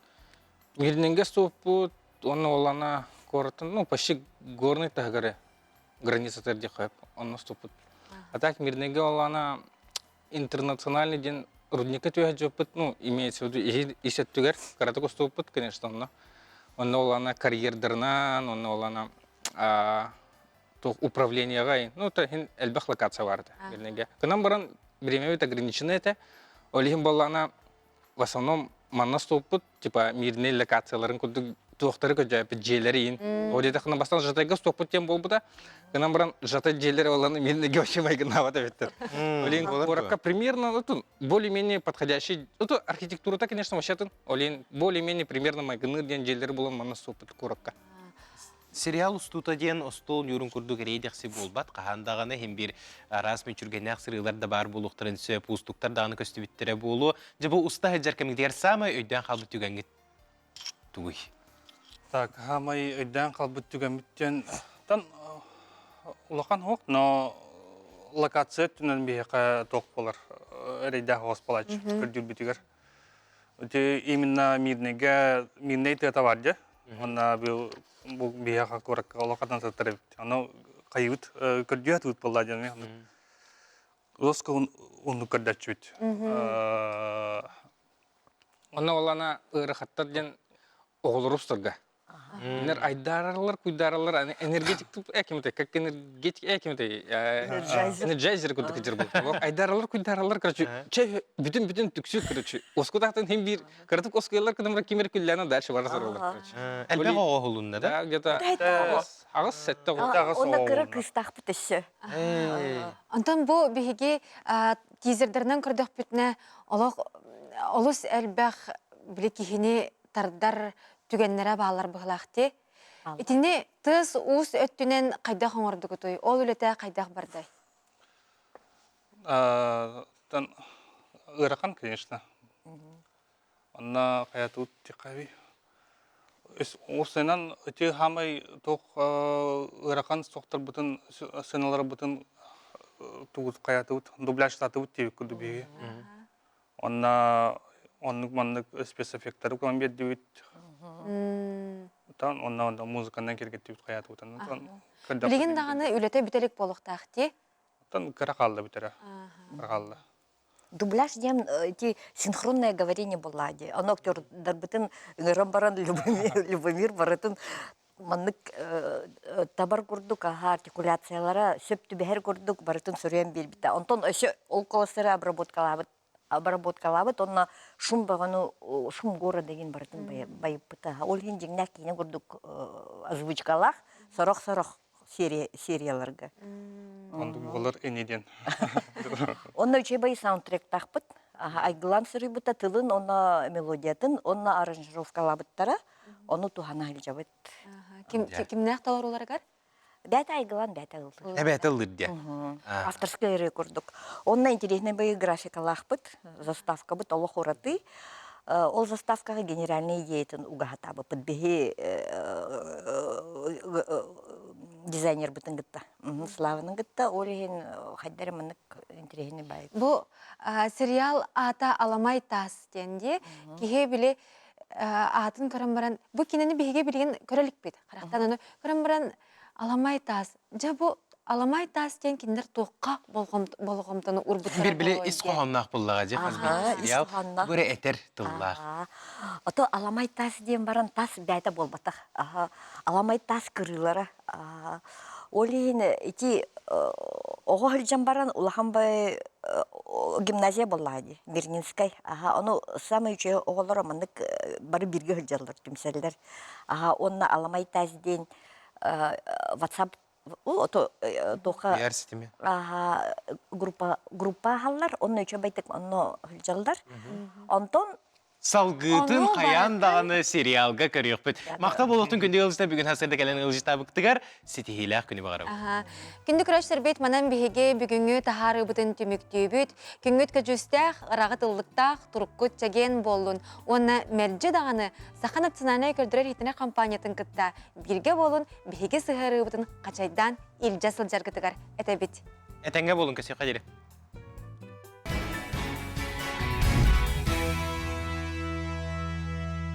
Мирненге стопут, он олана коротын, почти горный тагары, граница терди хэп, он стопут. А так мирненге олана интернациональный день рудника тюга опыт, имеется в виду ищет тюгер, каратаку стопут, конечно, он олана карьердернан, он олана управление гай, это эльбах локация варда мирненге. К нам баран время ограничено это, олихим болана в основном манна стопут, типа мирный локацияларын күрдік туақтары көжайып жейлері ең. Оде тақына бастан жатайға стопут тем бол бұда, кынан баран жата жейлері оланы мирный геошемай гынавада беттір. Олейін қораққа примерно, более-менее подходящий, это архитектура-то, конечно, вообще-то, олейін более-менее примерно майгыныр ден жейлері болан манна стопут қораққа. Сериал устута ден остол юрун курдук рейдекси болбат. Кахандаганы hem bir арас мечүргенек сырылар да бар болуктарын сөп устуктар даганы көстүбүттөрө болу. Жабы уста хаджар кемигдер самай өйдөн калбыт түгөнгит тугуй. Так, хамай өйдөн калбыт түгөнгиттен тан улахан хок, но локация түнен бияка ток болар. Рейда хоспалач көрдүрбүтүгөр. Өтө именно мирней тета бар же. Она бу бияка корак локатан сатырып. Аны кайыт көрдүят ут болла жана. Лоска уну көрдүчүт. Аны олана ырахаттар ден оголорустарга. Нер айдаралар, куйдаралар, энергетик экимте, как энергетик экимте, энерджайзер кудык жирбу. Айдаралар, куйдаралар, короче, бүтүн түксү, короче. Оскудактан hem bir кыртып оскуялар кыдымра кимер күлләнә дальше барасылар, короче. Әлбәгә оголунда да? Да, где-то агыс сетте агыс. Оны кыры кыстак битеше. Антон бу биһиги тизердернен көрдөх бүтнә олус әлбәг биле кихини тардар түгеннәре баалар быһлахты. Итине тыз ус өттүнен кайда хоңордугу той. Ол үлете кайда барды. Тан ыракан, конечно. Анна каятут тикави. Осынан те хамай ток ыракан соктор бутын сыналар бутын тугут каятут дубляж татут тип кудуби. Анна оннук маннык спецэффекттер көмбет дибит. Тан онда музыкадан кергеттибит каятутан. Билген даганы үлете бителек болуктакты. Тан каракалды битере. Каракалды. Дубляж дем эти синхронное говорение буллади. Аны актердар бутын ыңыран Любомир баратын маннык табар курдук артикуляциялары сөптү бехер курдук баратын сүрен билбите. Антон өшө ол колостары обработкалабыт, онна шум багану шум гора деген баратын байыппыта. Ол хинжиңнак кийин курдук озвучкалах, сорох серияларга. Олар энеден. Онна үчей бай саундтрек тақпыт, айгылан сырыбыта тылын, онна мелодиятын, онна аранжировкалабыттара, оны тухана хилжабыт. Кимнәк талар оларгар? Бәті айгылан, бәті ылды. Бәті ылды. Авторская рекордук. Онна интересный бай графикалахпыт, заставка быт, олы хораты. Ол заставкаға генеральный идеятын угахатабы. Подбеги дизайнер бытын гытта. Славаның гытта, олеген хайдары мынык интересный бай. Бу сериал ата аламай тас денде, кихе биле атын көрәмбаран, бу кинени биһиге билген көрәлик бит. Карактан аны көрәмбаран аламай тас. Жа бу аламай тас ден киндер тоққа болгомтаны урбуттар. Bir bile isqohannaq bullağa je hazbet serial. Göre eter tıllar. Ото аламай тас ден баран тас бәйті болбатақ. Аламай тас кырылары. Олейін ити оғы хылжан баран улаханбай гимназия боллады. Мирнинскай. Оны самый үче оғылары мандык бары бирге хылжалар түмсәлдер. Онна аламай тас ден WhatsApp ото тоқа группа халлар, онны үче байтык онны хылжалдар. Антон Салгытын қаян дағаны сериалға көріқ бүт. Мақта болуқтың күнде ылжыта бүгін хасырда кәлін ылжыта бұқтығар, сетихилақ күні бағарау. Күнді күрәштер бет манан бігеге бүгінгі тахары бұтын түміктүй бүт. Күнгіт көжістәқ, рағыт ұллықтақ, тұрыққыт жаген болуын. Онна мәрджі дағаны Сақан национальный көрдірер хитіне компаниятын күтті. Бірге болуын бігеге сығары бұтын қачайдан илжасыл жарғытығар әтәбет. Әтәңге болуын көсе қадері.